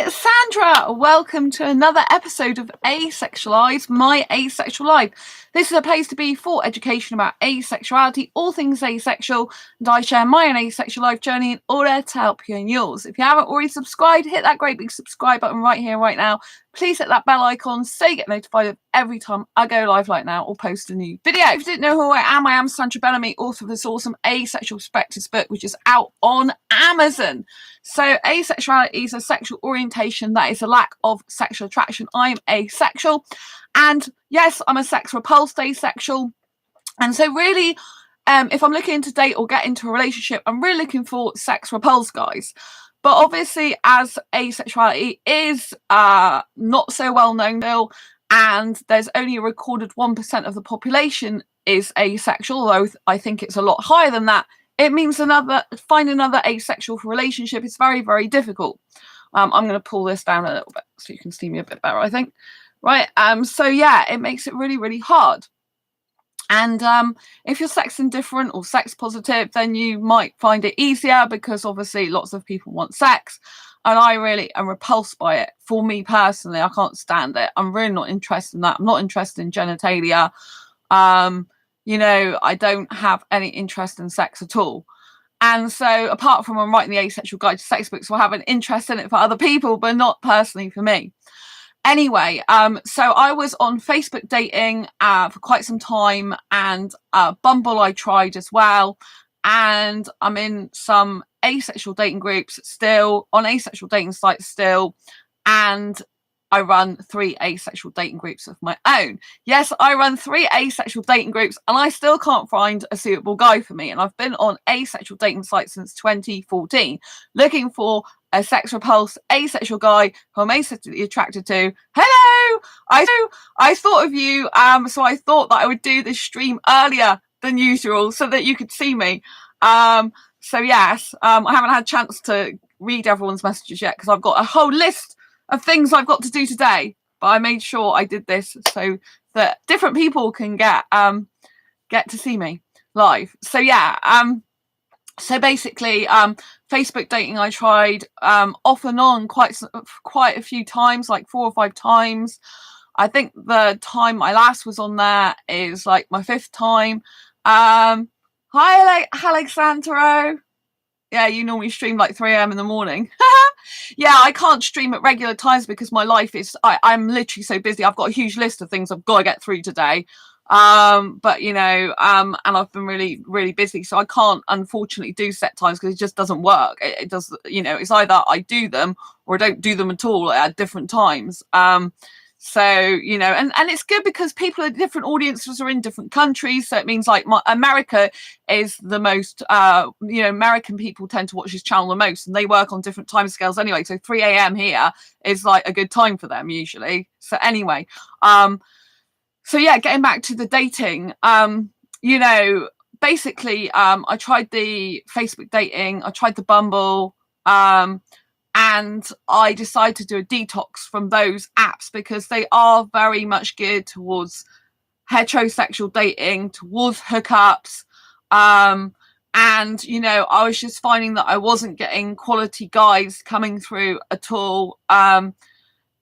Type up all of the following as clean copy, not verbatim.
it's Sandra. Welcome to another episode of Asexualise, my asexual life. This is a place to be for education about asexuality, all things asexual, and I share my own asexual life journey in order to help you in yours. If you haven't already subscribed, hit that great big subscribe button right here, right now. Please hit that bell icon so you get notified of every time I go live like now or post a new video. If you didn't know who I am Sandra Bellamy, author of this awesome Asexual Perspectives book, which is out on Amazon. So asexuality is a sexual orientation that is a lack of sexual attraction. I'm asexual, and yes, I'm a sex repulsed asexual. And so really, if I'm looking to date or get into a relationship, I'm really looking for sex repulsed guys. But obviously, as asexuality is not so well known still, and there's only a recorded 1% of the population is asexual, although I think it's a lot higher than that. It means find another asexual for relationship is very, very difficult. I'm going to pull this down a little bit so you can see me a bit better, I think. Right. So yeah, it makes it really, really hard. And if you're sex indifferent or sex positive, then you might find it easier because obviously lots of people want sex. And I really am repulsed by it. For me personally, I can't stand it. I'm really not interested in that. I'm not interested in genitalia. You know, I don't have any interest in sex at all. And so apart from I'm writing the Asexual Guide to Sex books, we'll have an interest in it for other people, but not personally for me. Anyway, so I was on Facebook dating for quite some time, and Bumble I tried as well. And I'm in some asexual dating groups still, on asexual dating sites still. And I run 3 asexual dating groups of my own. Yes, I run 3 asexual dating groups and I still can't find a suitable guy for me. And I've been on asexual dating sites since 2014, looking for a sex repulsed asexual guy who I'm asexually attracted to. Hello! I thought of you, so I thought that I would do this stream earlier than usual so that you could see me. So yes, I haven't had a chance to read everyone's messages yet because I've got a whole list of things I've got to do today, but I made sure I did this so that different people can get to see me live. So yeah, so basically, Facebook dating I tried off and on quite a few times, like 4 or 5 times. I think the time I last was on there is like my 5th time. Hi, Alexandro. Yeah, you normally stream like 3 a.m. in the morning. Yeah, I can't stream at regular times because my life is, I'm literally so busy. I've got a huge list of things I've got to get through today. But you know, and I've been really, really busy. So I can't unfortunately do set times because it just doesn't work. It does, you know, it's either I do them or I don't do them at all at different times. So, you know, and it's good because people are different audiences are in different countries. So it means like America is the most, you know, American people tend to watch this channel the most and they work on different time scales anyway. So 3 a.m. here is like a good time for them usually. So anyway, so yeah, getting back to the dating, you know, basically, I tried the Facebook dating, I tried the Bumble, and I decided to do a detox from those apps because they are very much geared towards heterosexual dating, towards hookups. And, you know, I was just finding that I wasn't getting quality guys coming through at all. There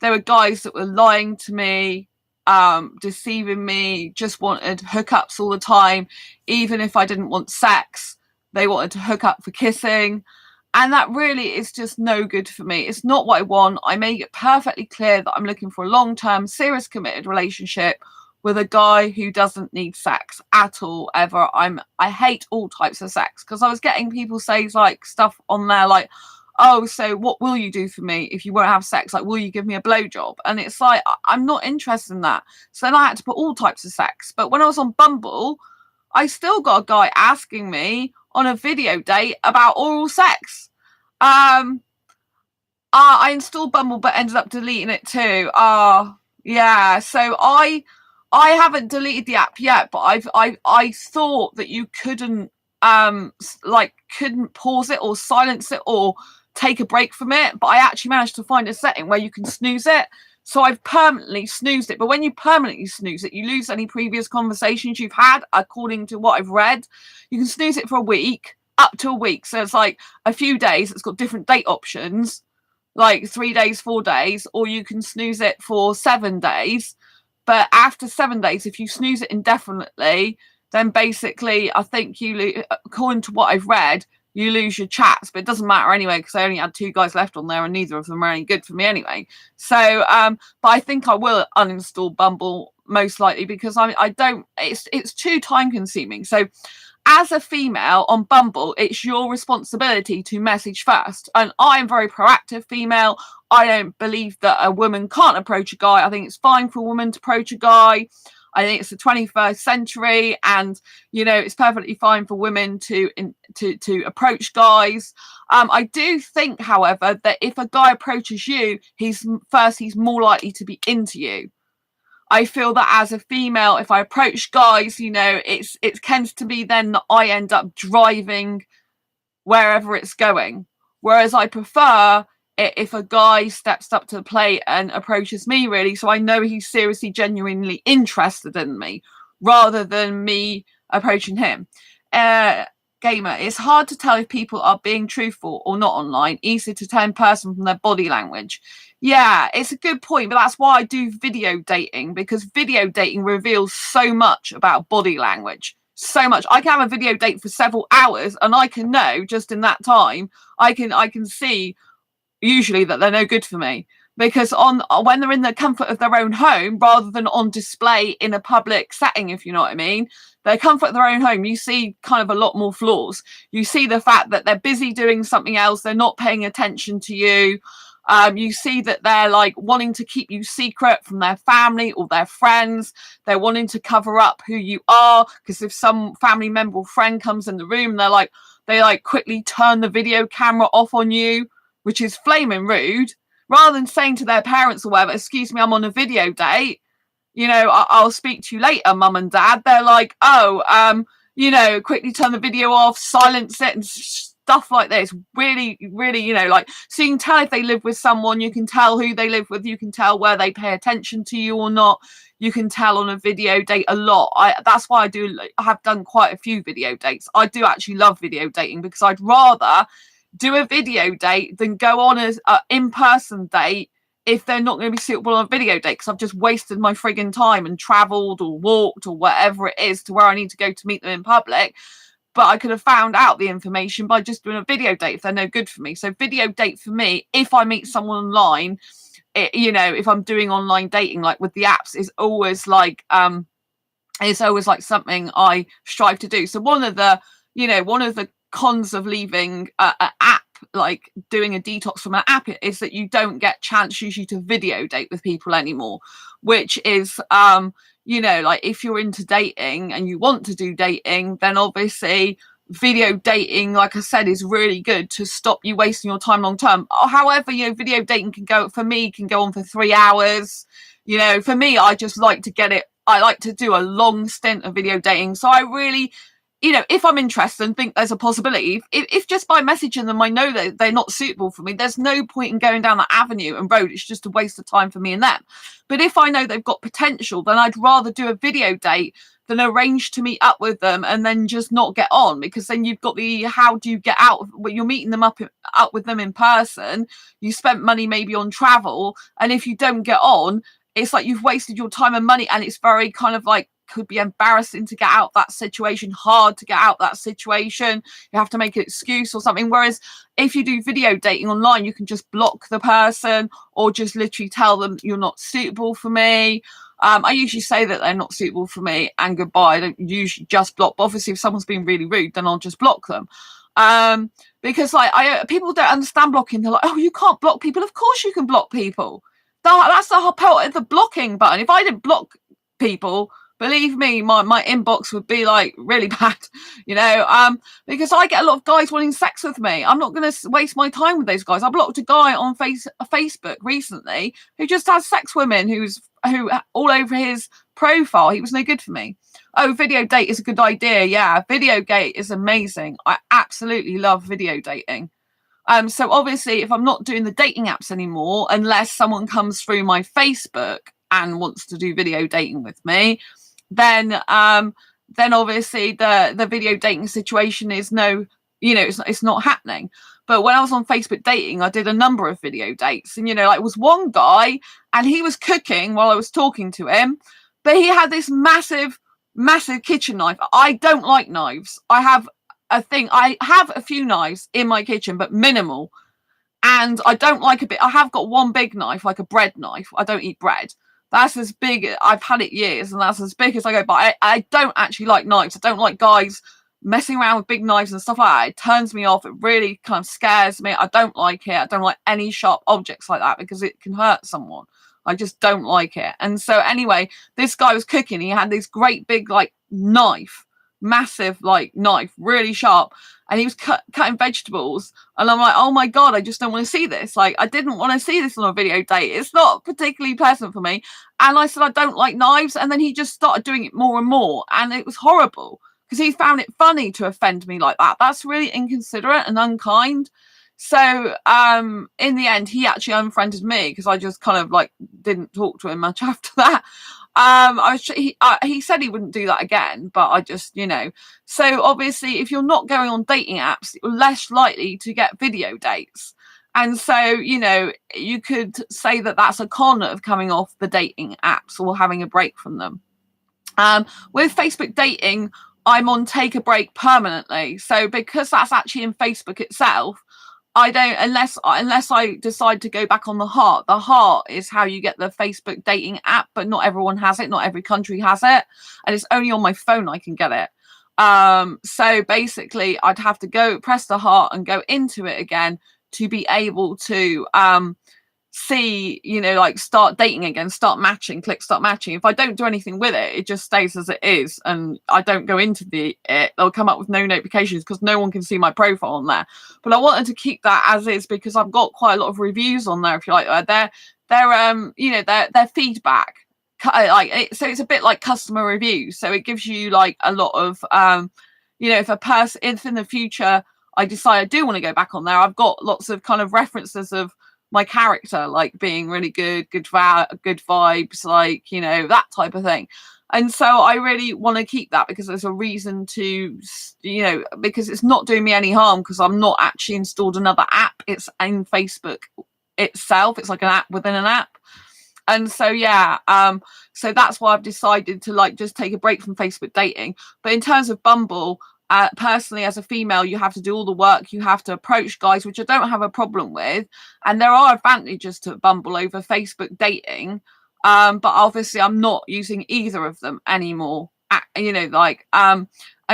were guys that were lying to me, deceiving me, just wanted hookups all the time. Even if I didn't want sex, they wanted to hook up for kissing. And that really is just no good for me. It's not what I want. I make it perfectly clear that I'm looking for a long-term, serious, committed relationship with a guy who doesn't need sex at all, ever. I hate all types of sex because I was getting people say like stuff on there like, oh, so what will you do for me if you won't have sex? Like, will you give me a blowjob? And it's like, I'm not interested in that. So then I had to put all types of sex. But when I was on Bumble, I still got a guy asking me on a video date about oral sex. I installed Bumble but ended up deleting it too. Yeah, so I haven't deleted the app yet, but I thought that you couldn't couldn't pause it or silence it or take a break from it, but I actually managed to find a setting where you can snooze it. So I've permanently snoozed it. But when you permanently snooze it, you lose any previous conversations you've had, according to what I've read. You can snooze it for a week, up to a week. So it's like a few days. It's got different date options. like 3 days, 4 days, or you can snooze it for 7 days. But after 7 days, if you snooze it indefinitely, then basically I think according to what I've read, you lose your chats. But it doesn't matter anyway, because I only had 2 guys left on there and neither of them are any good for me anyway. So but I think I will uninstall Bumble most likely, because I don't, it's too time consuming. So as a female on Bumble, it's your responsibility to message first. And I'm a very proactive female. I don't believe that a woman can't approach a guy. I think it's fine for a woman to approach a guy. I think it's the 21st century, and it's perfectly fine for women to approach guys. I do think, however, that if a guy approaches you, he's more likely to be into you. I feel that as a female, if I approach guys, it tends to be then that I end up driving wherever it's going. Whereas I prefer it if a guy steps up to the plate and approaches me, really, so I know he's seriously, genuinely interested in me, rather than me approaching him. Gamer, it's hard to tell if people are being truthful or not online. Easy to tell in person from their body language. Yeah, it's a good point, but that's why I do video dating, because video dating reveals so much about body language. So much. I can have a video date for several hours and I can know just in that time, I can see usually that they're no good for me, because when they're in the comfort of their own home rather than on display in a public setting, if you know what I mean, their comfort of their own home, you see kind of a lot more flaws. You see the fact that they're busy doing something else, they're not paying attention to you. You see that they're like wanting to keep you secret from their family or their friends. They're wanting to cover up who you are, because if some family member or friend comes in the room, they quickly turn the video camera off on you, which is flaming rude. Rather than saying to their parents or whatever, excuse me, I'm on a video date, I'll speak to you later, mum and dad. They're like, quickly turn the video off, silence it, and stuff like this. Really, really, so you can tell if they live with someone, you can tell who they live with, you can tell where they pay attention to you or not. You can tell on a video date a lot. That's why I have done quite a few video dates. I do actually love video dating, because I'd rather do a video date than go on an in-person date if they're not going to be suitable on a video date, because I've just wasted my frigging time and travelled or walked or whatever it is to where I need to go to meet them in public. But I could have found out the information by just doing a video date if they're no good for me. So video date for me, if I meet someone online, if I'm doing online dating, like with the apps, is always like something I strive to do. So one of the cons of leaving an app, like doing a detox from an app, is that you don't get chance usually to video date with people anymore, which is like if you're into dating and you want to do dating, then obviously video dating, like I said, is really good to stop you wasting your time long term. However, video dating can go on for 3 hours. For me, I just like to do a long stint of video dating. So I really, if I'm interested and think there's a possibility, if just by messaging them I know that they're not suitable for me, there's no point in going down that avenue and road. It's just a waste of time for me and them. But if I know they've got potential, then I'd rather do a video date than arrange to meet up with them and then just not get on, because then you've got how do you get out? Well, you're meeting them up with them in person. You spent money maybe on travel, and if you don't get on, it's like you've wasted your time and money, and it's very kind of like, could be embarrassing to get out that situation, hard to get out that situation. You have to make an excuse or something. Whereas if you do video dating online, you can just block the person or just literally tell them you're not suitable for me. I usually say that they're not suitable for me and goodbye. I don't usually just block. But obviously, if someone's being really rude, then I'll just block them. Because people don't understand blocking. They're like, oh, you can't block people. Of course you can block people. That's the whole point of the blocking button. If I didn't block people, believe me, my inbox would be like really bad, because I get a lot of guys wanting sex with me. I'm not going to waste my time with those guys. I blocked a guy on Facebook recently who just has sex women who all over his profile. He was no good for me. Oh, video date is a good idea. Yeah, video date is amazing. I absolutely love video dating. So obviously, if I'm not doing the dating apps anymore, unless someone comes through my Facebook and wants to do video dating with me, then obviously the video dating situation is no it's not happening. But when I was on Facebook dating, I did a number of video dates, and like, it was one guy, and he was cooking while I was talking to him, but he had this massive kitchen knife. I don't like knives. I have a few knives in my kitchen, but minimal. And I don't like I have got one big knife, like a bread knife. I don't eat bread. That's as big. I've had it years, and that's as big as I go. But I don't actually like knives. I don't like guys messing around with big knives and stuff like that. It turns me off. It really kind of scares me. I don't like it. I don't like any sharp objects like that because it can hurt someone. I just don't like it. And so anyway, this guy was cooking. He had this great big like knife, massive like knife, really sharp. And he was cutting vegetables. And I'm like, oh my God, I just don't want to see this. Like, I didn't want to see this on a video date. It's not particularly pleasant for me. And I said, I don't like knives. And then he just started doing it more and more. And it was horrible because he found it funny to offend me like that. That's really inconsiderate and unkind. So in the end, he actually unfriended me because I just kind of like didn't talk to him much after that. He said he wouldn't do that again, but I just, so obviously if you're not going on dating apps, you're less likely to get video dates. And so, you could say that that's a con of coming off the dating apps or having a break from them. With Facebook dating, I'm on take a break permanently. So because that's actually in Facebook itself, I don't, unless I decide to go back on the Heart. The Heart is how you get the Facebook dating app, but not everyone has it. Not every country has it. And it's only on my phone I can get it. So basically I'd have to go press the Heart and go into it again to be able to see, like start dating again, start matching, click start matching. If I don't do anything with it, it just stays as it is, and I don't go into it, they'll come up with no notifications because no one can see my profile on there. But I wanted to keep that as is because I've got quite a lot of reviews on there, if you like. Their feedback, so it's a bit like customer reviews. So it gives you like a lot of if in the future I decide I do want to go back on there, I've got lots of kind of references of my character, like being really good vibes, like, that type of thing. And so I really want to keep that because there's a reason to, because it's not doing me any harm because I'm not actually installed another app. It's in Facebook itself. It's like an app within an app. And so, so that's why I've decided to like just take a break from Facebook dating. But in terms of Bumble, personally, as a female, you have to do all the work. You have to approach guys, which I don't have a problem with. And there are advantages to Bumble over Facebook dating. But obviously I'm not using either of them anymore. And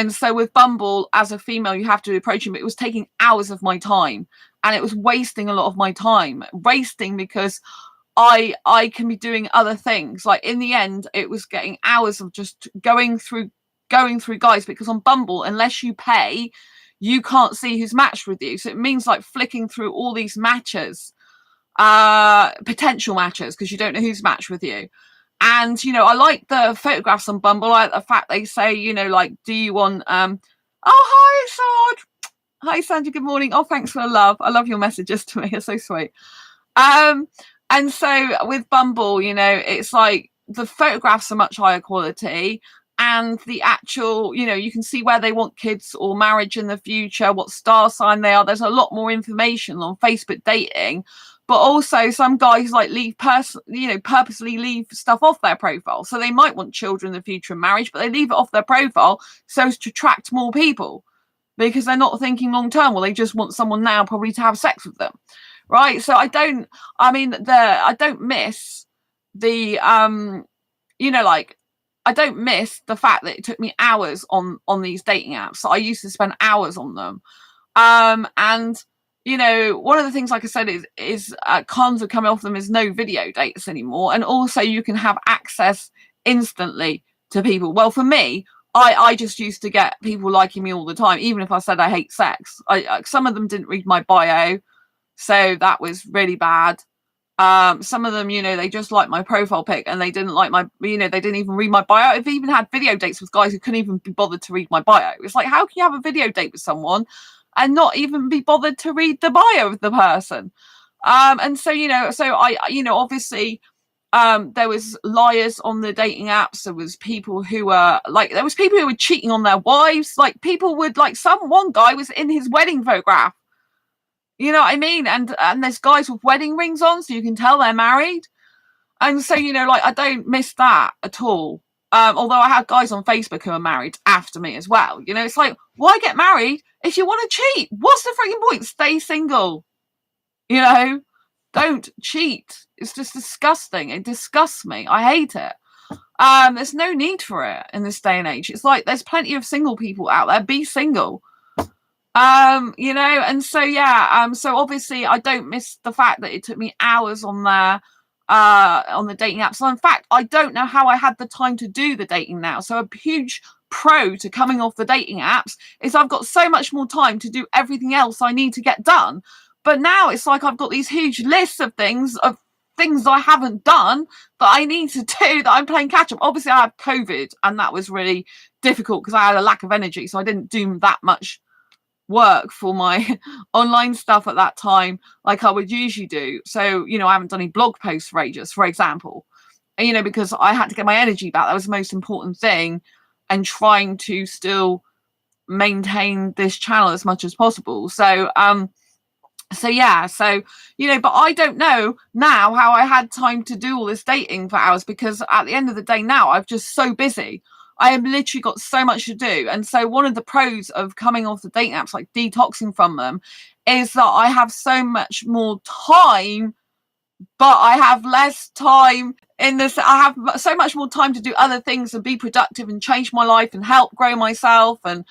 so with Bumble, as a female, you have to approach him. It was taking hours of my time and it was wasting a lot of my time. Wasting because I can be doing other things. Like in the end, it was getting hours of just going through guys, because on Bumble, unless you pay, you can't see who's matched with you. So it means like flicking through all these matches, potential matches, because you don't know who's matched with you. And I like the photographs on Bumble. I like the fact they say, like, do you want oh, hi Sandra, good morning. Oh, thanks for the love. I love your messages to me, it's so sweet. And so with Bumble, it's like the photographs are much higher quality. And the actual, you can see where they want kids or marriage in the future, what star sign they are. There's a lot more information on Facebook dating. But also some guys like purposely leave stuff off their profile. So they might want children in the future and marriage, but they leave it off their profile so as to attract more people because they're not thinking long term. Well, they just want someone now probably to have sex with them. Right. So I don't miss the, I don't miss the fact that it took me hours on these dating apps. So I used to spend hours on them. And, one of the things, like I said, is cons of coming off them is no video dates anymore. And also you can have access instantly to people. Well, for me, I just used to get people liking me all the time, even if I said I hate sex. Some of them didn't read my bio, so that was really bad. Some of them, they just liked my profile pic and they didn't like my, they didn't even read my bio. I've even had video dates with guys who couldn't even be bothered to read my bio. It's like, how can you have a video date with someone and not even be bothered to read the bio of the person? And so, so I, obviously There was liars on the dating apps. There was people who were cheating on their wives. Like, people would, like, one guy was in his wedding photograph. You know what I mean? And there's guys with wedding rings on, so you can tell they're married. And so, you know, like, I don't miss that at all. Although I had guys on Facebook who are married after me as well. You know, it's like, why get married if you want to cheat? What's the freaking point? Stay single. You know, don't cheat. It's just disgusting. It disgusts me. I hate it. There's no need for it in this day and age. It's like, there's plenty of single people out there. Be single. You know, and so, yeah, so obviously I don't miss the fact that it took me hours on there, on the dating apps. So in fact, I don't know how I had the time to do the dating now. So a huge pro to coming off the dating apps is I've got so much more time to do everything else I need to get done. But now it's like I've got these huge lists of things I haven't done that I need to do, that I'm playing catch up. Obviously I had COVID, and that was really difficult because I had a lack of energy, so I didn't do that much work for my online stuff at that time like I would usually do. So, you know, I haven't done any blog posts for ages, for example, and, you know, because I had to get my energy back. That was the most important thing, and trying to still maintain this channel as much as possible. So yeah, so, you know, but I don't know now how I had time to do all this dating for hours, because at the end of the day now I'm just so busy. I have literally got so much to do. And so one of the pros of coming off the dating apps, like detoxing from them, is that I have so much more time, but I have less time in this. I have so much more time to do other things and be productive and change my life and help grow myself and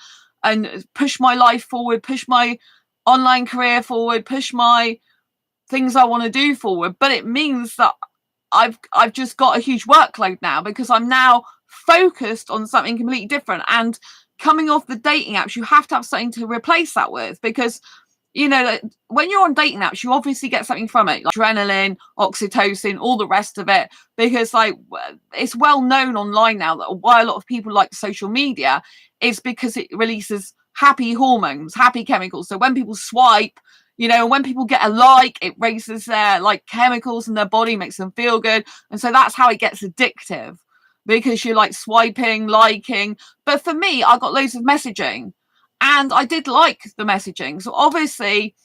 push my life forward, push my online career forward, push my things I want to do forward. But it means that I've just got a huge workload now, because I'm now focused on something completely different. And coming off the dating apps, you have to have something to replace that with, because, you know, when you're on dating apps, you obviously get something from it, like adrenaline, oxytocin, all the rest of it, because, like, it's well known online now that why a lot of people like social media is because it releases happy hormones, happy chemicals. So when people swipe, you know, when people get a like, it raises their, like, chemicals in their body, makes them feel good. And so that's how it gets addictive, because you're, like, swiping, liking. But for me, I got loads of messaging, and I did like the messaging. So obviously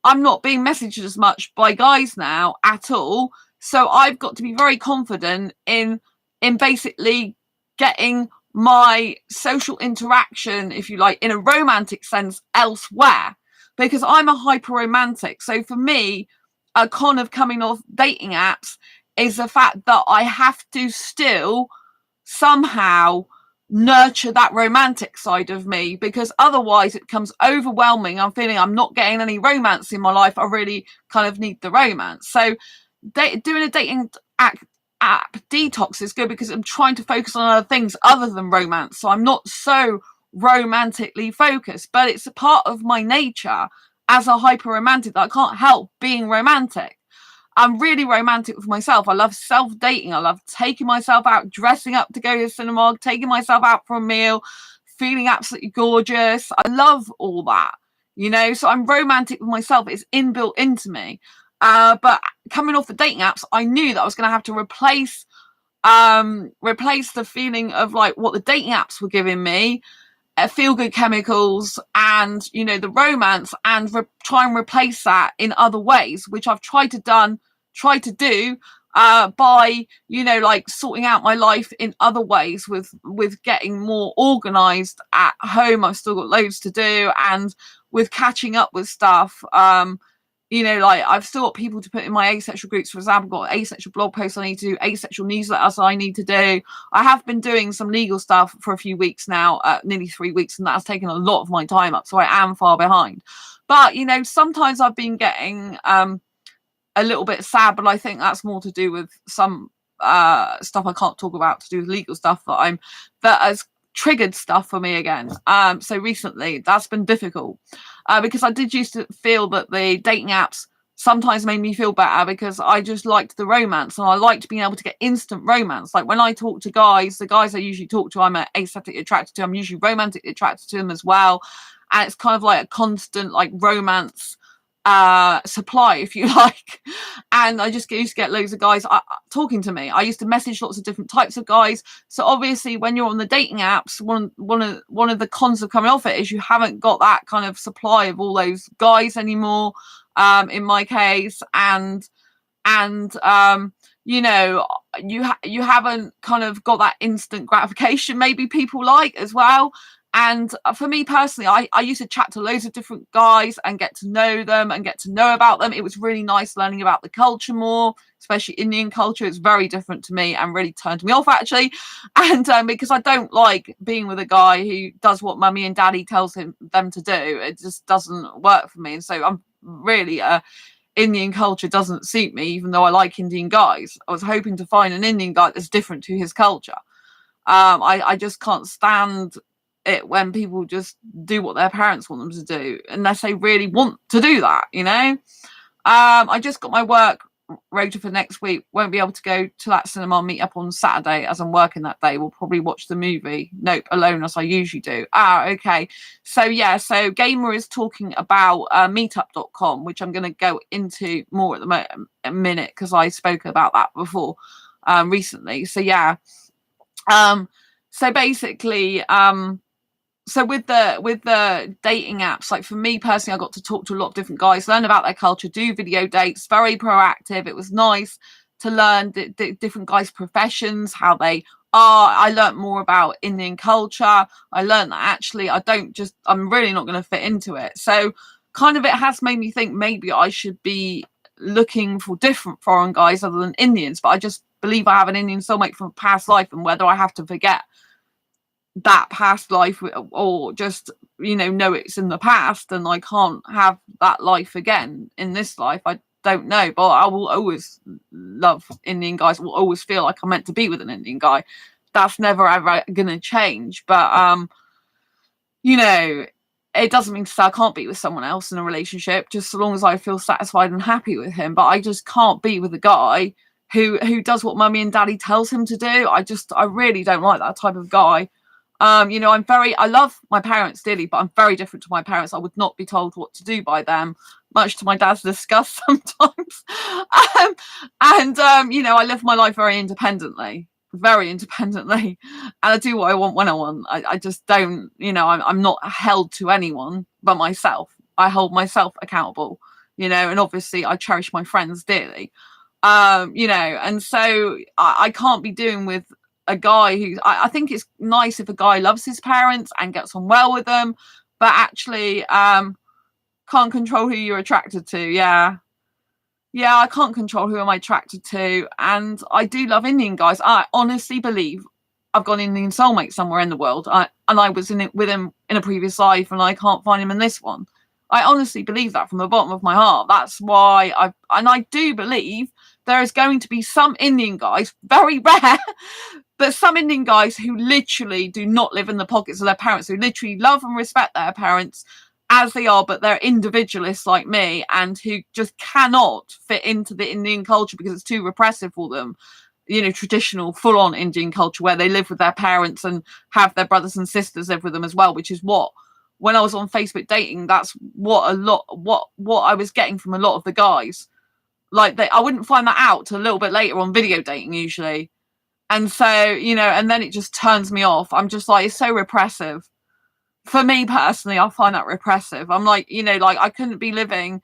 I'm not being messaged as much by guys now at all. So I've got to be very confident in basically getting my social interaction, if you like, in a romantic sense elsewhere, because I'm a hyper romantic. So for me, a con of coming off dating apps is the fact that I have to still somehow nurture that romantic side of me, because otherwise it becomes overwhelming. I'm feeling I'm not getting any romance in my life. I really kind of need the romance. So doing a dating app detox is good, because I'm trying to focus on other things other than romance, so I'm not so romantically focused. But it's a part of my nature as a hyper romantic that I can't help being romantic. I'm really romantic with myself. I love self-dating. I love taking myself out, dressing up to go to the cinema, taking myself out for a meal, feeling absolutely gorgeous. I love all that, you know, so I'm romantic with myself. It's inbuilt into me. But coming off the dating apps, I knew that I was going to have to replace the feeling of, like, what the dating apps were giving me, feel good chemicals, and, you know, the romance, and try and replace that in other ways, which I've tried to do by, you know, like, sorting out my life in other ways, with getting more organized at home. I've still got loads to do, and with catching up with stuff. You know, like, I've still got people to put in my asexual groups. For example, I've got asexual blog posts I need to do, asexual newsletters I need to do. I have been doing some legal stuff for a few weeks now, nearly 3 weeks, and that's taken a lot of my time up. So I am far behind. But, you know, sometimes I've been getting a little bit sad, but I think that's more to do with some stuff I can't talk about, to do with legal stuff that has triggered stuff for me again. So recently that's been difficult, because I did used to feel that the dating apps sometimes made me feel better, because I just liked the romance, and I liked being able to get instant romance. Like, when I talk to guys, the guys I usually talk to, I'm aesthetically attracted to. I'm usually romantically attracted to them as well, and it's kind of like a constant, like, romance supply, if you like. And I just used to get loads of guys talking to me. I used to message lots of different types of guys. So obviously when you're on the dating apps, one of the cons of coming off it is you haven't got that kind of supply of all those guys anymore, in my case. And you know, you haven't kind of got that instant gratification maybe people like as well. And for me personally, I used to chat to loads of different guys and get to know them and get to know about them. It was really nice learning about the culture more, especially Indian culture. It's very different to me and really turned me off, actually. And because I don't like being with a guy who does what mummy and daddy tells them to do. It just doesn't work for me. And so I'm really Indian culture doesn't suit me, even though I like Indian guys. I was hoping to find an Indian guy that's different to his culture. I just can't stand it when people just do what their parents want them to do, unless they really want to do that, you know. I just got my work rota for next week. Won't be able to go to that cinema meet up on Saturday as I'm working that day. We'll probably watch the movie Nope alone, as I usually do. Okay. So yeah, so Gamer is talking about meetup.com, which I'm going to go into more at the minute because I spoke about that before recently. So yeah. So basically, so with the dating apps, like for me personally, I got to talk to a lot of different guys, learn about their culture, do video dates, very proactive. It was nice to learn different guys' professions, how they are. I learned more about Indian culture. I learned that actually I'm really not going to fit into it. So kind of it has made me think maybe I should be looking for different foreign guys other than Indians, but I just believe I have an Indian soulmate from a past life, and whether I have to forget that past life or just know it's in the past and I can't have that life again in this life, I don't know. But I will always love Indian guys. I will always feel like I'm meant to be with an Indian guy. That's never ever gonna change. But it doesn't mean to say I can't be with someone else in a relationship, just so long as I feel satisfied and happy with him. But I just can't be with a guy who does what mummy and daddy tells him to do. I really don't like that type of guy. I love my parents dearly, but I'm very different to my parents. I would not be told what to do by them, much to my dad's disgust sometimes. I live my life very independently, and I do what I want when I want. I just don't, I'm not held to anyone but myself. I hold myself accountable, and obviously I cherish my friends dearly. And so I can't be doing with a guy who I think it's nice if a guy loves his parents and gets on well with them, but actually can't control who you're attracted to. Yeah, I can't control who I'm attracted to. And I do love Indian guys. I honestly believe I've got an Indian soulmate somewhere in the world. I was in it with him in a previous life, and I can't find him in this one. I honestly believe that from the bottom of my heart. That's why I do believe there is going to be some Indian guys, very rare, but some Indian guys who literally do not live in the pockets of their parents, who literally love and respect their parents as they are, but they're individualists like me, and who just cannot fit into the Indian culture because it's too repressive for them. Traditional full-on Indian culture where they live with their parents and have their brothers and sisters live with them as well, which is what, when I was on Facebook dating, that's what I was getting from a lot of the guys. Like I wouldn't find that out till a little bit later on video dating usually. And so, and then it just turns me off. I'm just like, it's so repressive. For me personally, I find that repressive. I'm like, I couldn't be living.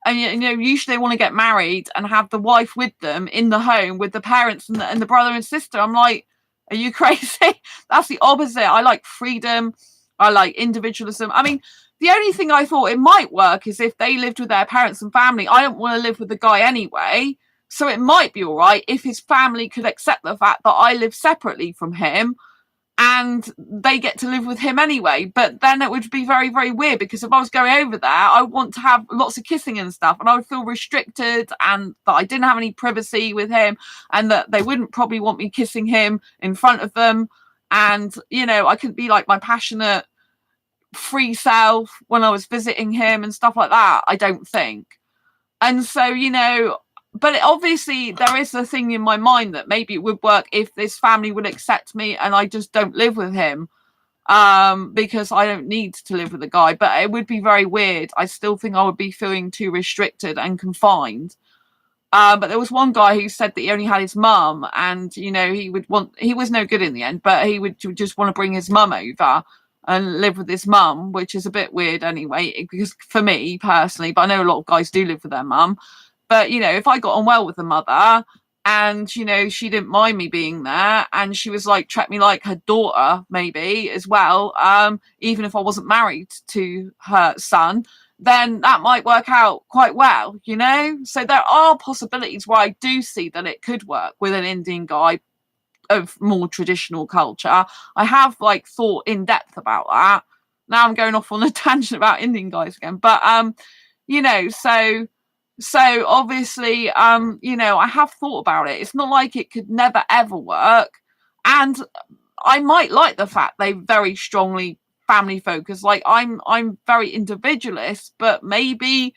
And, usually they want to get married and have the wife with them in the home with the parents and the brother and sister. I'm like, are you crazy? That's the opposite. I like freedom. I like individualism. I mean, the only thing I thought it might work is if they lived with their parents and family. I don't want to live with the guy anyway. So it might be all right if his family could accept the fact that I live separately from him and they get to live with him anyway. But then it would be very, very weird, because if I was going over there, I want to have lots of kissing and stuff, and I would feel restricted, and that I didn't have any privacy with him, and that they wouldn't probably want me kissing him in front of them. And, I couldn't be like my passionate free self when I was visiting him and stuff like that, I don't think. And so, but obviously there is a thing in my mind that maybe it would work if this family would accept me and I just don't live with him. because I don't need to live with a guy, but it would be very weird. I still think I would be feeling too restricted and confined. But there was one guy who said that he only had his mum, and he was no good in the end, but he would just want to bring his mum over and live with his mum, which is a bit weird anyway, because for me personally, but I know a lot of guys do live with their mum. But if I got on well with the mother, and she didn't mind me being there, and she was like, treat me like her daughter maybe as well, even if I wasn't married to her son, then that might work out quite well. So there are possibilities where I do see that it could work with an Indian guy of more traditional culture. I have thought in depth about that. Now I'm going off on a tangent about Indian guys again, but so obviously I have thought about it. It's not like it could never ever work. And I might like the fact they very strongly family focused. I'm very individualist, but maybe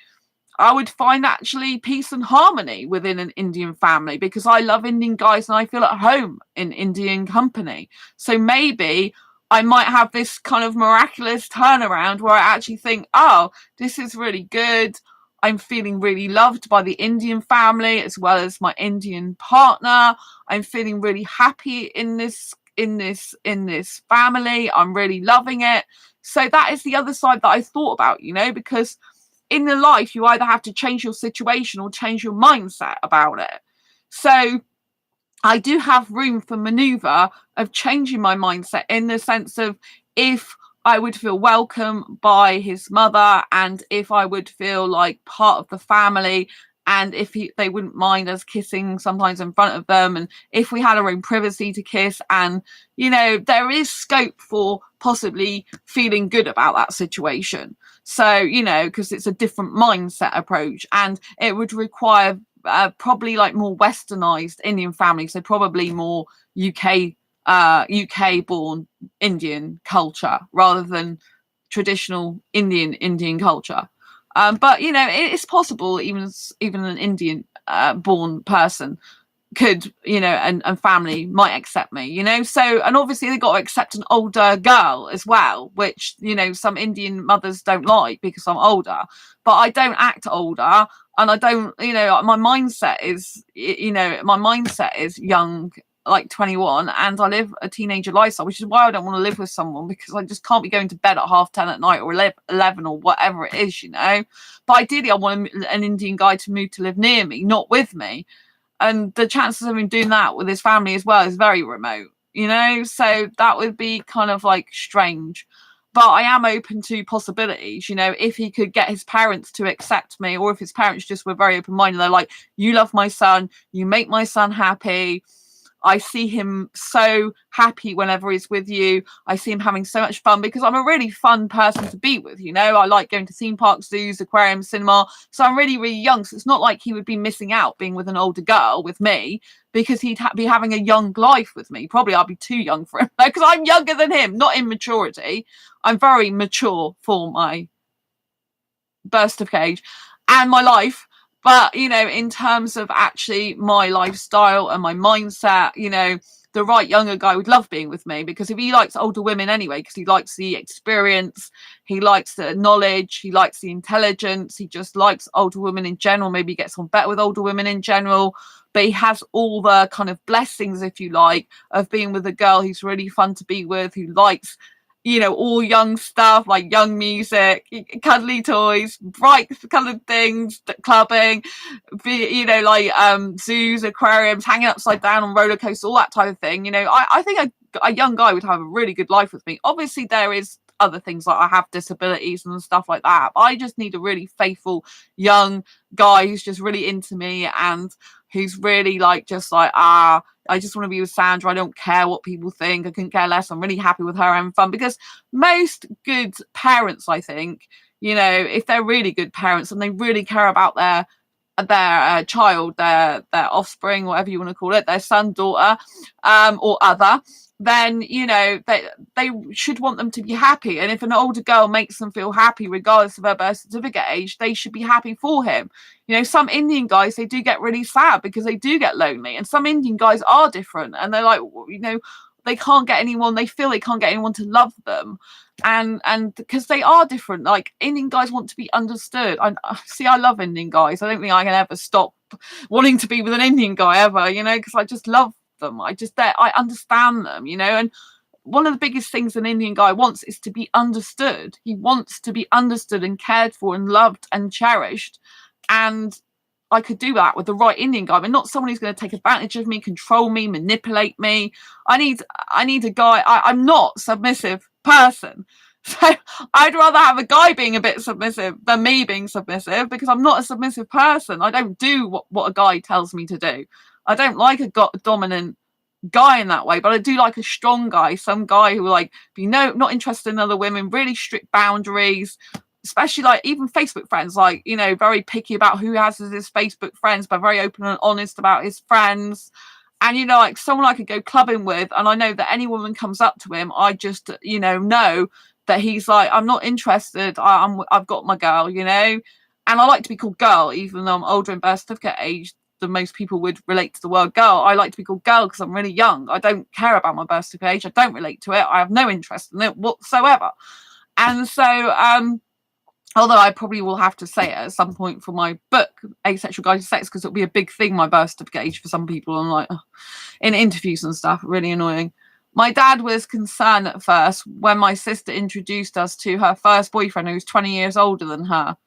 I would find actually peace and harmony within an Indian family, because I love Indian guys and I feel at home in Indian company. So maybe I might have this kind of miraculous turnaround where I actually think, oh, this is really good. I'm feeling really loved by the Indian family as well as my Indian partner. I'm feeling really happy in this family. I'm really loving it. So that is the other side that I thought about, because in the life you either have to change your situation or change your mindset about it. So I do have room for maneuver of changing my mindset, in the sense of if I would feel welcome by his mother, and if I would feel like part of the family, and if they wouldn't mind us kissing sometimes in front of them, and if we had our own privacy to kiss, and there is scope for possibly feeling good about that situation. So because it's a different mindset approach, and it would require probably more westernized Indian families, so probably more UK born Indian culture rather than traditional Indian culture. But it's possible even an Indian born person could, and family might accept me, so, and obviously they got to accept an older girl as well, which some Indian mothers don't like because I'm older, but I don't act older, and I don't, my mindset is young, like 21, and I live a teenager lifestyle, which is why I don't want to live with someone, because I just can't be going to bed at 10:30 at night or 11 or whatever it is, but ideally I want an Indian guy to move to live near me, not with me. And the chances of him doing that with his family as well is very remote, so that would be kind of strange. But I am open to possibilities, if he could get his parents to accept me, or if his parents just were very open-minded. They're like, you love my son, you make my son happy, I see him so happy whenever he's with you. I see him having so much fun, because I'm a really fun person to be with. I like going to theme parks, zoos, aquariums, cinema. So I'm really, really young. So it's not like he would be missing out being with an older girl with me, because he'd be having a young life with me. Probably I'll be too young for him, because I'm younger than him, not in maturity. I'm very mature for my burst of age and my life. But, in terms of actually my lifestyle and my mindset, the right younger guy would love being with me, because if he likes older women anyway, because he likes the experience, he likes the knowledge, he likes the intelligence, he just likes older women in general, maybe he gets on better with older women in general, but he has all the kind of blessings, if you like, of being with a girl who's really fun to be with, who likes all young stuff, like young music, cuddly toys, bright coloured things, clubbing, zoos, aquariums, hanging upside down on roller coasters, all that type of thing. I think a young guy would have a really good life with me. Obviously, there is other things, like I have disabilities and stuff like that, but I just need a really faithful young guy who's just really into me, and who's really I just want to be with Sandra. I don't care what people think. I couldn't care less. I'm really happy with her having fun, because most good parents, I think, if they're really good parents and they really care about their child, their offspring, whatever you want to call it, their son, daughter, or other, then they should want them to be happy. And if an older girl makes them feel happy, regardless of her birth certificate age, they should be happy for him. Some Indian guys, they do get really sad because they do get lonely, and some Indian guys are different, and they're like, they can't get anyone, they feel they can't get anyone to love them. And because they are different, like Indian guys want to be understood. I love Indian guys. I don't think I can ever stop wanting to be with an Indian guy ever, you know, because I just love them. I understand them, you know. And one of the biggest things an Indian guy wants is to be understood. He wants to be understood and cared for and loved and cherished. And I could do that with the right Indian guy, but not someone who's going to take advantage of me, control me, manipulate me. I need a guy. I'm not a submissive person. So I'd rather have a guy being a bit submissive than me being submissive, because I'm not a submissive person. I don't do what a guy tells me to do. I don't like a dominant guy in that way, but I do like a strong guy, some guy who will like be not interested in other women, really strict boundaries, especially like even Facebook friends, like, you know, very picky about who has as his Facebook friends, but very open and honest about his friends. And, you know, like someone I could go clubbing with, and I know that any woman comes up to him, I just, you know that he's like, I'm not interested. I've got my girl, you know. And I like to be called girl, even though I'm older in birth certificate age than most people would relate to the word girl. I like to be called girl because I'm really young. I don't care about my birth certificate age. I don't relate to it. I have no interest in it whatsoever. And so, although I probably will have to say it at some point for my book, Asexual Guide to Sex, because it'll be a big thing, my birth certificate age, for some people. And like, in interviews and stuff, really annoying. My dad was concerned at first when my sister introduced us to her first boyfriend, who was 20 years older than her.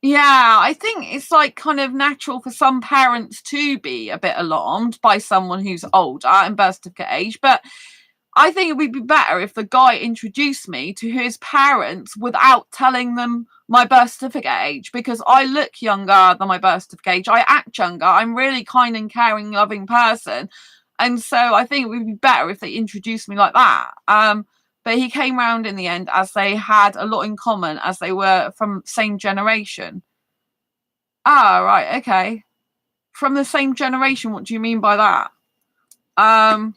Yeah, I think it's like kind of natural for some parents to be a bit alarmed by someone who's older in birth certificate age, but I think it would be better if the guy introduced me to his parents without telling them my birth certificate age, because I look younger than my birth certificate age. I act younger. I'm really kind and caring, loving person. And so I think it would be better if they introduced me like that. But he came round in the end, as they had a lot in common, as they were from the same generation. Ah, right, okay. From the same generation, what do you mean by that? I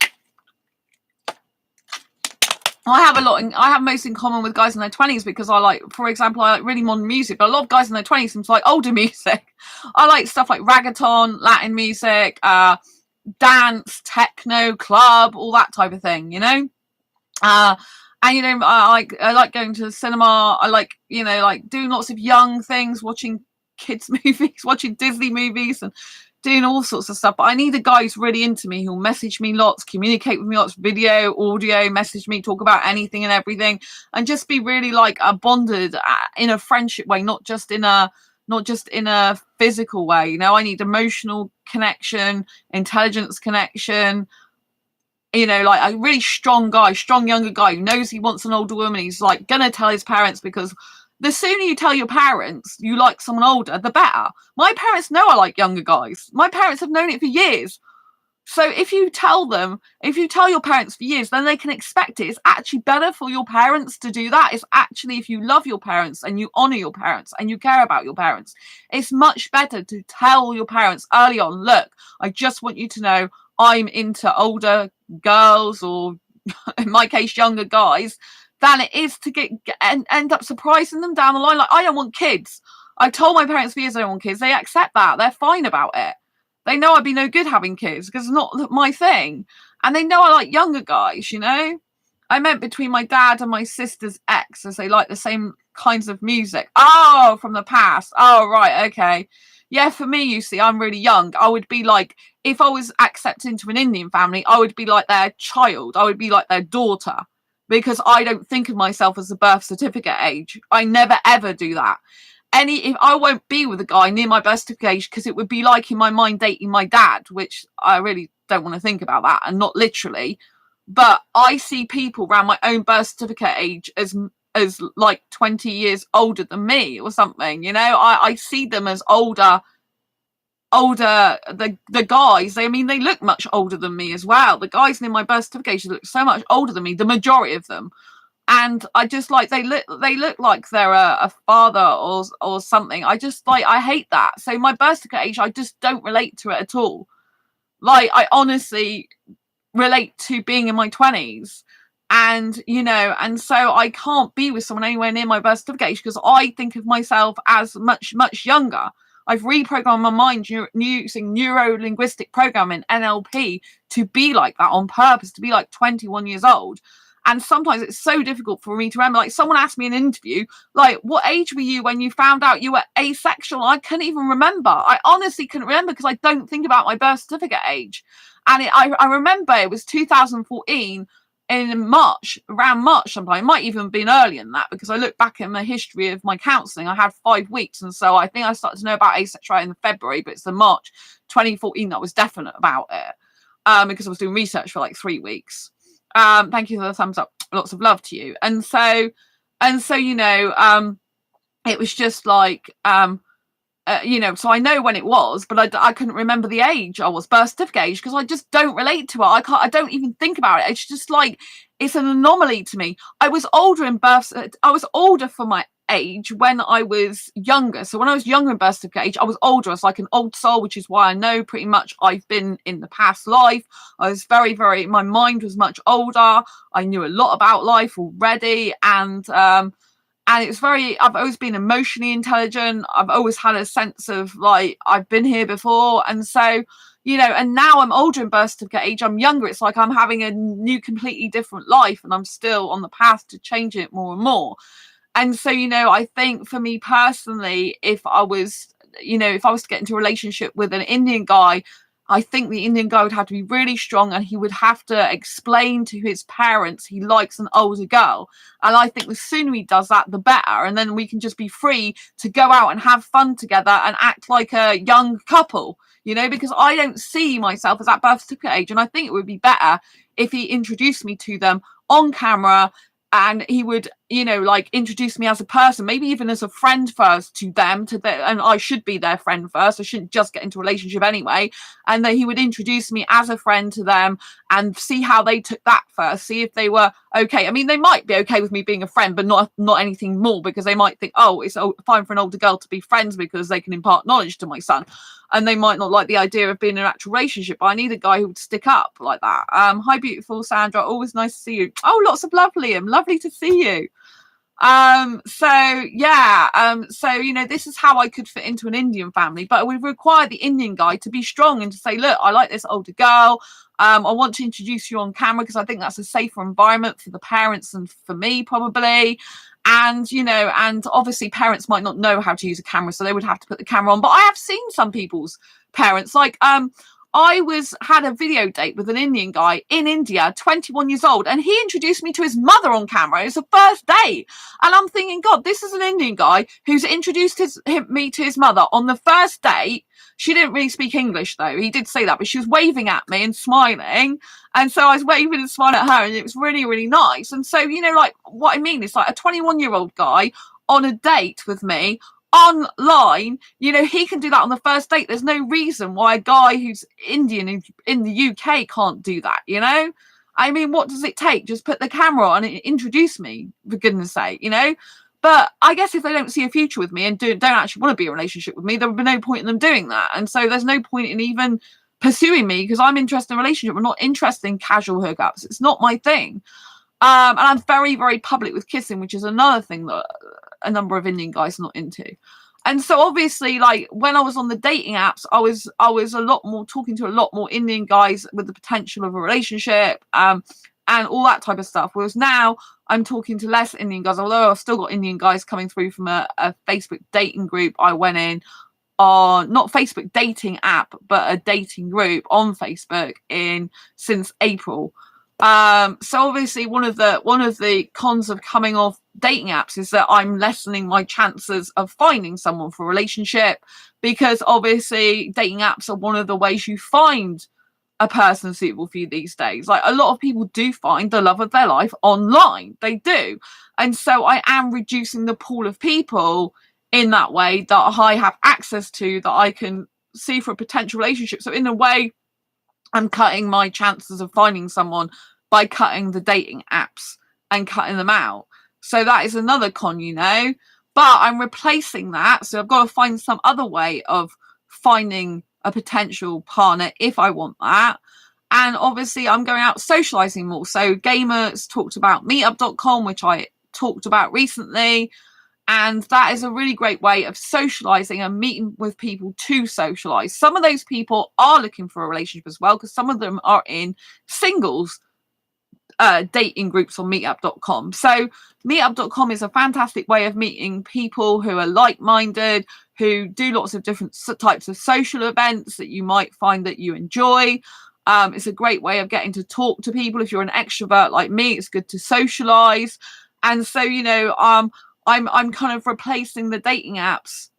have most in common with guys in their 20s, because I like, for example, I like really modern music, but a lot of guys in their 20s seem to like older music. I like stuff like reggaeton, Latin music, dance, techno, club, all that type of thing, you know? And, you know, I like going to the cinema. I like, you know, like doing lots of young things, watching kids movies, watching Disney movies, and doing all sorts of stuff. But I need a guy who's really into me, who'll message me lots, communicate with me lots, video, audio, message me, talk about anything and everything, and just be really like bonded in a friendship way, not just in a physical way. You know, I need emotional connection, intelligence connection. You know, like a really strong guy, strong younger guy who knows he wants an older woman. He's like gonna tell his parents, because the sooner you tell your parents you like someone older, the better. My parents know I like younger guys. My parents have known it for years. So if you tell your parents for years, then they can expect it. It's actually better for your parents to do that. It's actually, if you love your parents and you honor your parents and you care about your parents, it's much better to tell your parents early on, look, I just want you to know I'm into older girls, or in my case, younger guys, than it is to end up surprising them down the line. Like, I don't want kids. I told my parents for years I don't want kids. They accept that. They're fine about it. They know I'd be no good having kids because it's not my thing. And they know I like younger guys, you know? I meant between my dad and my sister's ex, as they like the same kinds of music. Oh, from the past. Oh, right, okay. Yeah, for me, you see, I'm really young. I would be like, if I was accepted into an Indian family, I would be like their child. I would be like their daughter, because I don't think of myself as the birth certificate age. I never, ever do that. If I won't be with a guy near my birth certificate age, because it would be like in my mind dating my dad, which I really don't want to think about that, and not literally. But I see people around my own birth certificate age as like 20 years older than me or something, you know. I see them as older, the guys, they look much older than me as well. The guys in my birth certificate look so much older than me, the majority of them. And I just like, they look like they're a father or something. I just like, I hate that. So my birth certificate age, I just don't relate to it at all. Like, I honestly relate to being in my 20s. And, you know, and so I can't be with someone anywhere near my birth certificate age, because I think of myself as much, much younger. I've reprogrammed my mind using neuro-linguistic programming, NLP, to be like that on purpose, to be like 21 years old. And sometimes it's so difficult for me to remember. Like, someone asked me in an interview, like, what age were you when you found out you were asexual? I couldn't even remember. I honestly couldn't remember, because I don't think about my birth certificate age. And I remember it was 2014 in March, around March sometime. It might even have been earlier than that, because I look back at my history of my counselling. I had 5 weeks. And so I think I started to know about asexuality in February, but it's the March 2014 that I was definite about it, because I was doing research for like 3 weeks. Thank you for the thumbs up. Lots of love to you. And so, you know, it was just like, you know, so I know when it was, but I couldn't remember the age I was, birth certificate age, because I just don't relate to it. I don't even think about it. It's just like, it's an anomaly to me. I was older for my age when I was younger. So when I was younger in birth certificate age, I was older. I was like an old soul, which is why I know pretty much I've been in the past life. I was my mind was much older. I knew a lot about life already. And it's I've always been emotionally intelligent. I've always had a sense of like, I've been here before. And so, you know, and now I'm older in birth certificate age, I'm younger. It's like I'm having a new, completely different life, and I'm still on the path to change it more and more. And so, you know, I think for me personally, if I was to get into a relationship with an Indian guy, I think the Indian guy would have to be really strong, and he would have to explain to his parents he likes an older girl. And I think the sooner he does that, the better. And then we can just be free to go out and have fun together and act like a young couple, you know, because I don't see myself as at birth certificate age. And I think it would be better if he introduced me to them on camera, and he would, you know, like, introduce me as a person, maybe even as a friend first to them, and I should be their friend first. I shouldn't just get into a relationship anyway. And then he would introduce me as a friend to them and see how they took that first, see if they were okay. I mean, they might be okay with me being a friend, but not anything more, because they might think, oh, it's fine for an older girl to be friends because they can impart knowledge to my son. And they might not like the idea of being in an actual relationship, but I need a guy who would stick up like that. Hi, beautiful Sandra. Always nice to see you. Oh, lots of love, Liam. Lovely to see you. So you know, this is how I could fit into an Indian family, but it would require the Indian guy to be strong and to say, look, I like this older girl. I want to introduce you on camera because I think that's a safer environment for the parents and for me, probably. And, you know, and obviously parents might not know how to use a camera, so they would have to put the camera on. But I have seen some people's parents, like, I had a video date with an Indian guy in India, 21 years old, and he introduced me to his mother on camera. It was the first date. And I'm thinking, God, this is an Indian guy who's introduced me to his mother on the first date. She didn't really speak English, though. He did say that, but she was waving at me and smiling. And so I was waving and smiling at her, and it was really, really nice. And so, you know, like, what I mean is, like, a 21-year-old guy on a date with me online, you know, he can do that on the first date. There's no reason why a guy who's Indian in the UK can't do that, you know? I mean, what does it take? Just put the camera on and introduce me, for goodness sake, you know? But I guess if they don't see a future with me and don't actually want to be in a relationship with me, there would be no point in them doing that. And so there's no point in even pursuing me, because I'm interested in a relationship. I'm not interested in casual hookups. It's not my thing. And I'm very, very public with kissing, which is another thing that a number of Indian guys are not into. And so obviously, like, when I was on the dating apps, I was a lot more talking to a lot more Indian guys with the potential of a relationship, and all that type of stuff. Whereas now I'm talking to less Indian guys, although I've still got Indian guys coming through from a Facebook dating group I went in on, not Facebook dating app, but a dating group on Facebook since April. So obviously one of the cons of coming off dating apps is that I'm lessening my chances of finding someone for a relationship, because obviously dating apps are one of the ways you find a person suitable for you these days. Like, a lot of people do find the love of their life online. They do. And so I am reducing the pool of people in that way that I have access to, that I can see for a potential relationship. So in a way, I'm cutting my chances of finding someone by cutting the dating apps and cutting them out. So that is another con, you know. But I'm replacing that. So I've got to find some other way of finding a potential partner if I want that. And obviously I'm going out socializing more. So Gamers talked about meetup.com, which I talked about recently. And that is a really great way of socializing and meeting with people to socialize. Some of those people are looking for a relationship as well, because some of them are in singles dating groups on meetup.com. So meetup.com is a fantastic way of meeting people who are like-minded, who do lots of different types of social events that you might find that you enjoy. It's a great way of getting to talk to people. If you're an extrovert like me, it's good to socialize. And so, you know, I'm kind of replacing the dating apps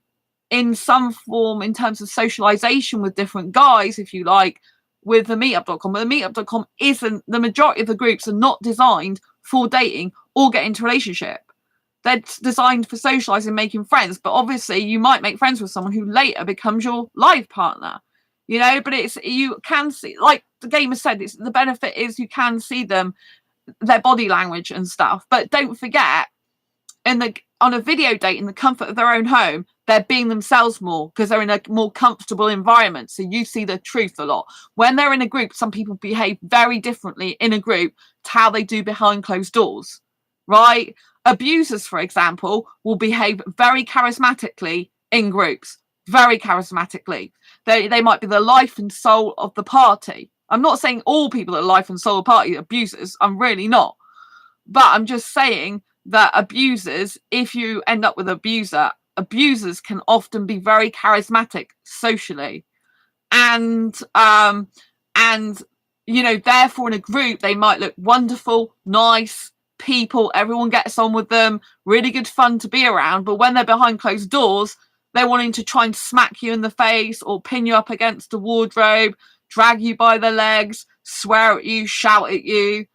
in some form in terms of socialization with different guys, if you like, with the meetup.com. But the meetup.com isn't, the majority of the groups are not designed for dating or get into a relationship. They're designed for socializing, making friends. But obviously you might make friends with someone who later becomes your life partner, you know. But it's, you can see, like the gamer said, it's, the benefit is you can see them, their body language and stuff. But don't forget, on a video date in the comfort of their own home, they're being themselves more because they're in a more comfortable environment. So you see the truth a lot. When they're in a group, some people behave very differently in a group to how they do behind closed doors, right? Abusers, for example, will behave very charismatically in groups, very charismatically. They might be the life and soul of the party. I'm not saying all people that are life and soul of the party are abusers. I'm really not. But I'm just saying that abusers, if you end up with an abuser, abusers can often be very charismatic socially, and you know, therefore in a group they might look wonderful, nice people, everyone gets on with them, really good fun to be around. But when they're behind closed doors, they're wanting to try and smack you in the face or pin you up against a wardrobe, drag you by the legs, swear at you, shout at you,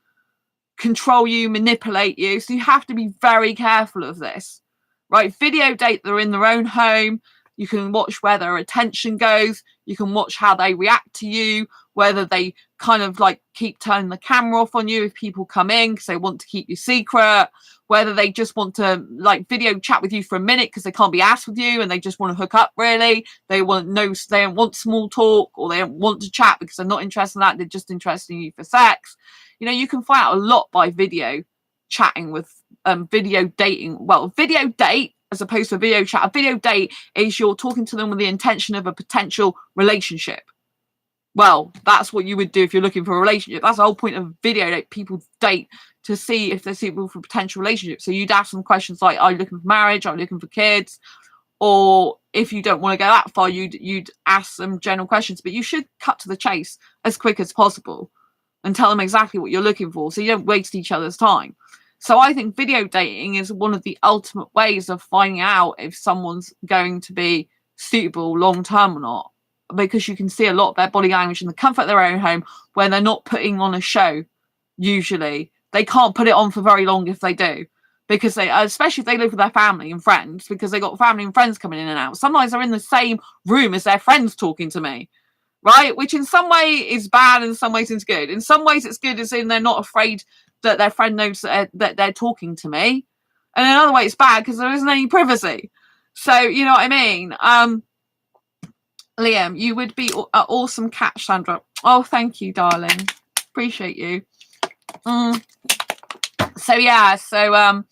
control you, manipulate you. So you have to be very careful of this, right? Video date, they're in their own home. You can watch where their attention goes. You can watch how they react to you, whether they kind of like keep turning the camera off on you if people come in because they want to keep you secret, whether they just want to like video chat with you for a minute because they can't be asked with you and they just want to hook up. Really, they don't want small talk, or they don't want to chat because they're not interested in that, they're just interested in you for sex. You know, you can find out a lot by video chatting with video dating. Well, video date as opposed to a video chat. A video date is you're talking to them with the intention of a potential relationship. Well, that's what you would do if you're looking for a relationship. That's the whole point of video date. People date to see if they're suitable for potential relationships. So you'd ask them questions like, are you looking for marriage? Are you looking for kids? Or if you don't want to go that far, you'd ask them general questions. But you should cut to the chase as quick as possible and tell them exactly what you're looking for, so you don't waste each other's time. So I think video dating is one of the ultimate ways of finding out if someone's going to be suitable long term or not, because you can see a lot of their body language in the comfort of their own home when they're not putting on a show. Usually they can't put it on for very long if they do, because they, especially if they live with their family and friends, because they got family and friends coming in and out. Sometimes they're in the same room as their friends talking to me, right? Which in some way is bad, in some ways it's good. In some ways it's good as in they're not afraid that their friend knows that they're talking to me. And in another way it's bad because there isn't any privacy. So, you know what I mean? Liam, you would be an awesome catch, Sandra. Oh, thank you, darling. Appreciate you. So, yeah. So,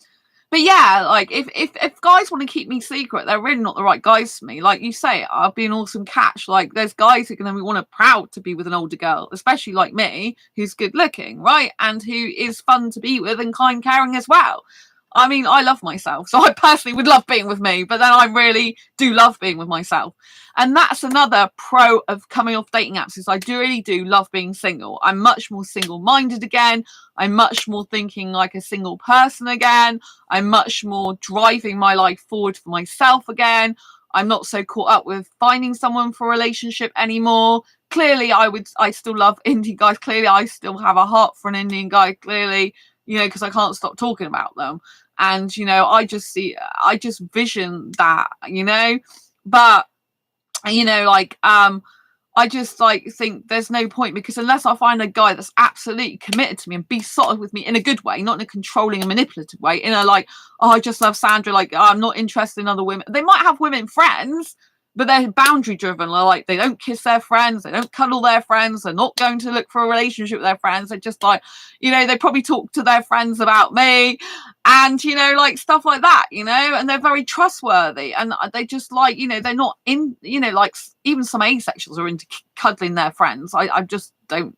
but yeah, like if guys want to keep me secret, they're really not the right guys for me. Like you say, I'll be an awesome catch. Like there's guys who can want to proud to be with an older girl, especially like me, who's good looking, right? And who is fun to be with and kind, caring as well. I mean, I love myself, so I personally would love being with me, but then I really do love being with myself. And that's another pro of coming off dating apps, is I really do love being single. I'm much more single-minded again. I'm much more thinking like a single person again. I'm much more driving my life forward for myself again. I'm not so caught up with finding someone for a relationship anymore. Clearly, I still love Indian guys. Clearly, I still have a heart for an Indian guy, clearly, you know, because I can't stop talking about them. And, you know, I just vision that, you know, but, you know, like, I just like think there's no point, because unless I find a guy that's absolutely committed to me and besotted with me in a good way, not in a controlling and manipulative way, in a like, oh, I just love Sandra, like I'm not interested in other women. They might have women friends, but they're boundary driven. Like, they don't kiss their friends, they don't cuddle their friends, they're not going to look for a relationship with their friends. They're just like, you know, they probably talk to their friends about me and, you know, like stuff like that, you know, and they're very trustworthy, and they just like, you know, they're not in, you know, like even some asexuals are into cuddling their friends. I just don't.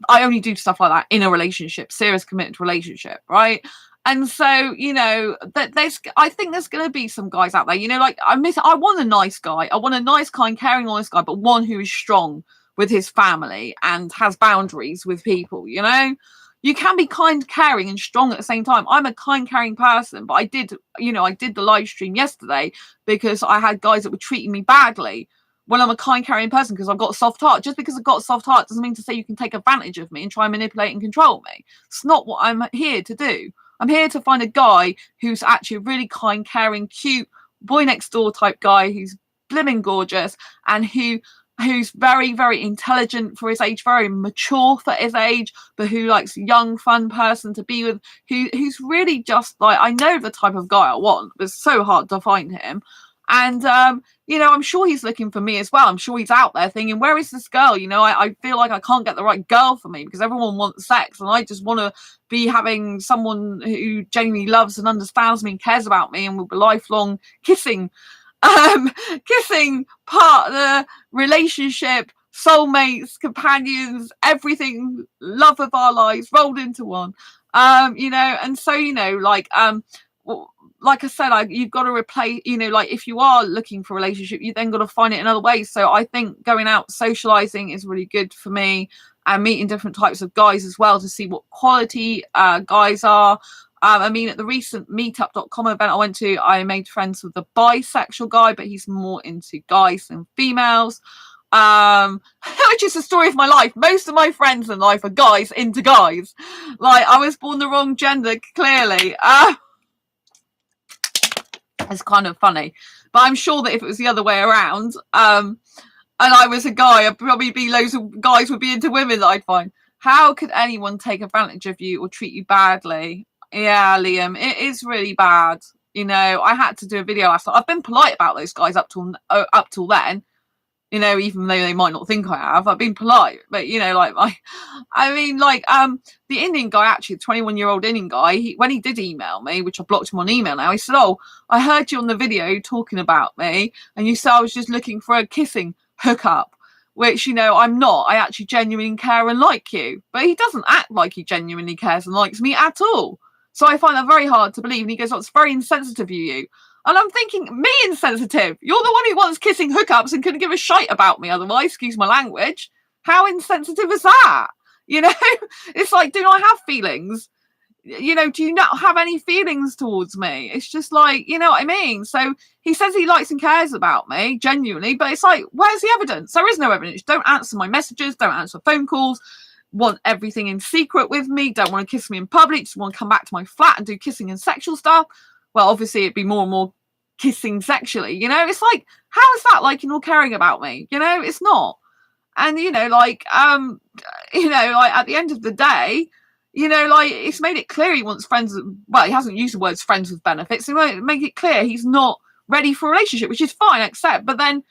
I only do stuff like that in a relationship, serious committed relationship, right? And so, you know, that I think there's going to be some guys out there, you know, like I want a nice guy. I want a nice, kind, caring, honest guy, but one who is strong with his family and has boundaries with people, you know? You can be kind, caring, and strong at the same time. I'm a kind, caring person, but I did the live stream yesterday because I had guys that were treating me badly when I'm a kind, caring person because I've got a soft heart. Just because I've got a soft heart doesn't mean to say you can take advantage of me and try and manipulate and control me. It's not what I'm here to do. I'm here to find a guy who's actually a really kind, caring, cute, boy next door type guy who's blimmin' gorgeous and who's very, very intelligent for his age, very mature for his age, but who likes a young, fun person to be with, who's really just like, I know the type of guy I want, but it's so hard to find him. And, you know, I'm sure he's looking for me as well. I'm sure he's out there thinking, where is this girl? You know, I feel like I can't get the right girl for me because everyone wants sex. And I just want to be having someone who genuinely loves and understands me and cares about me and will be lifelong kissing partner, relationship, soulmates, companions, everything, love of our lives rolled into one. You know, and so, you know, like I said, you've got to replace, you know, like if you are looking for a relationship, you then got to find it in other ways. So I think going out socializing is really good for me, and meeting different types of guys as well to see what quality guys are. I mean, at the recent meetup.com event I went to, I made friends with a bisexual guy, but he's more into guys than females. Which is the story of my life. Most of my friends in life are guys into guys. Like, I was born the wrong gender, clearly. It's kind of funny, but I'm sure that if it was the other way around, and I was a guy, I'd probably be loads of guys would be into women that I'd find. How could anyone take advantage of you or treat you badly? Yeah, Liam, it is really bad. You know, I had to do a video last night. I've been polite about those guys up till then. You know, even though they might not think I have, I've been polite. But, you know, like, the Indian guy, actually, the 21-year-old Indian guy, when he did email me, which I blocked him on email now, he said, oh, I heard you on the video talking about me, and you said I was just looking for a kissing hookup, which, you know, I'm not. I actually genuinely care and like you. But he doesn't act like he genuinely cares and likes me at all. So I find that very hard to believe. And he goes, oh, it's very insensitive of you. And I'm thinking, me insensitive? You're the one who wants kissing hookups and couldn't give a shite about me otherwise, excuse my language. How insensitive is that? You know, it's like, do I have feelings? You know, do you not have any feelings towards me? It's just like, you know what I mean? So he says he likes and cares about me, genuinely, but it's like, where's the evidence? There is no evidence. Don't answer my messages, don't answer phone calls, want everything in secret with me, don't want to kiss me in public, just want to come back to my flat and do kissing and sexual stuff. Well, obviously it'd be more and more kissing sexually, you know. It's like, how is that liking or caring about me? You know, it's not. And, you know, like, you know, like at the end of the day, you know, like, it's made it clear he wants friends. Well, he hasn't used the words friends with benefits. So make it clear he's not ready for a relationship, which is fine, I accept. But then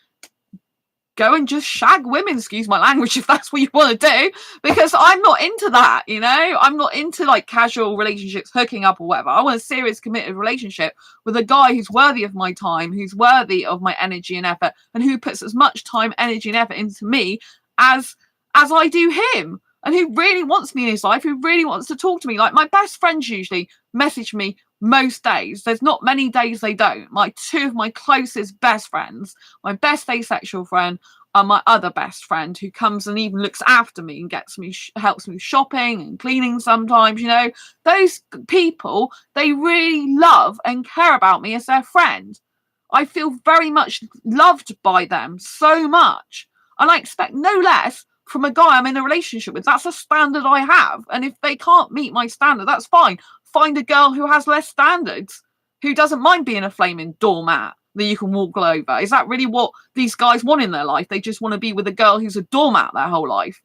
go and just shag women, excuse my language, if that's what you want to do, because I'm not into that, you know. I'm not into like casual relationships, hooking up or whatever. I want a serious committed relationship with a guy who's worthy of my time, who's worthy of my energy and effort, and who puts as much time, energy and effort into me as I do him, and who really wants me in his life, who really wants to talk to me. Like, my best friends usually message me most days. There's not many days they don't. Like, two of my closest best friends, my best asexual friend and my other best friend, who comes and even looks after me and gets me, helps me shopping and cleaning sometimes, you know. Those people, they really love and care about me as their friend. I feel very much loved by them, so much. And I expect no less from a guy I'm in a relationship with. That's a standard I have. And if they can't meet my standard, that's fine. Find a girl who has less standards, who doesn't mind being a flaming doormat that you can walk all over. Is that really what these guys want in their life? They just want to be with a girl who's a doormat their whole life.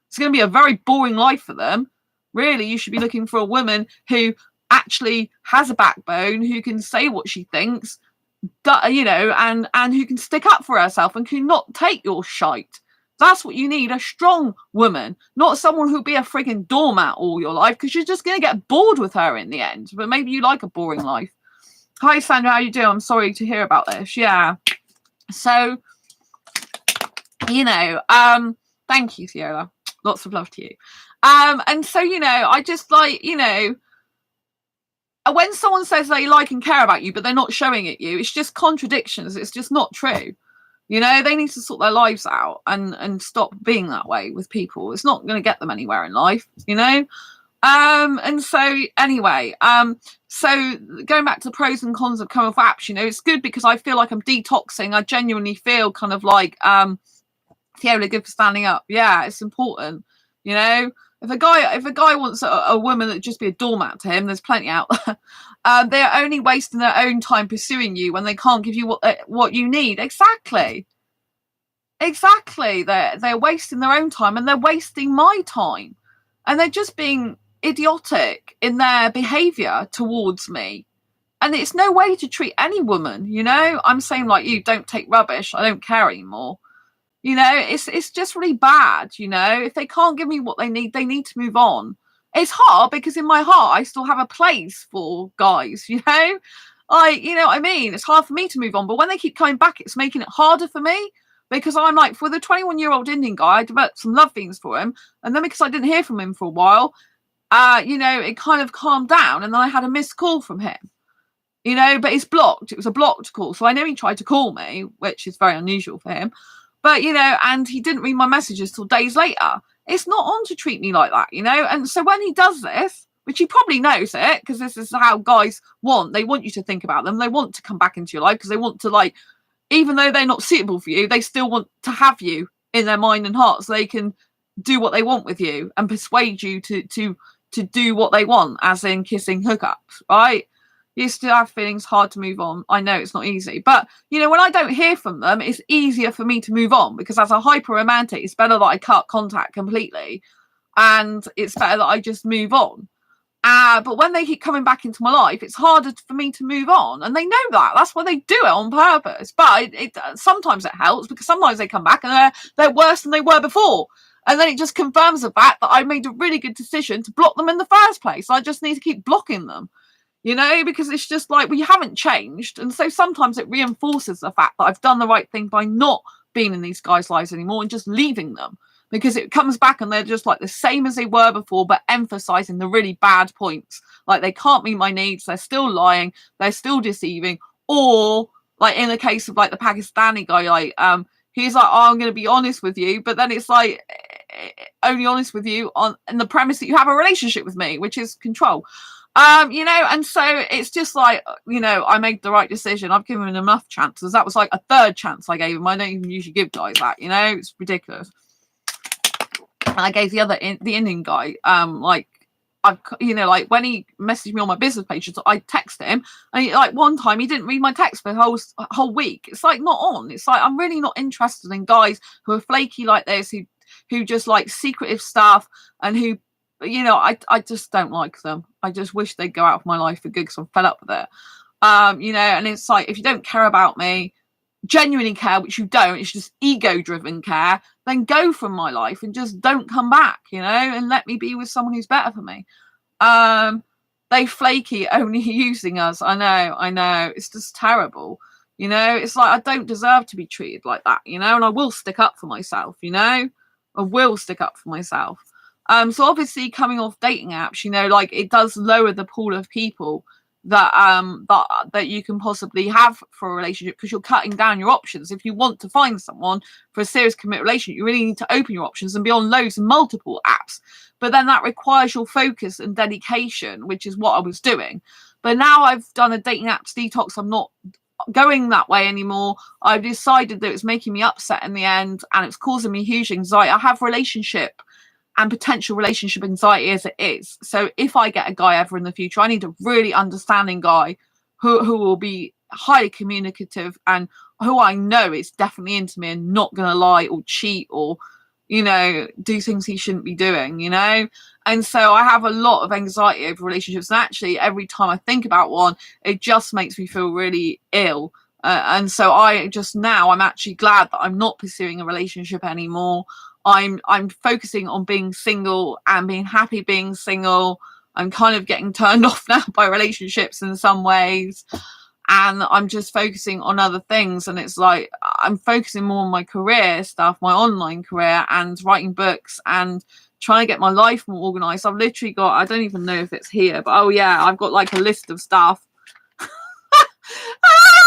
It's going to be a very boring life for them. Really, you should be looking for a woman who actually has a backbone, who can say what she thinks, you know, and who can stick up for herself and can not take your shite. That's what you need, a strong woman, not someone who'll be a frigging doormat all your life, because you're just going to get bored with her in the end. But maybe you like a boring life. Hi, Sandra, how you doing? I'm sorry to hear about this. Yeah. So, you know, thank you, Fiona. Lots of love to you. And so, you know, I just like, you know, when someone says they like and care about you, but they're not showing it you, it's just contradictions. It's just not true. You know, they need to sort their lives out and stop being that way with people. It's not going to get them anywhere in life, you know? And so anyway, so going back to the pros and cons of coming off apps, you know, it's good because I feel like I'm detoxing. I genuinely feel kind of like, Fiona, good for standing up. Yeah, it's important, you know? If a guy wants a woman that just be a doormat to him, there's plenty out there. They're only wasting their own time pursuing you when they can't give you what you need. Exactly. They're wasting their own time, and they're wasting my time, and they're just being idiotic in their behaviour towards me. And it's no way to treat any woman, you know? I'm saying like you, don't take rubbish. I don't care anymore. You know, it's just really bad, you know. If they can't give me what they need to move on. It's hard because in my heart I still have a place for guys, you know. You know what I mean? It's hard for me to move on, but when they keep coming back, it's making it harder for me, because I'm like, for the 21-year-old Indian guy, I developed some love feelings for him, and then because I didn't hear from him for a while, you know, it kind of calmed down, and then I had a missed call from him. You know, but it's blocked. It was a blocked call, so I know he tried to call me, which is very unusual for him. But, you know, and he didn't read my messages till days later. It's not on to treat me like that, you know? And so when he does this, which he probably knows it, because this is how guys want. They want you to think about them. They want to come back into your life because they want to, like, even though they're not suitable for you, they still want to have you in their mind and heart so they can do what they want with you and persuade you to do what they want, as in kissing hookups, right? You still have feelings, hard to move on. I know it's not easy, but you know, when I don't hear from them, it's easier for me to move on, because as a hyper romantic, it's better that I cut contact completely, and it's better that I just move on. But when they keep coming back into my life, it's harder for me to move on, and they know that. That's why they do it on purpose. But it sometimes it helps, because sometimes they come back and they're worse than they were before. And then it just confirms the fact that I made a really good decision to block them in the first place. I just need to keep blocking them. You know, because it's just like, well, you haven't changed. And so sometimes it reinforces the fact that I've done the right thing by not being in these guys' lives anymore and just leaving them, because it comes back and they're just like the same as they were before, but emphasizing the really bad points. Like, they can't meet my needs. They're still lying. They're still deceiving. Or like in the case of like the Pakistani guy, like, he's like, oh, I'm going to be honest with you. But then it's like, only honest with you on the premise that you have a relationship with me, which is control. You know, and so it's just like, you know, I made the right decision. I've given him enough chances. That was like a third chance I gave him. I don't even usually give guys that, you know, it's ridiculous. And I gave the Indian guy, like, you know, like when he messaged me on my business page, so I texted him, and like one time he didn't read my text for the whole week. It's like, not on. It's like, I'm really not interested in guys who are flaky like this, who just like secretive stuff, and who, you know, I just don't like them. I just wish they'd go out of my life for good, because I'm fed up with it. You know, and it's like, if you don't care about me, genuinely care, which you don't, it's just ego-driven care, then go from my life and just don't come back, you know, and let me be with someone who's better for me. They flaky, only using us. I know. It's just terrible. You know, it's like, I don't deserve to be treated like that, you know, and I will stick up for myself, you know. I will stick up for myself. So obviously coming off dating apps, you know, like, it does lower the pool of people that you can possibly have for a relationship, because you're cutting down your options. If you want to find someone for a serious committed relationship, you really need to open your options and be on loads of multiple apps. But then that requires your focus and dedication, which is what I was doing. But now I've done a dating apps detox. I'm not going that way anymore. I've decided that it's making me upset in the end, and it's causing me huge anxiety. I have relationship and potential relationship anxiety as it is. So if I get a guy ever in the future, I need a really understanding guy who will be highly communicative, and who I know is definitely into me and not going to lie or cheat or, you know, do things he shouldn't be doing, you know. And so I have a lot of anxiety over relationships, and actually every time I think about one, it just makes me feel really ill. And so I'm actually glad that I'm not pursuing a relationship anymore. I'm focusing on being single and being happy being single. I'm kind of getting turned off now by relationships in some ways, and I'm just focusing on other things. And it's like I'm focusing more on my career stuff, my online career, and writing books and trying to get my life more organized. I've literally got, I don't even know if it's here, but oh yeah, I've got like a list of stuff I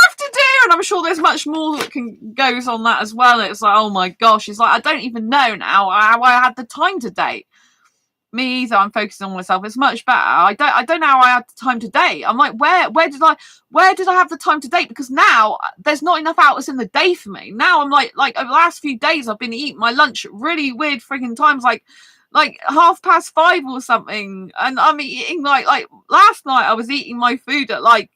have to do, and I'm sure there's much more that goes on that as well. It's like, oh my gosh, it's like I don't even know now how I had the time to date. Me either. I'm focusing on myself. It's much better. I don't know how I had the time to date. I'm like, where did I have the time to date? Because now there's not enough hours in the day for me. Now I'm like over the last few days I've been eating my lunch at really weird frigging times, like 5:30 or something, and I'm eating like last night I was eating my food at like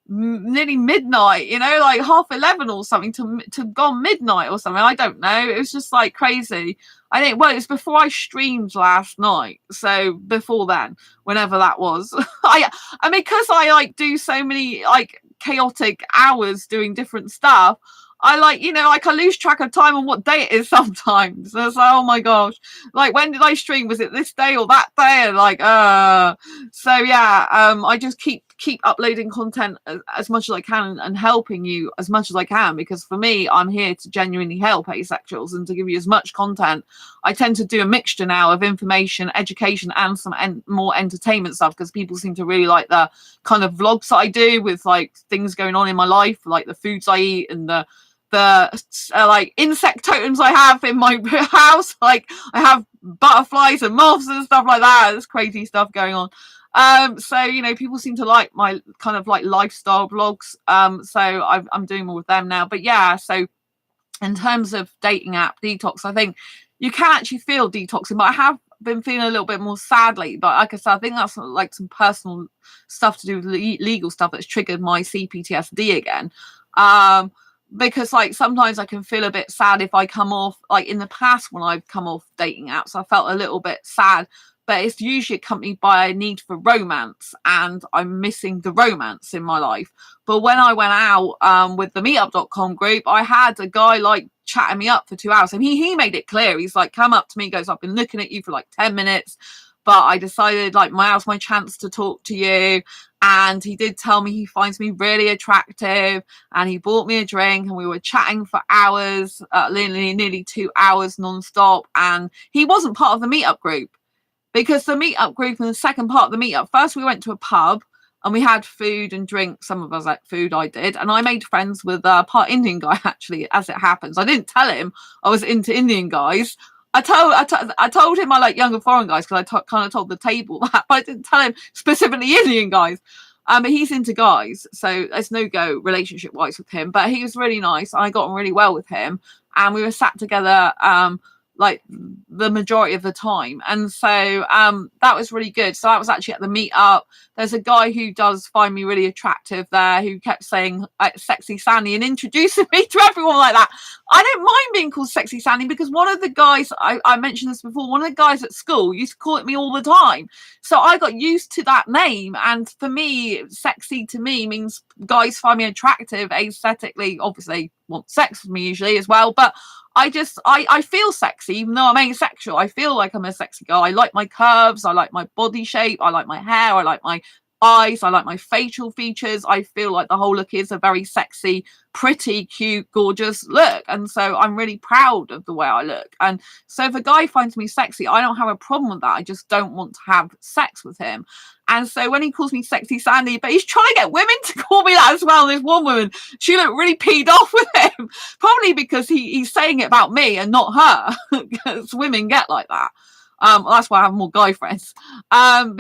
nearly midnight, like 11:30 or something to gone midnight or something. I don't know. It was just like crazy. I think, well, it was before I streamed last night. So before then, whenever that was, I mean, because I like do so many like chaotic hours doing different stuff. I I lose track of time on what day it is sometimes. So it's like, oh my gosh, like when did I stream? Was it this day or that day? And so yeah, I just keep uploading content as much as I can and helping you as much as I can, because for me, I'm here to genuinely help asexuals and to give you as much content. I tend to do a mixture now of information, education, and some more entertainment stuff, because people seem to really like the kind of vlogs that I do with like things going on in my life, like the foods I eat and the like insect totems I have in my house. Like I have butterflies and moths and stuff like that. There's crazy stuff going on. So people seem to like my kind of like lifestyle vlogs. So I'm doing more with them now. But yeah, so in terms of dating app Detox, I think you can actually feel detoxing, but I have been feeling a little bit more sad lately. But like I said, I think that's like some personal stuff to do with legal stuff that's triggered my CPTSD again. Because like sometimes I can feel a bit sad if I come off, like in the past when I've come off dating apps, I felt a little bit sad, but it's usually accompanied by a need for romance, and I'm missing the romance in my life. But when I went out with the meetup.com group, I had a guy like chatting me up for 2 hours, and he made it clear. He's like, come up to me, goes, I've been looking at you for like 10 minutes, but I decided like now's my chance to talk to you. And he did tell me he finds me really attractive, and he bought me a drink, and we were chatting for hours, nearly 2 hours non-stop. And he wasn't part of the meetup group, because the meetup group and the second part of the meetup, first we went to a pub and we had food and drink. Some of us like food, I did, and I made friends with a part Indian guy, actually, as it happens. I didn't tell him I was into Indian guys. I told him I like younger foreign guys, because I kind of told the table that, but I didn't tell him specifically Indian guys. But he's into guys, so there's no go relationship wise with him. But he was really nice, and I got on really well with him, and we were sat together like the majority of the time. And so that was really good. So I was actually at the meetup. There's a guy who does find me really attractive there, who kept saying Sexy Sandy and introducing me to everyone like that. I don't mind being called Sexy Sandy, because one of the guys, I mentioned this before, one of the guys at school used to call it me all the time. So I got used to that name. And for me, sexy to me means guys find me attractive aesthetically, obviously want sex with me usually as well. But I feel sexy, even though I'm asexual. I feel like I'm a sexy guy. I like my curves. I like my body shape. I like my hair. I like my eyes. I like my facial features. I feel like the whole look is a very sexy, pretty, cute, gorgeous look. And so I'm really proud of the way I look. And so if a guy finds me sexy, I don't have a problem with that. I just don't want to have sex with him. And so when he calls me Sexy Sandy, but he's trying to get women to call me that as well. There's one woman, she looked really peed off with him, probably because he's saying it about me and not her, because women get like that. That's why I have more guy friends. But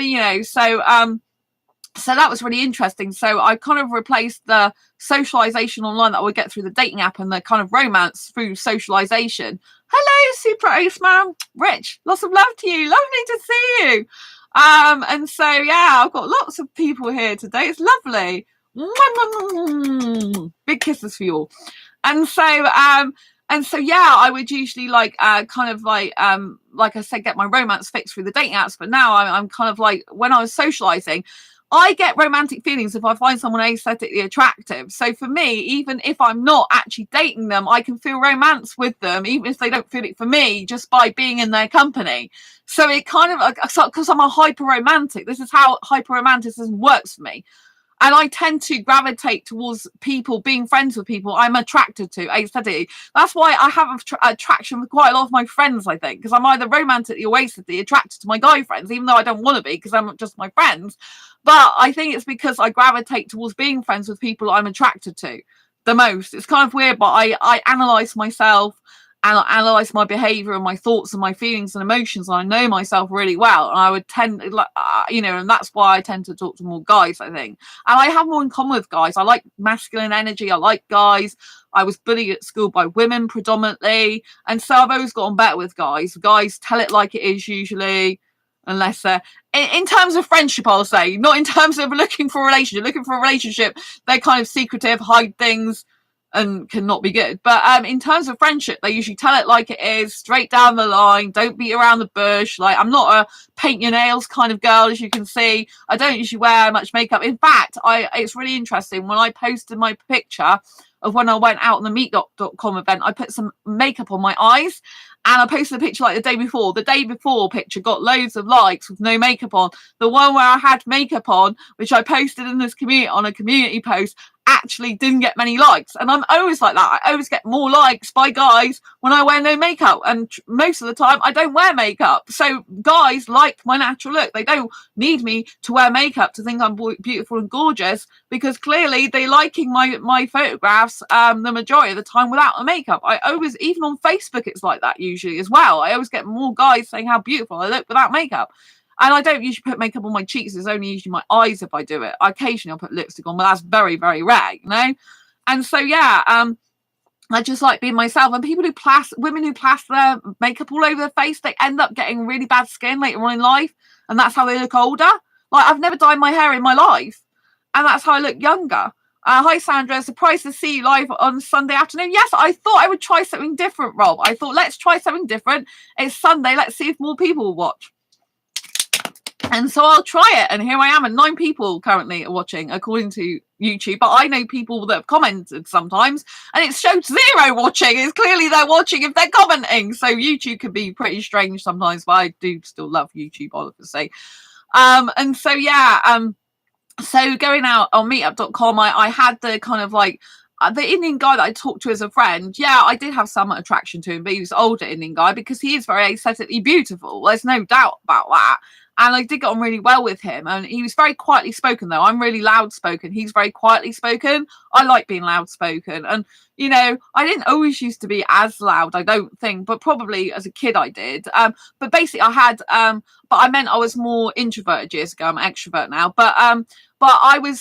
so that was really interesting. So I kind of replaced the socialization online that I would get through the dating app and the kind of romance through socialization. Hello, Super Ace Man. Rich, lots of love to you. Lovely to see you. And so, yeah, I've got lots of people here today. It's lovely. Big kisses for you all. And so, yeah, I would usually like I said, get my romance fixed through the dating apps. But now I'm kind of like, when I was socializing, I get romantic feelings if I find someone aesthetically attractive. So for me, even if I'm not actually dating them, I can feel romance with them, even if they don't feel it for me, just by being in their company. So it kind of, because I'm a hyper romantic, this is how hyper romanticism works for me. And I tend to gravitate towards people, being friends with people I'm attracted to aesthetically. That's why I have attraction with quite a lot of my friends, I think, because I'm either romantically or aesthetically attracted to my guy friends, even though I don't want to be, because I'm not just my friends. But I think it's because I gravitate towards being friends with people I'm attracted to the most. It's kind of weird, but I analyze myself and I analyze my behavior and my thoughts and my feelings and emotions, and I know myself really well. And I would tend, and that's why I tend to talk to more guys, I think. And I have more in common with guys. I like masculine energy. I like guys. I was bullied at school by women predominantly, and so I've always gotten better with guys. Guys tell it like it is usually, unless they're in terms of friendship, I'll say, not in terms of looking for a relationship. Looking for a relationship, they're kind of secretive, hide things, and cannot be good. But in terms of friendship, they usually tell it like it is, straight down the line, don't beat around the bush. Like, I'm not a paint your nails kind of girl, as you can see. I don't usually wear much makeup. In fact, it's really interesting, when I posted my picture of when I went out on the meetup.com event, I put some makeup on my eyes, and I posted a picture like the day before. The day before picture got loads of likes with no makeup on. The one where I had makeup on, which I posted in this community on a community post, actually didn't get many likes. And I'm always like that. I always get more likes by guys when I wear no makeup, and most of the time I don't wear makeup. So guys like my natural look. They don't need me to wear makeup to think I'm beautiful and gorgeous, because clearly they're liking my photographs the majority of the time without the makeup. I always, even on Facebook, it's like that usually as well. I always get more guys saying how beautiful I look without makeup. And I don't usually put makeup on my cheeks. It's only usually my eyes if I do it. Occasionally I'll put lipstick on, but that's very, very rare, you know? And so, yeah, I just like being myself. And women who plaster their makeup all over their face, they end up getting really bad skin later on in life. And that's how they look older. Like, I've never dyed my hair in my life, and that's how I look younger. Hi, Sandra. Surprised to see you live on Sunday afternoon. Yes, I thought I would try something different, Rob. I thought, let's try something different. It's Sunday. Let's see if more people will watch. And so I'll try it, and here I am, and 9 people currently are watching according to YouTube, but I know people that have commented sometimes and it showed 0 watching. It's clearly they're watching if they're commenting. So YouTube can be pretty strange sometimes, but I do still love YouTube, I'll have to say. And so yeah, so going out on meetup.com, I had the kind of like the Indian guy that I talked to as a friend. Yeah, I did have some attraction to him, but he was an older Indian guy, because he is very aesthetically beautiful. There's no doubt about that. And I did get on really well with him. And he was very quietly spoken, though. I'm really loud spoken. He's very quietly spoken. I like being loud spoken. And, you know, I didn't always used to be as loud, I don't think, but probably as a kid I did. But basically I had, but I meant I was more introverted years ago. I'm an extrovert now. But I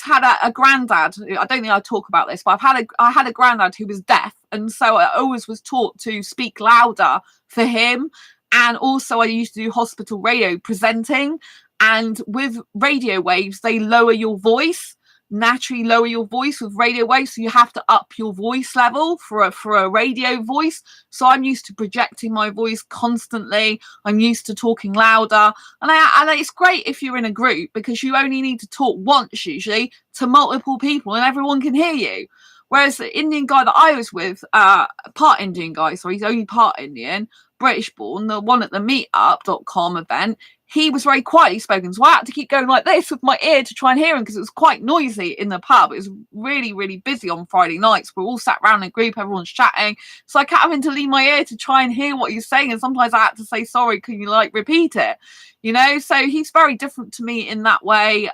had a granddad. I don't think I talk about this, but I had a granddad who was deaf. And so I always was taught to speak louder for him. And also I used to do hospital radio presenting, and with radio waves, they lower your voice, naturally lower your voice with radio waves. So you have to up your voice level for a radio voice. So I'm used to projecting my voice constantly. I'm used to talking louder. And it's great if you're in a group, because you only need to talk once usually to multiple people and everyone can hear you. Whereas the Indian guy that I was with, part Indian guy, so he's only part Indian, British born, the one at the meetup.com event, he was very quietly spoken. So I had to keep going like this with my ear to try and hear him, because it was quite noisy in the pub. It was really, really busy on Friday nights. We're all sat around in a group, everyone's chatting. So I kept having to lean my ear to try and hear what he's saying. And sometimes I had to say, sorry, can you like repeat it? You know, so he's very different to me in that way.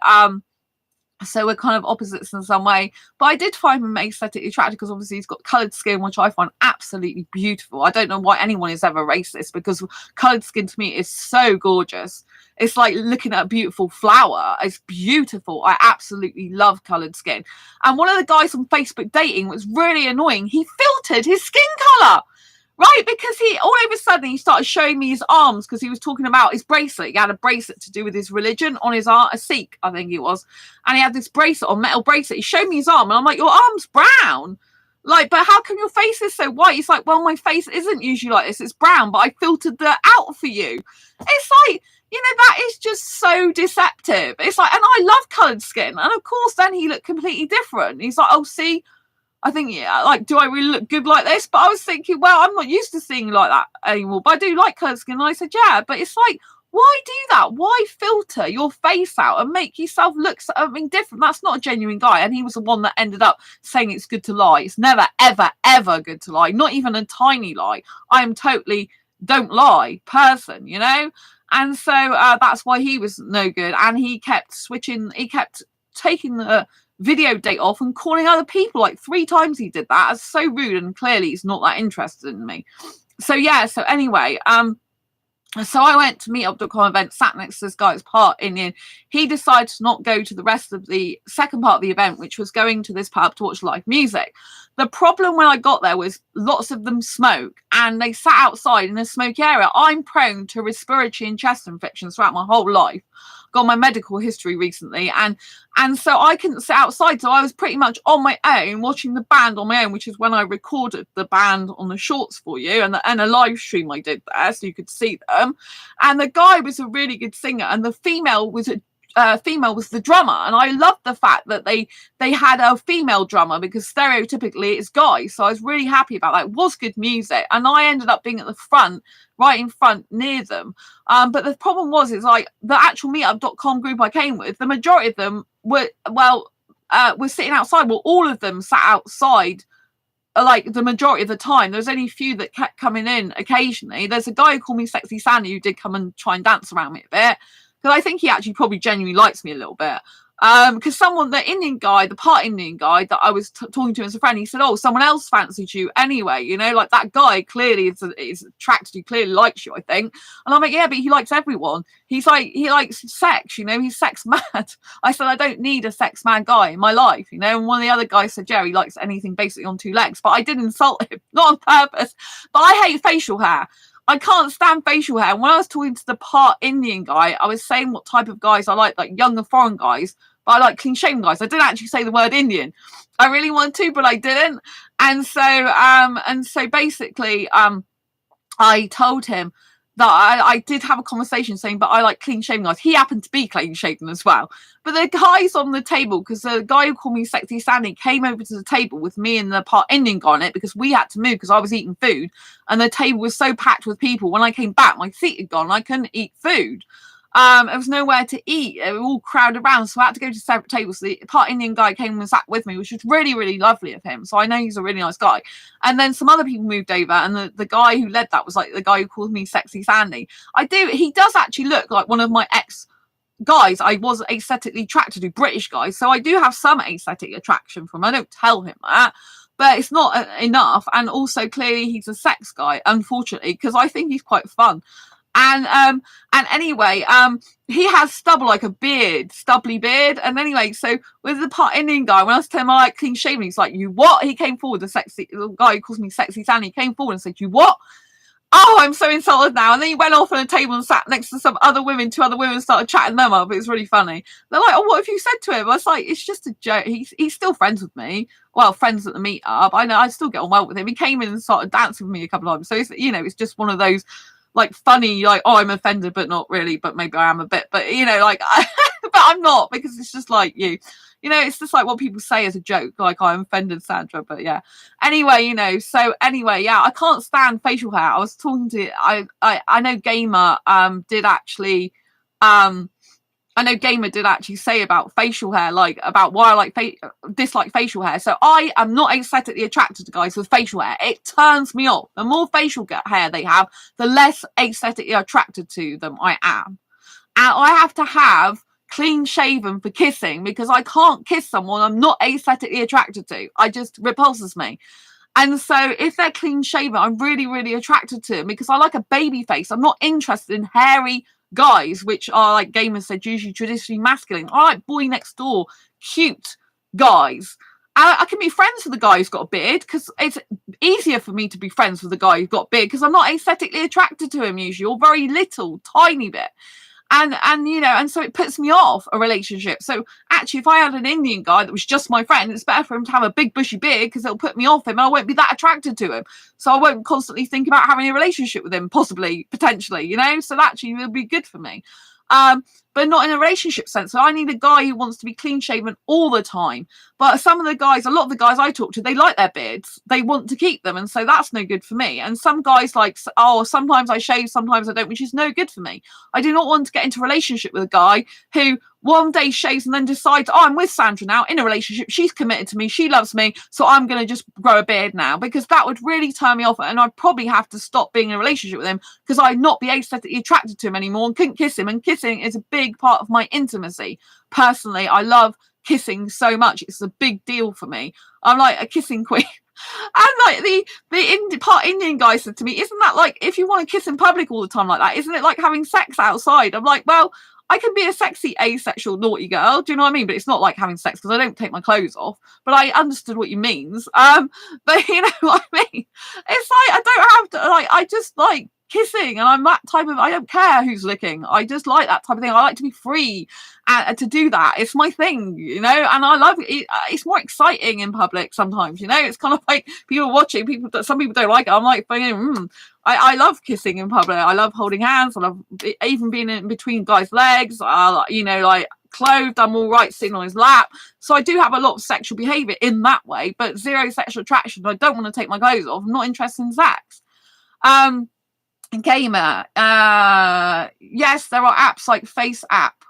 So we're kind of opposites in some way. But I did find him aesthetically attractive, because obviously he's got coloured skin, which I find absolutely beautiful. I don't know why anyone is ever racist, because coloured skin to me is so gorgeous. It's like looking at a beautiful flower. It's beautiful. I absolutely love coloured skin. And one of the guys on Facebook dating was really annoying. He filtered his skin colour. Right, because he all of a sudden he started showing me his arms, because he was talking about his bracelet. He had a bracelet to do with his religion on his arm, a Sikh, I think he was. And he had this bracelet on, metal bracelet. He showed me his arm, and I'm like, your arm's brown. Like, but how come your face is so white? He's like, well, my face isn't usually like this. It's brown, but I filtered that out for you. It's like, you know, that is just so deceptive. It's like, and I love coloured skin. And of course, then he looked completely different. He's like, oh, see, I think, yeah, like, do I really look good like this? But I was thinking, well, I'm not used to seeing like that anymore. But I do like coloured skin. And I said, yeah, but it's like, why do that? Why filter your face out and make yourself look something different? That's not a genuine guy. And he was the one that ended up saying it's good to lie. It's never, ever, ever good to lie. Not even a tiny lie. I am totally don't lie person, you know? And so that's why he was no good. And he kept switching. He kept taking the video date off and calling other people. Like 3 times he did that. It's so rude. And clearly he's not that interested in me. So yeah. So anyway, so I went to meetup.com event, sat next to this guy who's part Indian. He decided to not go to the rest of the second part of the event, which was going to this pub to watch live music. The problem when I got there was lots of them smoke and they sat outside in a smoky area. I'm prone to respiratory and chest infections throughout my whole life. Got my medical history recently, and so I couldn't sit outside, so I was pretty much on my own watching the band on my own, which is when I recorded the band on the shorts for you, and a live stream I did there so you could see them. And the guy was a really good singer, and the female was the drummer, and I loved the fact that they had a female drummer because stereotypically it's guys. So I was really happy about that. It was good music, and I ended up being at the front, right in front near them. But the problem was, it's like the actual meetup.com group I came with, the majority of them were sitting outside. Well, all of them sat outside like the majority of the time. There's only a few that kept coming in occasionally. There's a guy who called me Sexy Sandy who did come and try and dance around me a bit, because I think he actually probably genuinely likes me a little bit. Because the Indian guy, the part Indian guy that I was talking to as a friend, he said, oh, someone else fancied you anyway, you know, like that guy clearly is attracted to you, clearly likes you, I think. And I'm like, yeah, but he likes everyone. He's like, he likes sex, you know, he's sex mad. I said, I don't need a sex mad guy in my life, you know. And one of the other guys said, yeah, he likes anything basically on 2 legs. But I did insult him, not on purpose. But I hate facial hair. I can't stand facial hair. And when I was talking to the part Indian guy, I was saying what type of guys I like younger foreign guys, but I like clean shaven guys. I didn't actually say the word Indian. I really wanted to, but I didn't. And so basically, I told him that I did have a conversation saying, but I like clean shaven guys. He happened to be clean shaven as well. But the guys on the table, because the guy who called me Sexy Sandy came over to the table with me and the part Indian guy on it, because we had to move because I was eating food and the table was so packed with people. When I came back, my seat had gone and I couldn't eat food. There was nowhere to eat. They were all crowded around, so I had to go to separate tables. So the part Indian guy came and sat with me, which was really, really lovely of him. So I know he's a really nice guy. And then some other people moved over, and the guy who led that was like the guy who called me Sexy Sandy. He does actually look like one of my ex guys I was aesthetically attracted to, British guys. So I do have some aesthetic attraction from him. I don't tell him that, but it's not enough. And also clearly he's a sex guy, unfortunately, because I think he's quite fun. And anyway, he has stubble, like a beard, stubbly beard. And anyway, so with the part Indian guy, when I was telling him I like clean shaven, he's like, you what? He came forward, the guy who calls me Sexy Sandy came forward and said, you what? Oh, I'm so insulted now. And then he went off on a table and sat next to some other women. 2 other women started chatting them up. It was really funny. They're like, oh, what have you said to him? I was like, it's just a joke. He's still friends with me. Well, friends at the meetup. I know I still get on well with him. He came in and started dancing with me a couple of times. So, it's just one of those like funny, like, oh, I'm offended, but not really, but maybe I am a bit, but like, but I'm not, because it's just like it's just like what people say as a joke, like, I'm offended, Sandra, but yeah. Anyway, so anyway, yeah, I can't stand facial hair. I was talking to, I know Gamer did actually say about facial hair, like about why I dislike facial hair. So I am not aesthetically attracted to guys with facial hair. It turns me off. The more facial hair they have, the less aesthetically attracted to them I am. And I have to have clean shaven for kissing, because I can't kiss someone I'm not aesthetically attracted to. It just repulses me. And so if they're clean shaven, I'm really, really attracted to them, because I like a baby face. I'm not interested in hairy guys, which are, like Gamers said, usually traditionally masculine. I like boy next door, cute guys. I can be friends with a guy who's got a beard, because it's easier for me to be friends with a guy who's got a beard, because I'm not aesthetically attracted to him usually, or very little, tiny bit. And you know, and so it puts me off a relationship. So actually, if I had an Indian guy that was just my friend, it's better for him to have a big bushy beard because it'll put me off him and I won't be that attracted to him. So I won't constantly think about having a relationship with him, possibly, potentially, you know. So that actually will be good for me. But not in a relationship sense. So I need a guy who wants to be clean shaven all the time. But some of the guys, a lot of the guys I talk to, they like their beards. They want to keep them. And so that's no good for me. And some guys like, oh, sometimes I shave, sometimes I don't, which is no good for me. I do not want to get into a relationship with a guy who one day shaves and then decides, oh, I'm with Sandra now in a relationship. She's committed to me. She loves me. So I'm going to just grow a beard now, because that would really turn me off. And I'd probably have to stop being in a relationship with him because I'd not be aesthetically attracted to him anymore and couldn't kiss him. And kissing is a big part of my intimacy. Personally, I love kissing so much. It's a big deal for me. I'm like a kissing queen. And like the Indian guy said to me, isn't that like, if you want to kiss in public all the time like that, isn't it like having sex outside? I'm like, well, I can be a sexy asexual naughty girl, do you know what I mean? But it's not like having sex because I don't take my clothes off. But I understood what you means. But you know what I mean? It's like I don't have to, like, I just like kissing, and I'm that type of, I don't care who's licking. I just like that type of thing. I like to be free to do that. It's my thing, you know, and I love it. It's more exciting in public sometimes, you know. It's kind of like people watching, some people don't like it. I'm like, I love kissing in public. I love holding hands. I love even being in between guys' legs. You know, like clothed, I'm all right sitting on his lap. So I do have a lot of sexual behavior in that way, but zero sexual attraction. I don't want to take my clothes off. I'm not interested in sex. Gamer, yes, there are apps like Face App,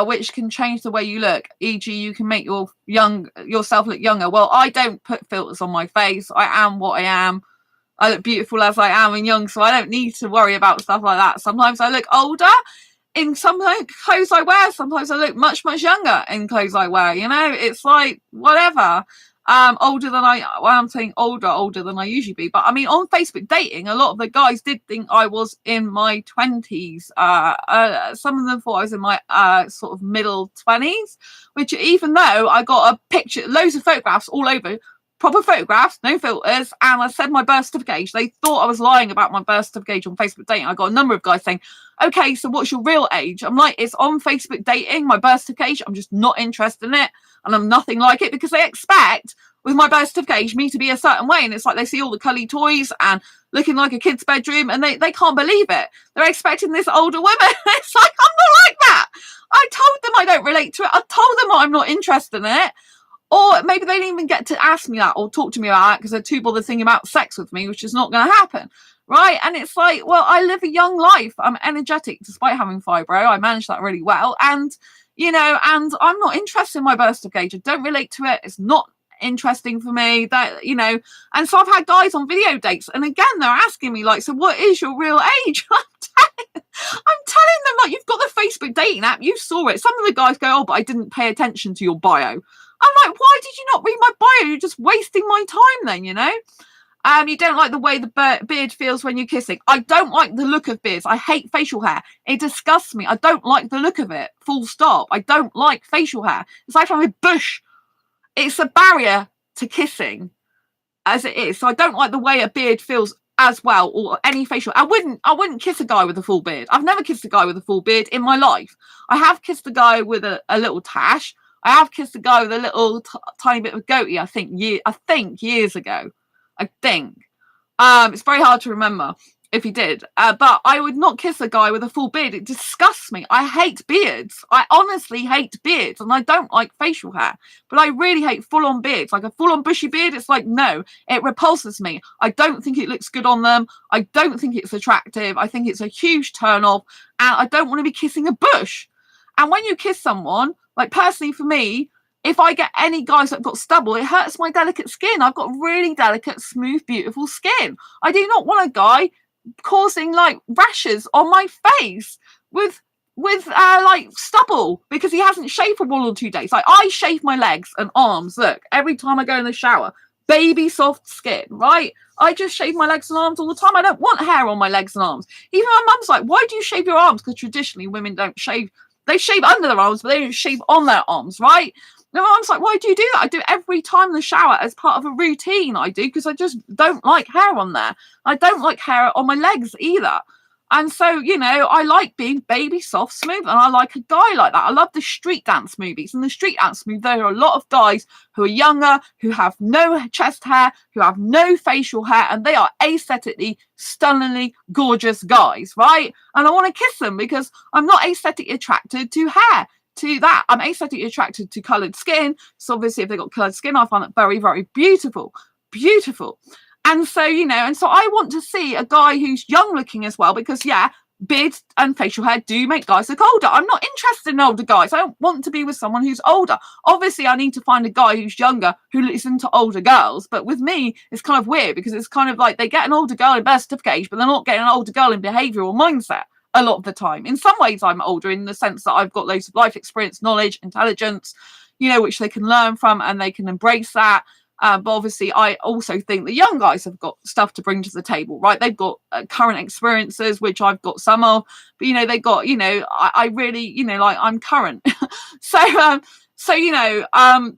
which can change the way you look. E.g., you can make yourself look younger. Well, I don't put filters on my face. I am what I am. I look beautiful as I am and young, so I don't need to worry about stuff like that. Sometimes I look older in some clothes I wear. Sometimes I look much, much younger in clothes I wear. You know, it's like whatever. Older than I'm saying older than I usually be. But I mean, on Facebook dating, a lot of the guys did think I was in my 20s. Some of them thought I was in my sort of middle 20s, which even though I got a picture, loads of photographs all over, proper photographs, no filters, and I said my birth certificate, they thought I was lying about my birth certificate on Facebook dating. I got a number of guys saying, okay, so what's your real age? I'm like, it's on Facebook dating, my birth certificate, I'm just not interested in it, and I'm nothing like it, because they expect with my birth certificate me to be a certain way, and it's like they see all the cuddly toys and looking like a kid's bedroom, and they can't believe it. They're expecting this older woman. It's like, I'm not like that. I told them I don't relate to it. I told them I'm not interested in it. Or maybe they didn't even get to ask me that or talk to me about that because they're too bothered thinking about sex with me, which is not going to happen, right? And it's like, well, I live a young life. I'm energetic despite having fibro. I manage that really well. And, you know, and I'm not interested in my birth certificate. I don't relate to it. It's not interesting for me, that, you know. And so I've had guys on video dates, and again, they're asking me, like, so what is your real age? I'm telling them, like, you've got the Facebook dating app, you saw it. Some of the guys go, oh, but I didn't pay attention to your bio. I'm like, why did you not read my bio? You're just wasting my time then, you know? You don't like the way the beard feels when you're kissing. I don't like the look of beards. I hate facial hair. It disgusts me. I don't like the look of it. Full stop. I don't like facial hair. It's like having a bush. It's a barrier to kissing as it is. So I don't like the way a beard feels as well, or any facial. I wouldn't kiss a guy with a full beard. I've never kissed a guy with a full beard in my life. I have kissed a guy with a little tash. I have kissed a guy with a little tiny bit of goatee, I think years ago. I think. It's very hard to remember if he did. But I would not kiss a guy with a full beard. It disgusts me. I hate beards. I honestly hate beards, and I don't like facial hair. But I really hate full-on beards. Like a full-on bushy beard, it's like, no, it repulses me. I don't think it looks good on them. I don't think it's attractive. I think it's a huge turn-off, and I don't want to be kissing a bush. And when you kiss someone, like personally for me, if I get any guys that have got stubble, it hurts my delicate skin. I've got really delicate, smooth, beautiful skin. I do not want a guy causing like rashes on my face with like stubble because he hasn't shaved for 1 or 2 days. Like, I shave my legs and arms, look, every time I go in the shower. Baby soft skin, right? I just shave my legs and arms all the time. I don't want hair on my legs and arms. Even my mum's like, why do you shave your arms? Because traditionally women don't shave. They shave under their arms, but they don't shave on their arms, right? And my mum's like, why do you do that? I do it every time in the shower as part of a routine. I do, because I just don't like hair on there. I don't like hair on my legs either. And so, you know, I like being baby, soft, smooth, and I like a guy like that. I love the street dance movies. And the street dance movies, there are a lot of guys who are younger, who have no chest hair, who have no facial hair, and they are aesthetically, stunningly gorgeous guys, right? And I want to kiss them because I'm not aesthetically attracted to hair. To that, I'm aesthetically attracted to coloured skin. So obviously, if they've got coloured skin, I find it very, very beautiful. Beautiful. And so, you know, and so I want to see a guy who's young looking as well, because, yeah, beards and facial hair do make guys look older. I'm not interested in older guys. I don't want to be with someone who's older. Obviously, I need to find a guy who's younger who looks into older girls. But with me, it's kind of weird because it's kind of like they get an older girl in birth certificate age, but they're not getting an older girl in behavioural mindset a lot of the time. In some ways, I'm older in the sense that I've got loads of life experience, knowledge, intelligence, you know, which they can learn from and they can embrace that. But obviously, I also think the young guys have got stuff to bring to the table, right? They've got current experiences, which I've got some of, but, you know, they got, you know, I really, you know, like I'm current. So, you know,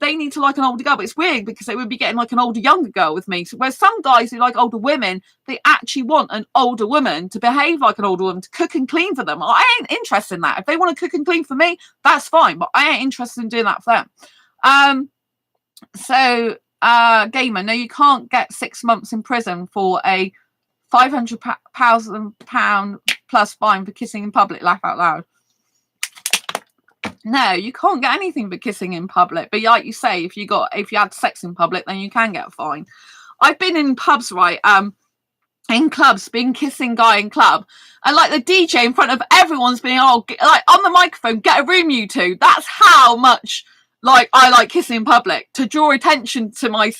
they need to like an older girl, but it's weird because they would be getting like an older, younger girl with me. So where some guys who like older women, they actually want an older woman to behave like an older woman, to cook and clean for them. I ain't interested in that. If they want to cook and clean for me, that's fine, but I ain't interested in doing that for them. Gamer, no, you can't get 6 months in prison for a £500,000 plus fine for kissing in public. Laugh out loud. No, you can't get anything for kissing in public. But like you say, if you had sex in public, then you can get a fine. I've been in pubs, right? In clubs, being kissing guy in club, and like the DJ in front of everyone's being like on the microphone, get a room, you two. That's how much. Like, I like kissing in public to draw attention to I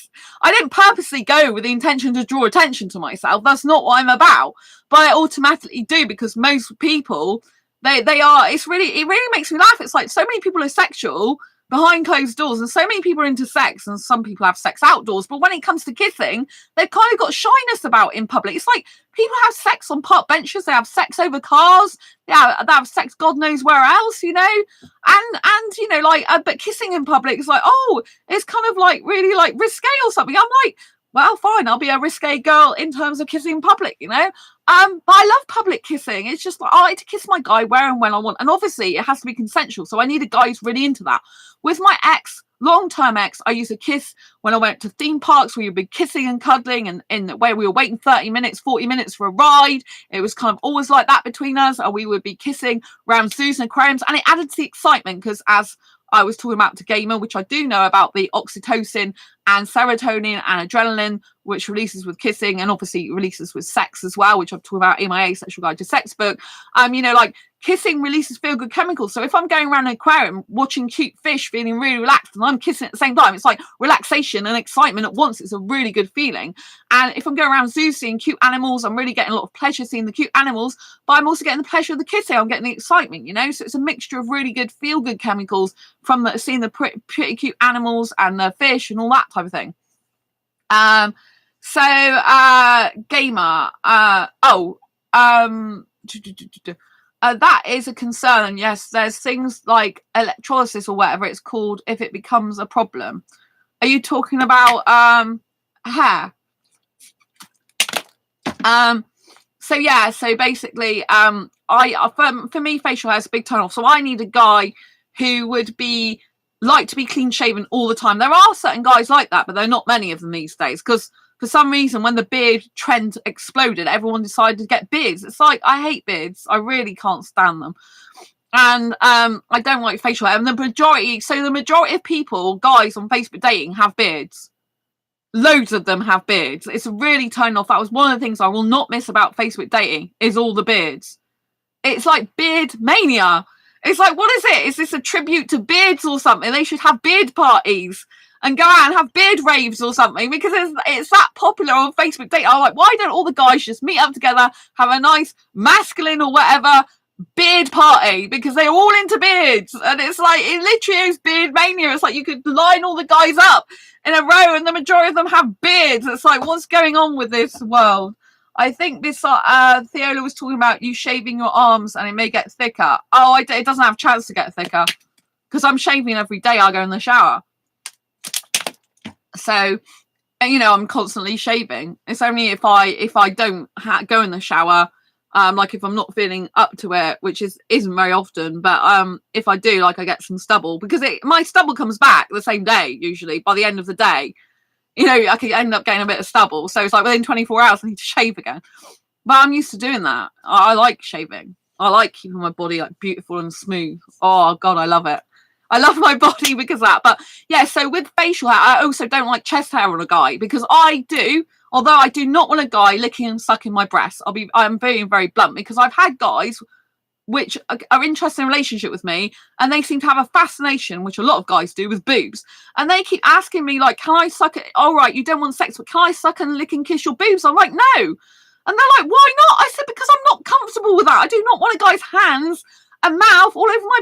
didn't purposely go with the intention to draw attention to myself. That's not what I'm about. But I automatically do because most people, it really makes me laugh. It's like so many people are sexual behind closed doors and so many people are into sex and some people have sex outdoors. But when it comes to kissing, they've kind of got shyness about in public. It's like people have sex on park benches. They have sex over cars. They have sex God knows where else, you know. And you know, like, but kissing in public is like, oh, it's kind of like really like risque or something. I'm like, well, fine, I'll be a risque girl in terms of kissing in public, you know. But I love public kissing. It's just like I like to kiss my guy where and when I want. And obviously it has to be consensual. So I need a guy who's really into that. With my ex, long-term ex, I used to kiss when I went to theme parks where you'd be kissing and cuddling and in where we were waiting 30 minutes, 40 minutes for a ride. It was kind of always like that between us. Or we would be kissing around zoos and aquariums. And it added to the excitement because as I was talking about to Gamer, which I do know about the oxytocin and serotonin and adrenaline, which releases with kissing and obviously releases with sex as well, which I've talked about in my Asexual Guide to Sex book. You know, like kissing releases feel-good chemicals. So if I'm going around an aquarium watching cute fish, feeling really relaxed, and I'm kissing at the same time, it's like relaxation and excitement at once. It's a really good feeling. And if I'm going around zoos seeing cute animals, I'm really getting a lot of pleasure seeing the cute animals, but I'm also getting the pleasure of the kissing. I'm getting the excitement, you know? So it's a mixture of really good feel-good chemicals from seeing the pretty cute animals and the fish and all that type of thing. Gamer, that is a concern. Yes, there's things like electrolysis or whatever it's called if it becomes a problem. Are you talking about hair? So basically, for me, facial hair is a big turn off. So I need a guy who would be like to be clean shaven all the time. There are certain guys like that, but there are not many of them these days because for some reason, when the beard trend exploded, everyone decided to get beards. It's like, I hate beards. I really can't stand them. And I don't like facial hair. And the majority of people, guys on Facebook dating, have beards. Loads of them have beards. It's really turning off. That was one of the things I will not miss about Facebook dating is all the beards. It's like beard mania. It's like, what is it? Is this a tribute to beards or something? They should have beard parties and go out and have beard raves or something because it's that popular on Facebook dating. I'm like, why don't all the guys just meet up together, have a nice masculine or whatever beard party because they're all into beards? And it's like, it literally is beard mania. It's like you could line all the guys up in a row and the majority of them have beards. It's like, what's going on with this world? I think this Theola was talking about you shaving your arms and it may get thicker. Oh, it doesn't have a chance to get thicker because I'm shaving every day. I go in the shower. So, you know, I'm constantly shaving. It's only if I don't go in the shower Like if I'm not feeling up to it, which isn't very often, but if I do, like I get some stubble, because my stubble comes back the same day usually. By the end of the day, you know, I could end up getting a bit of stubble, so it's like within 24 hours I need to shave again. But I'm used to doing that. I like shaving. I like keeping my body like beautiful and smooth. Oh god, I love it. I love my body because of that. But yeah, so with facial hair, I also don't like chest hair on a guy, because I do, although I do not want a guy licking and sucking my breasts. I'm very, very blunt, because I've had guys which are interested in a relationship with me, and they seem to have a fascination, which a lot of guys do, with boobs, and they keep asking me like, can I suck it? All right, you don't want sex, but can I suck and lick and kiss your boobs? I'm like, no. And they're like, why not? I said, because I'm not comfortable with that. I do not want a guy's hands and mouth all over my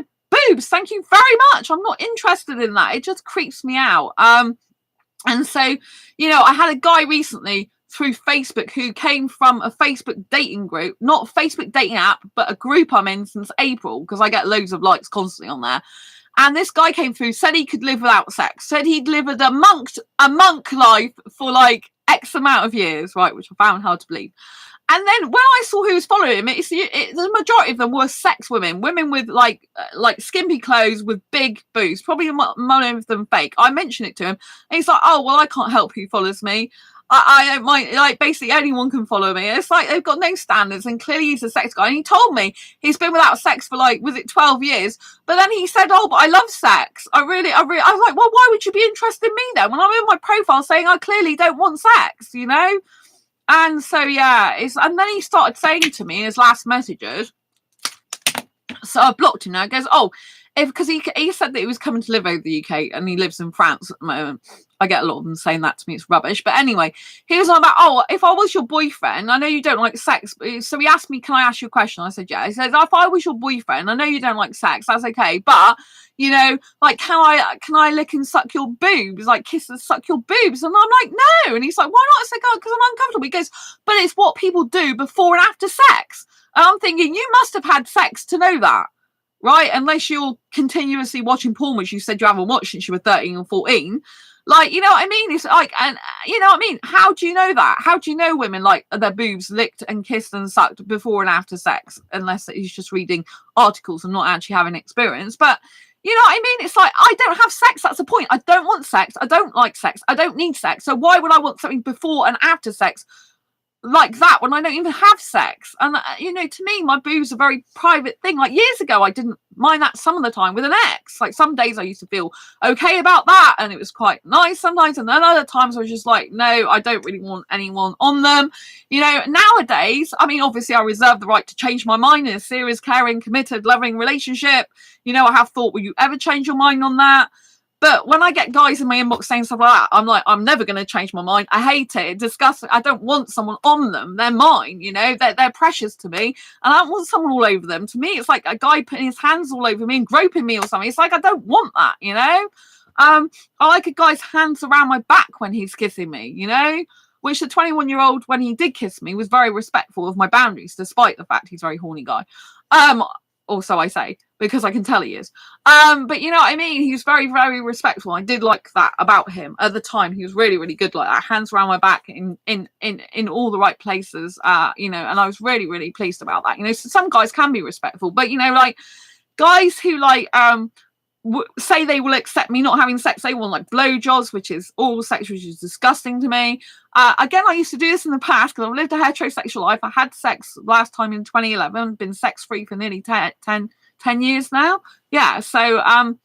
boobs. Thank you very much. I'm not interested in that. It just creeps me out. And so, you know, I had a guy recently through Facebook who came from a Facebook dating group, not a Facebook dating app, but a group I'm in since April, because I get loads of likes constantly on there. And this guy came through, said he could live without sex, said he'd lived a monk life for like X amount of years, right, which I found hard to believe. And then when I saw who was following him, the majority of them were sex women with like skimpy clothes with big boobs, probably none of them fake. I mentioned it to him, and he's like, "Oh, well, I can't help who follows me. I don't mind. Like, basically, anyone can follow me." It's like they've got no standards, and clearly he's a sex guy. And he told me he's been without sex for like, was it 12 years? But then he said, "Oh, but I love sex. I really." I was like, "Well, why would you be interested in me then? When I'm in my profile saying I clearly don't want sex, you know?" And so, yeah, and then he started saying to me in his last messages, so I blocked him now. He goes, "Oh, because he said that he was coming to live over the UK, and he lives in France at the moment." I get a lot of them saying that to me. It's rubbish. But anyway, he was on about, "Oh, if I was your boyfriend, I know you don't like sex." So he asked me, "Can I ask you a question?" I said, "Yeah." He says, "If I was your boyfriend, I know you don't like sex. That's okay. But, you know, like, can I lick and suck your boobs? Like, kiss and suck your boobs?" And I'm like, "No." And he's like, "Why not?" I said, "Because I'm uncomfortable." He goes, "But it's what people do before and after sex." And I'm thinking, you must have had sex to know that, right? Unless you're continuously watching porn, which you said you haven't watched since you were 13 or 14. Like, you know what I mean? It's like, and you know what I mean? How do you know that? How do you know women like their boobs licked and kissed and sucked before and after sex? Unless he's just reading articles and not actually having experience. But you know what I mean? It's like, I don't have sex. That's the point. I don't want sex. I don't like sex. I don't need sex. So why would I want something before and after sex like that when I don't even have sex? And you know, to me, my boobs are a very private thing. Like years ago, I didn't mind that some of the time with an ex. Like some days I used to feel okay about that, and it was quite nice sometimes, and then other times I was just like, no, I don't really want anyone on them. You know, nowadays, I mean, obviously I reserve the right to change my mind in a serious, caring, committed, loving relationship. You know, I have thought, will you ever change your mind on that? But when I get guys in my inbox saying stuff like that, I'm like, I'm never going to change my mind. I hate it. It's disgusting. I don't want someone on them. They're mine, you know. They're precious to me. And I don't want someone all over them. To me, it's like a guy putting his hands all over me and groping me or something. It's like, I don't want that, you know. I like a guy's hands around my back when he's kissing me, you know. Which the 21-year-old, when he did kiss me, was very respectful of my boundaries, despite the fact he's a very horny guy. Also, I say, because I can tell he is. But you know what I mean? He was very, very respectful. I did like that about him at the time. He was really, really good like that. Hands around my back in all the right places, you know, and I was really, really pleased about that. You know, so some guys can be respectful, but you know, like guys who like say they will accept me not having sex, they want like blowjobs, which is oral sex, which is disgusting to me. Again, I used to do this in the past because I've lived a heterosexual life. I had sex last time in 2011, been sex free for nearly 10 years now. Yeah, so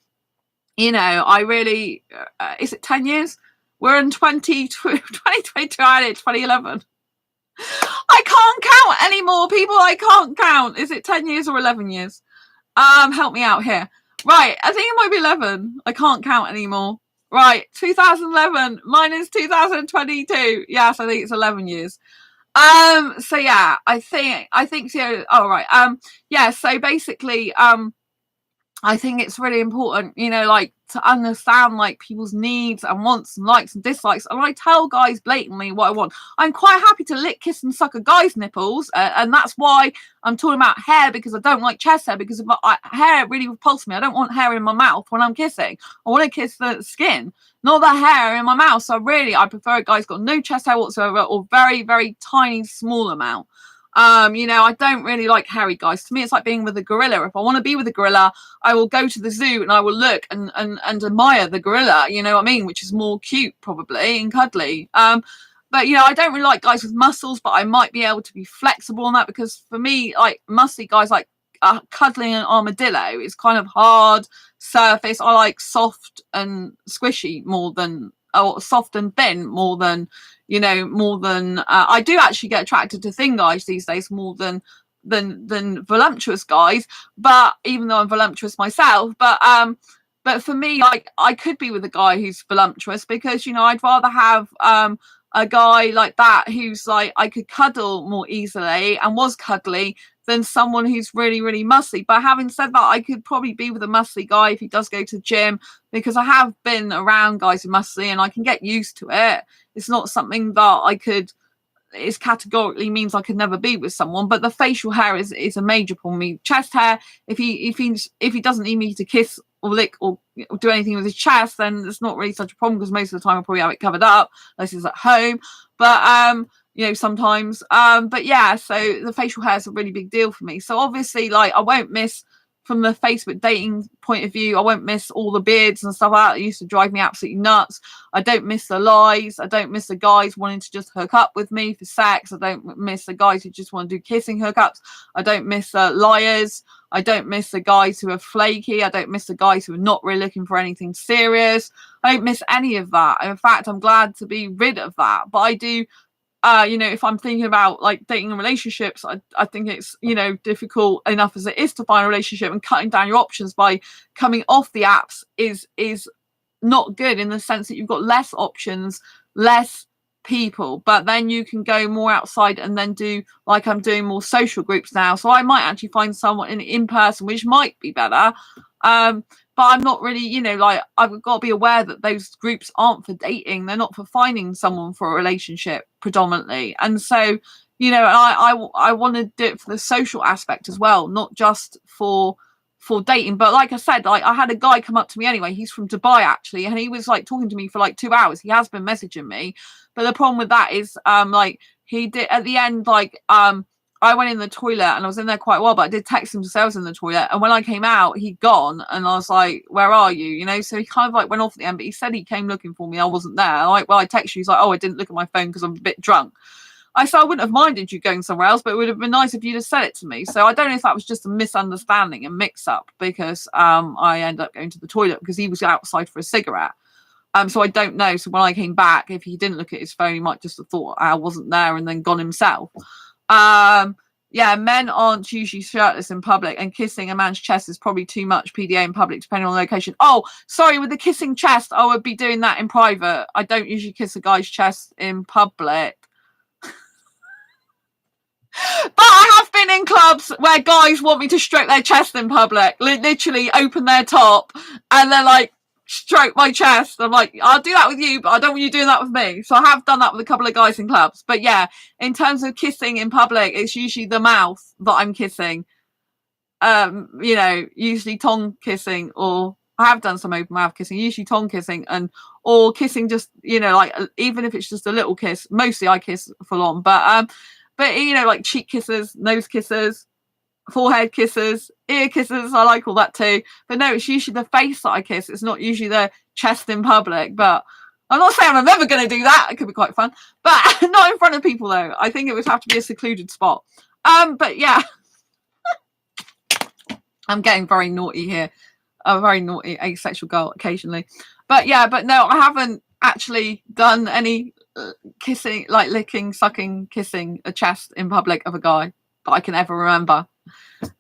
you know, I really is it 10 years? We're in 2022, I did 2011. I can't count anymore, people. I can't count. Is it 10 years or 11 years? Help me out here. Right, I think it might be 11. I can't count anymore. Right, 2011 minus 2022. Yes, I think it's 11 years. So yeah, I think so. Oh, right. Yeah, so basically, I think it's really important, you know, like to understand like people's needs and wants and likes and dislikes. And I tell guys blatantly what I want. I'm quite happy to lick, kiss and suck a guy's nipples. And that's why I'm talking about hair, because I don't like chest hair, because hair really repulses me. I don't want hair in my mouth when I'm kissing. I want to kiss the skin, not the hair in my mouth. So really, I prefer a guy's got no chest hair whatsoever, or very, very tiny, small amount. You know, I don't really like hairy guys. To me, it's like being with a gorilla. If I want to be with a gorilla, I will go to the zoo and I will look and admire the gorilla, you know what I mean, which is more cute probably and cuddly. But you know, I don't really like guys with muscles, but I might be able to be flexible on that, because for me, like muscly guys, like cuddling an armadillo is kind of hard surface. I like soft and squishy more than, or soft and thin more than, you know, more than I do actually get attracted to thin guys these days more than voluptuous guys. But even though I'm voluptuous myself, but for me, like I could be with a guy who's voluptuous, because you know, I'd rather have a guy like that who's like I could cuddle more easily and was cuddly than someone who's really, really muscly. But having said that, I could probably be with a muscly guy if he does go to the gym, because I have been around guys who are muscly and I can get used to it. It's not something that I could, it categorically means I could never be with someone. But the facial hair is a major problem. Me, chest hair, if he doesn't need me to kiss or lick or do anything with his chest, then it's not really such a problem, because most of the time I'll probably have it covered up unless he's at home. But you know, sometimes but yeah, so the facial hair is a really big deal for me. So obviously, like, I won't miss, from the Facebook dating point of view, I won't miss all the beards and stuff like that. It used to drive me absolutely nuts. I don't miss the lies. I don't miss the guys wanting to just hook up with me for sex. I don't miss the guys who just want to do kissing hookups. I don't miss liars. I don't miss the guys who are flaky. I don't miss the guys who are not really looking for anything serious. I don't miss any of that. In fact, I'm glad to be rid of that. But I do, you know, if I'm thinking about like dating and relationships, I think it's, you know, difficult enough as it is to find a relationship, and cutting down your options by coming off the apps is not good, in the sense that you've got less options, less people, but then you can go more outside and then do, like I'm doing, more social groups now. So I might actually find someone in person, which might be better. But I'm not really, you know, like, I've got to be aware that those groups aren't for dating. They're not for finding someone for a relationship predominantly. And so, you know, I want to do it for the social aspect as well, not just for dating. But like I said, like, I had a guy come up to me anyway. He's from Dubai actually, and he was like talking to me for like 2 hours. He has been messaging me, but the problem with that is like, he did at the end, like I went in the toilet and I was in there quite a while, but I did text him to say I was in the toilet. And when I came out, he'd gone, and I was like, where are you? You know, so he kind of like went off at the end, but he said he came looking for me. I wasn't there. Like, well, I texted you. He's like, oh, I didn't look at my phone because I'm a bit drunk. I said I wouldn't have minded you going somewhere else, but it would have been nice if you'd have said it to me. So I don't know if that was just a misunderstanding and mix up, because I ended up going to the toilet because he was outside for a cigarette. So I don't know. So when I came back, if he didn't look at his phone, he might just have thought I wasn't there and then gone himself. Yeah, men aren't usually shirtless in public, and kissing a man's chest is probably too much PDA in public, depending on the location. Oh, sorry, with the kissing chest, I would be doing that in private. I don't usually kiss a guy's chest in public. But I have been in clubs where guys want me to stroke their chest in public, literally open their top and then like stroke my chest. I'm like, I'll do that with you, but I don't want you doing that with me. So I have done that with a couple of guys in clubs. But yeah, in terms of kissing in public, it's usually the mouth that I'm kissing. You know, usually tongue kissing, or I have done some open mouth kissing, usually tongue kissing, and or kissing just, you know, like, even if it's just a little kiss. Mostly I kiss full on, but you know, like cheek kisses, nose kisses, forehead kisses, ear kisses, I like all that too. But no, it's usually the face that I kiss. It's not usually the chest in public. But I'm not saying I'm never going to do that. It could be quite fun, but not in front of people though. I think it would have to be a secluded spot. But yeah, I'm getting very naughty here. I'm a very naughty asexual girl occasionally. But yeah, but no, I haven't actually done any kissing, like licking, sucking, kissing a chest in public of a guy that I can ever remember.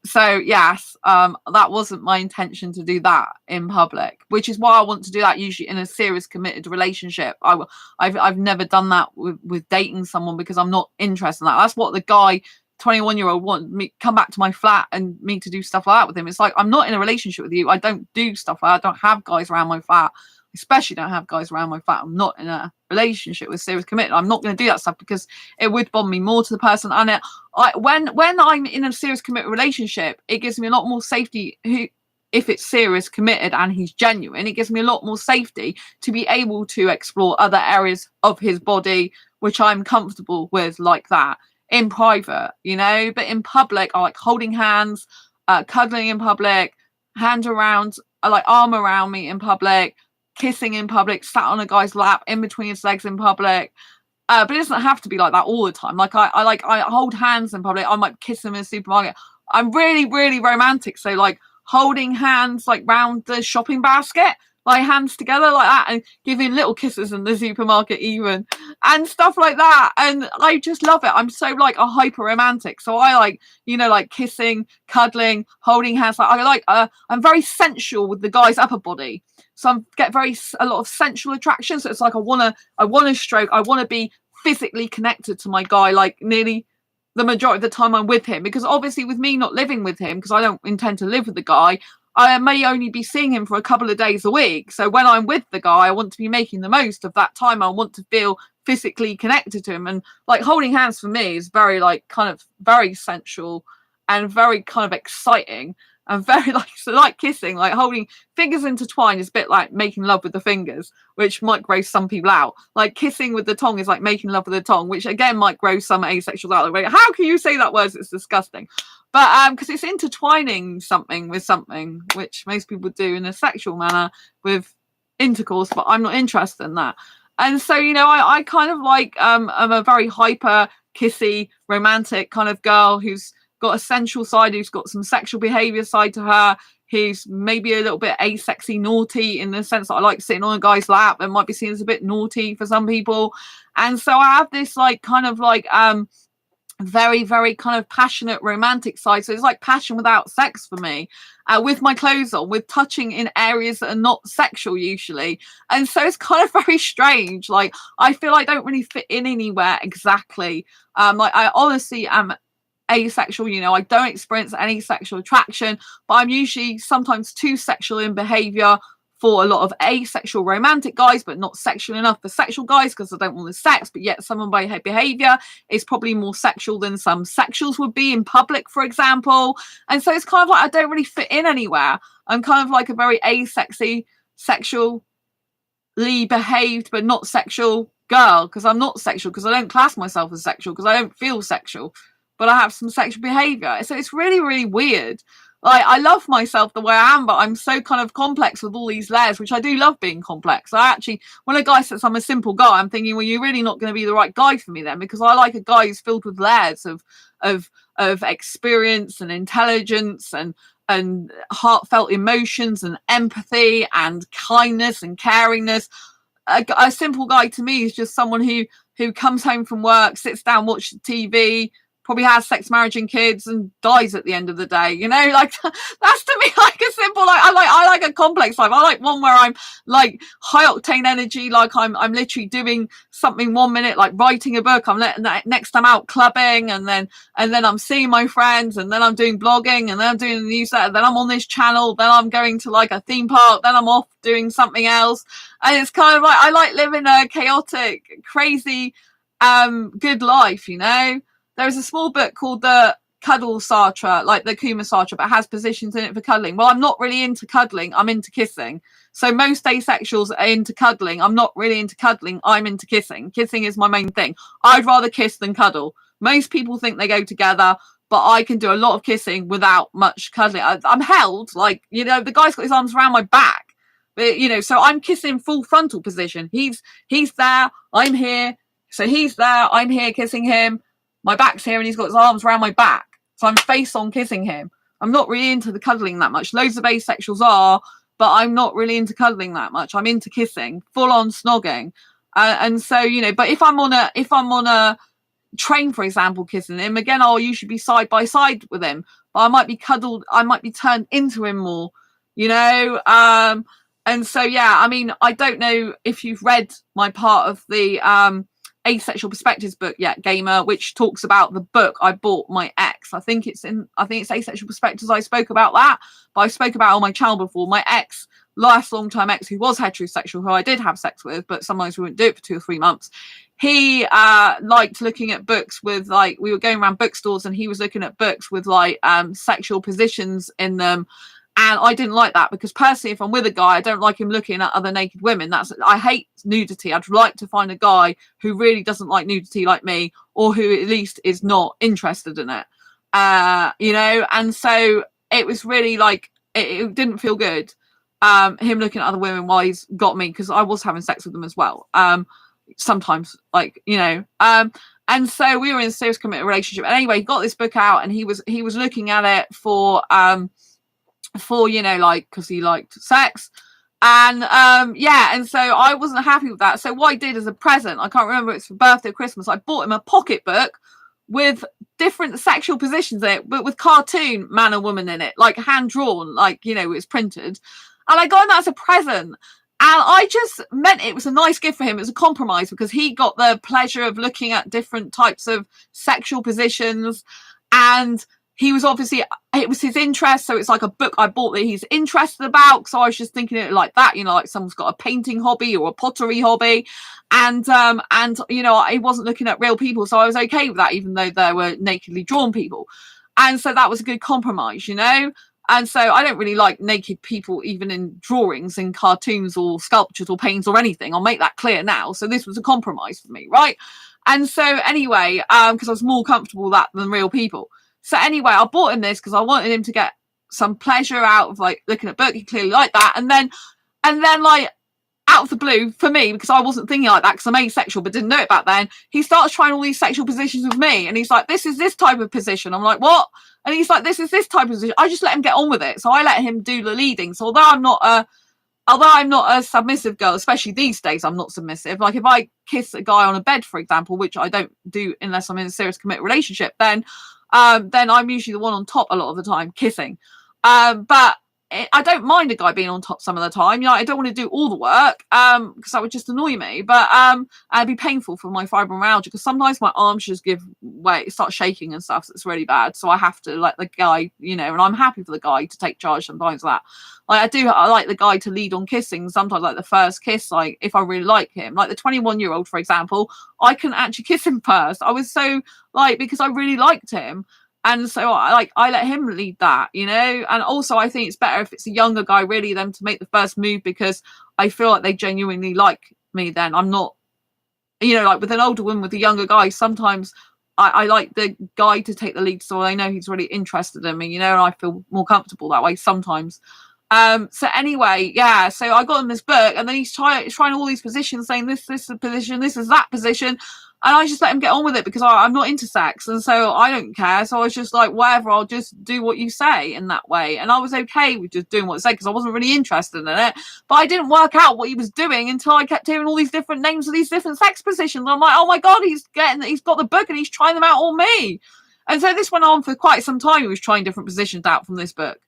So yes, that wasn't my intention to do that in public, which is why I want to do that usually in a serious committed relationship. I've never done that with dating someone, because I'm not interested in that. That's what the guy 21-year-old want me come back to my flat and me to do stuff like that with him. It's like, I'm not in a relationship with you. I don't do stuff like that. I don't have guys around my flat. Especially don't have guys around my flat. I'm not in a relationship with serious commitment. I'm not going to do that stuff, because it would bond me more to the person. And when I'm in a serious committed relationship, it gives me a lot more safety. If it's serious committed and he's genuine, it gives me a lot more safety to be able to explore other areas of his body which I'm comfortable with, like that. in private, you know, but in public I like holding hands, cuddling in public, hand around, like arm around me in public, kissing in public, sat on a guy's lap in between his legs in public. But it doesn't have to be like that all the time. Like I hold hands in public. I might kiss them in a supermarket. I'm really, really romantic. So like holding hands like round the shopping basket, like hands together like that, and giving little kisses in the supermarket even, and stuff like that. And I just love it. I'm so like a hyper romantic. So I like, you know, like kissing, cuddling, holding hands. Like I'm very sensual with the guy's upper body. So I get a lot of sensual attraction. So it's like I want to stroke. I want to be physically connected to my guy, like nearly the majority of the time I'm with him, because obviously with me not living with him, because I don't intend to live with the guy, I may only be seeing him for a couple of days a week. So when I'm with the guy, I want to be making the most of that time. I want to feel physically connected to him. And like holding hands for me is very like kind of very sensual and very kind of exciting. And very like, so like kissing, like holding fingers intertwined is a bit like making love with the fingers, which might gross some people out. Like kissing with the tongue is like making love with the tongue, which again might gross some asexuals out. Like, how can you say that word? It's disgusting. But because it's intertwining something with something, which most people do in a sexual manner with intercourse, but I'm not interested in that. And so, you know, I kind of like I'm a very hyper kissy romantic kind of girl who's got a sensual side, who's got some sexual behavior side to her, who's maybe a little bit asexy naughty, in the sense that I like sitting on a guy's lap and might be seen as a bit naughty for some people. And so I have this like kind of like very, very kind of passionate romantic side. So it's like passion without sex for me, with my clothes on, with touching in areas that are not sexual usually. And so it's kind of very strange. Like I feel I don't really fit in anywhere exactly. Like I honestly am asexual, you know, I don't experience any sexual attraction, but I'm usually sometimes too sexual in behavior for a lot of asexual romantic guys, but not sexual enough for sexual guys, because I don't want the sex, but yet some of my behavior is probably more sexual than some sexuals would be in public, for example. And so it's kind of like I don't really fit in anywhere. I'm kind of like a very asexy, sexually behaved but not sexual girl, because I'm not sexual, because I don't class myself as sexual, because I don't feel sexual, but I have some sexual behavior. So it's really, really weird. Like I love myself the way I am, but I'm so kind of complex with all these layers, which I do love being complex. I actually, when a guy says I'm a simple guy, I'm thinking, well, you're really not going to be the right guy for me then, because I like a guy who's filled with layers of experience and intelligence and heartfelt emotions and empathy and kindness and caringness. A simple guy to me is just someone who comes home from work, sits down, watches TV, probably has sex, marriage and kids, and dies at the end of the day, you know. Like that's to me like a simple, like I like a complex life. I like one where I'm like high octane energy, like I'm literally doing something 1 minute, like writing a book, I'm next I'm out clubbing, and then I'm seeing my friends, and then I'm doing blogging, and then I'm doing the newsletter, then I'm on this channel, then I'm going to like a theme park, then I'm off doing something else. And it's kind of like I like living a chaotic, crazy good life, you know. There's a small book called the Cuddle Sartre, like the Kuma Sartre, but it has positions in it for cuddling. Well, I'm not really into cuddling, I'm into kissing. So most asexuals are into cuddling. I'm not really into cuddling, I'm into kissing. Kissing is my main thing. I'd rather kiss than cuddle. Most people think they go together, but I can do a lot of kissing without much cuddling. I'm held, like, you know, the guy's got his arms around my back. But, you know, so I'm kissing full frontal position. He's there, I'm here. So he's there, I'm here kissing him. My back's here and he's got his arms around my back. So I'm face on kissing him. I'm not really into the cuddling that much. Loads of asexuals are, but I'm not really into cuddling that much. I'm into kissing, full on snogging. And so, you know, but if I'm on a train, for example, kissing him, again, I'll usually be side by side with him, but I might be cuddled, I might be turned into him more, you know. And so, yeah, I mean, I don't know if you've read my part of the Asexual Perspectives book yet, Gamer, which talks about the book I bought my ex. I think it's Asexual Perspectives. I spoke about that, but I spoke about it on my channel before. My ex, last long-time ex, who was heterosexual, who I did have sex with, but sometimes we wouldn't do it for 2 or 3 months. He liked looking at books with, like, we were going around bookstores and he was looking at books with like sexual positions in them. And I didn't like that, because personally, if I'm with a guy, I don't like him looking at other naked women. I hate nudity. I'd like to find a guy who really doesn't like nudity like me, or who at least is not interested in it. And so it was really like, it didn't feel good, him looking at other women while he's got me, because I was having sex with them as well. Sometimes, and so we were in a serious committed relationship. And anyway, he got this book out, and he was looking at it for because he liked sex. And and so I wasn't happy with that. So what I did as a present, I can't remember, it's for birthday or Christmas, I bought him a pocketbook with different sexual positions in it, but with cartoon man and woman in it, like hand drawn, it's printed. And I got him that as a present. And I just meant it was a nice gift for him. It was a compromise, because he got the pleasure of looking at different types of sexual positions. And he was obviously, it was his interest. So it's like a book I bought that he's interested about. So I was just thinking it like that, like someone's got a painting hobby or a pottery hobby. And he wasn't looking at real people. So I was okay with that, even though there were nakedly drawn people. And so that was a good compromise, And so I don't really like naked people, even in drawings and cartoons or sculptures or paintings or anything. I'll make that clear now. So this was a compromise for me, right? And so anyway, because I was more comfortable with that than real people. So anyway, I bought him this because I wanted him to get some pleasure out of looking at book. He clearly liked that. And then out of the blue, for me, because I wasn't thinking like that, because I'm asexual but didn't know it back then, he starts trying all these sexual positions with me. And he's like, this is this type of position. I'm like, what? And he's like, this is this type of position. I just let him get on with it. So I let him do the leading. So although I'm not a submissive girl, especially these days, I'm not submissive. Like if I kiss a guy on a bed, for example, which I don't do unless I'm in a serious committed relationship, then I'm usually the one on top a lot of the time kissing. But I don't mind a guy being on top some of the time. I don't want to do all the work because that would just annoy me. But it'd be painful for my fibromyalgia, because sometimes my arms just give way, start shaking and stuff. So it's really bad. So I have to let the guy, and I'm happy for the guy to take charge sometimes of that. I like the guy to lead on kissing. Sometimes like the first kiss, like if I really like him, like the 21-year-old, for example, I couldn't actually kiss him first. I was so because I really liked him. And so I let him lead that, and also I think it's better if it's a younger guy really than to make the first move, because I feel like they genuinely like me then. I'm not, like with an older woman with a younger guy, sometimes I like the guy to take the lead, so I know he's really interested in me, and I feel more comfortable that way sometimes. So anyway, yeah, so I got him this book, and then he's trying all these positions, saying this is a position, this is that position. And I just let him get on with it, because I'm not into sex. And so I don't care. So I was just like, whatever, I'll just do what you say in that way. And I was okay with just doing what it said, because I wasn't really interested in it. But I didn't work out what he was doing until I kept hearing all these different names of these different sex positions. And I'm like, oh my God, he's got the book and he's trying them out on me. And so this went on for quite some time. He was trying different positions out from this book.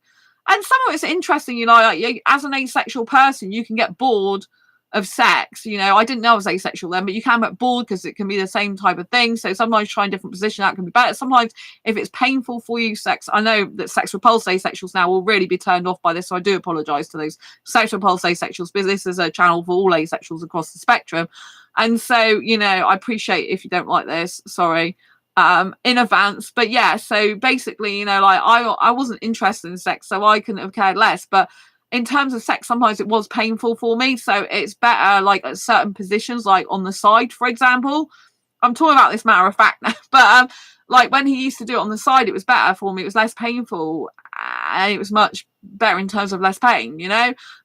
And some of it's interesting, as an asexual person, you can get bored of sex. I didn't know I was asexual then, but you can get bored because it can be the same type of thing. So sometimes trying different positions that can be better. Sometimes if it's painful for you, I know that sex repulsed asexuals now will really be turned off by this, so I do apologize to those sex repulsed asexuals, because this is a channel for all asexuals across the spectrum. And so I appreciate if you don't like this, sorry in advance. But yeah, so basically I wasn't interested in sex, so I couldn't have cared less. But in terms of sex, sometimes it was painful for me. So it's better at certain positions, like on the side, for example. I'm talking about this matter of fact now, but when he used to do it on the side, it was better for me. It was less painful, and it was much better in terms of less pain,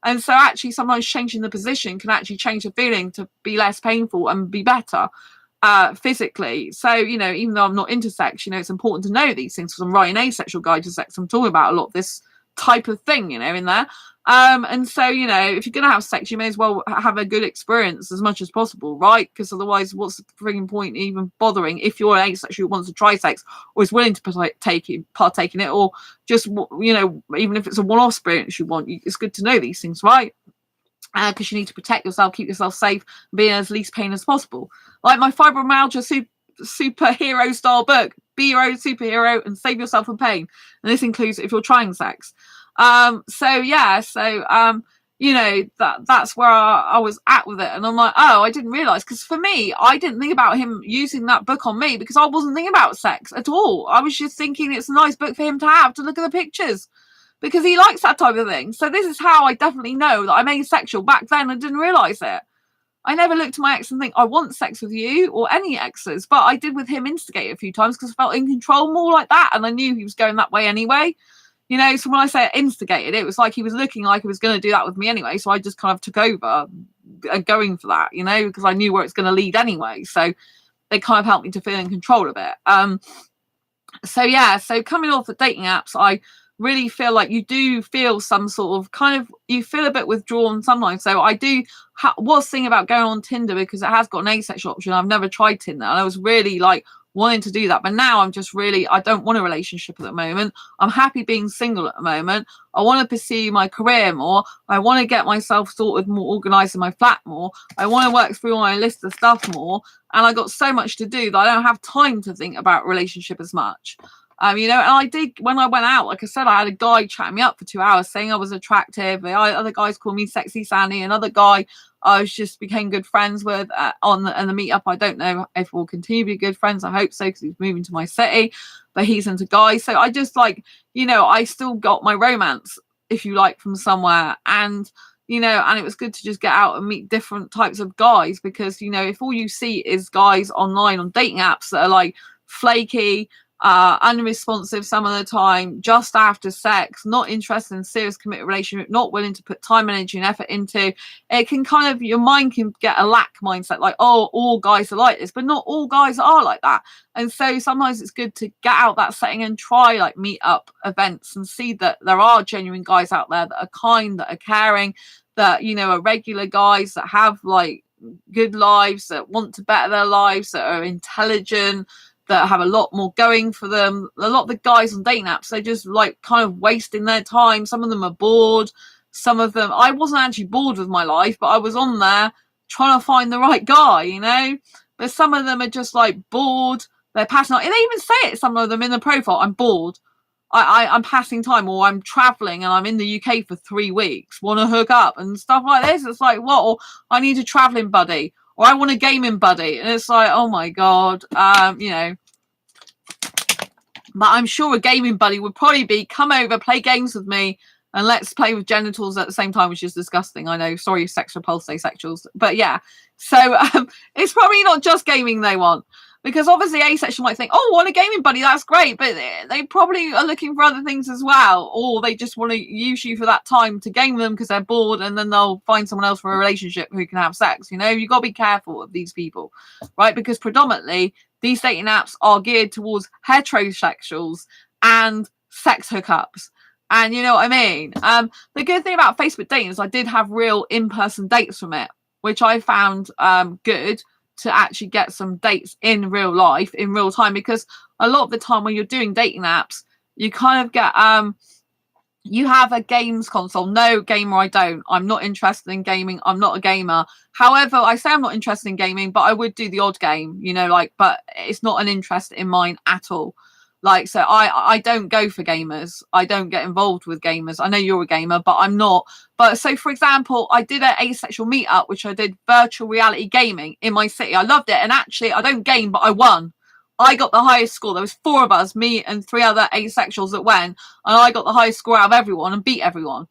And so actually sometimes changing the position can actually change the feeling to be less painful and be better physically. So, even though I'm not into sex, it's important to know these things, because I'm writing Asexual Guide to Sex. I'm talking about a lot of this type of thing, in there. And so, if you're going to have sex, you may as well have a good experience as much as possible, right? Because otherwise, what's the frigging point even bothering if you're an asexual who wants to try sex or is willing to partake in it, or just, even if it's a one-off experience you want, it's good to know these things, right? Because you need to protect yourself, keep yourself safe, and be in as least pain as possible. Like my fibromyalgia superhero style book, Be Your Own Superhero and Save Yourself from Pain. And this includes if you're trying sex. That's where I was at with it. And I'm like, oh, I didn't realise. Because for me, I didn't think about him using that book on me, because I wasn't thinking about sex at all. I was just thinking it's a nice book for him to have, to look at the pictures. because he likes that type of thing. So this is how I definitely know that I'm asexual. Back then I didn't realise it. I never looked at my ex and think I want sex with you or any exes, but I did with him instigate a few times because I felt in control more like that, and I knew he was going that way anyway. You know, so when I say instigated, it was like he was looking like he was going to do that with me anyway, so I just kind of took over going for that, you know, because I knew where it's going to lead anyway. So they kind of helped me to feel in control of it. So yeah, so coming off the dating apps, I really feel like you do feel some sort of kind of, you feel a bit withdrawn sometimes. So I do was thinking about going on Tinder because it has got an asexual option. I've never tried Tinder, and I was really like wanting to do that, but now I'm just really, I don't want a relationship at the moment. I'm happy being single at the moment. I want to pursue my career more. I want to get myself sorted more, organized in my flat more. I want to work through my list of stuff more, and I got so much to do that I don't have time to think about relationship as much. You know, and I did, when I went out, like I said, I had a guy chatting me up for 2 hours saying I was attractive. Other guys called me sexy Sandy. Another guy I was just became good friends with on the meetup. I don't know if we'll continue to be good friends. I hope so, because he's moving to my city, but he's into guys. So I just like, you know, I still got my romance, if you like, from somewhere. And, you know, and it was good to just get out and meet different types of guys, because, you know, if all you see is guys online on dating apps that are like flaky, unresponsive some of the time, just after sex, not interested in serious committed relationship, not willing to put time, energy and effort into it, can kind of, your mind can get a lack mindset, like, oh, all guys are like this, but not all guys are like that. And so sometimes it's good to get out that setting and try like meet up events and see that there are genuine guys out there that are kind, that are caring, that, you know, are regular guys that have like good lives, that want to better their lives, that are intelligent, that have a lot more going for them. A lot of the guys on dating apps, they're just like kind of wasting their time. Some of them are bored. Some of them, I wasn't actually bored with my life, but I was on there trying to find the right guy, you know. But some of them are just like bored. They're passing on. And they even say it, some of them in the profile, I'm bored. I'm passing time, or I'm traveling and I'm in the UK for 3 weeks, want to hook up and stuff like this. It's like, what? Or I need a traveling buddy, or I want a gaming buddy. And it's like, oh my God, you know. But I'm sure a gaming buddy would probably be, come over, play games with me, and let's play with genitals at the same time, which is disgusting. I know, sorry, sex repulsed asexuals. But yeah, so it's probably not just gaming they want. Because obviously asexual might think, oh, I want a gaming buddy, that's great. But they probably are looking for other things as well. Or they just want to use you for that time to game them because they're bored, and then they'll find someone else for a relationship who can have sex. You know, you've got to be careful of these people, right? Because predominantly these dating apps are geared towards heterosexuals and sex hookups. And you know what I mean? The good thing about Facebook dating is I did have real in-person dates from it, which I found good, to actually get some dates in real life, in real time, because a lot of the time when you're doing dating apps, you kind of get you have a games console. No, gamer, I don't. I'm not interested in gaming. I'm not a gamer. However, I say I'm not interested in gaming, but I would do the odd game, you know, like, but it's not an interest in mine at all. Like, so I don't go for gamers. I don't get involved with gamers. I know you're a gamer, but I'm not. But so, for example, I did an asexual meetup, which I did virtual reality gaming in my city. I loved it. And actually, I don't game, but I won. I got the highest score. There was 4 of us, me and 3 other asexuals that went. And I got the highest score out of everyone and beat everyone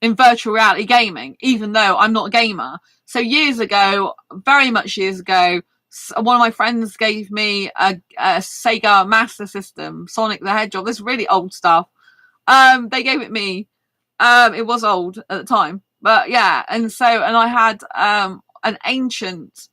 in virtual reality gaming, even though I'm not a gamer. So years ago, very much years ago, one of my friends gave me a Sega Master System, Sonic the Hedgehog. This really old stuff. They gave it me. It was old at the time, but yeah. And so, and I had an ancient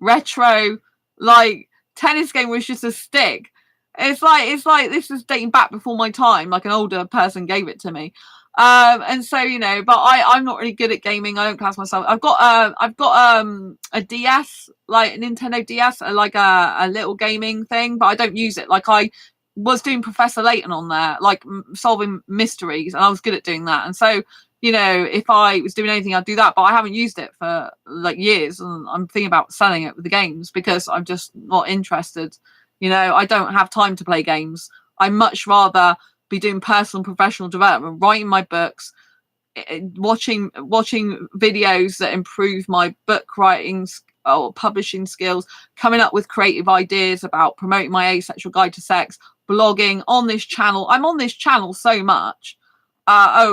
retro like tennis game, which is just a stick. It's like this is dating back before my time. Like an older person gave it to me. And so, you know, but I'm not really good at gaming. I don't class myself. I've got a DS, like a Nintendo DS, like a little gaming thing, but I don't use it. Like I was doing Professor Layton on there, like solving mysteries, and I was good at doing that. And so, you know, if I was doing anything, I'd do that, but I haven't used it for like years, and I'm thinking about selling it with the games because I'm just not interested. You know, I don't have time to play games. I much rather be doing personal and professional development, writing my books, watching videos that improve my book writing or publishing skills, coming up with creative ideas about promoting my asexual guide to sex, blogging on this channel. I'm on this channel so much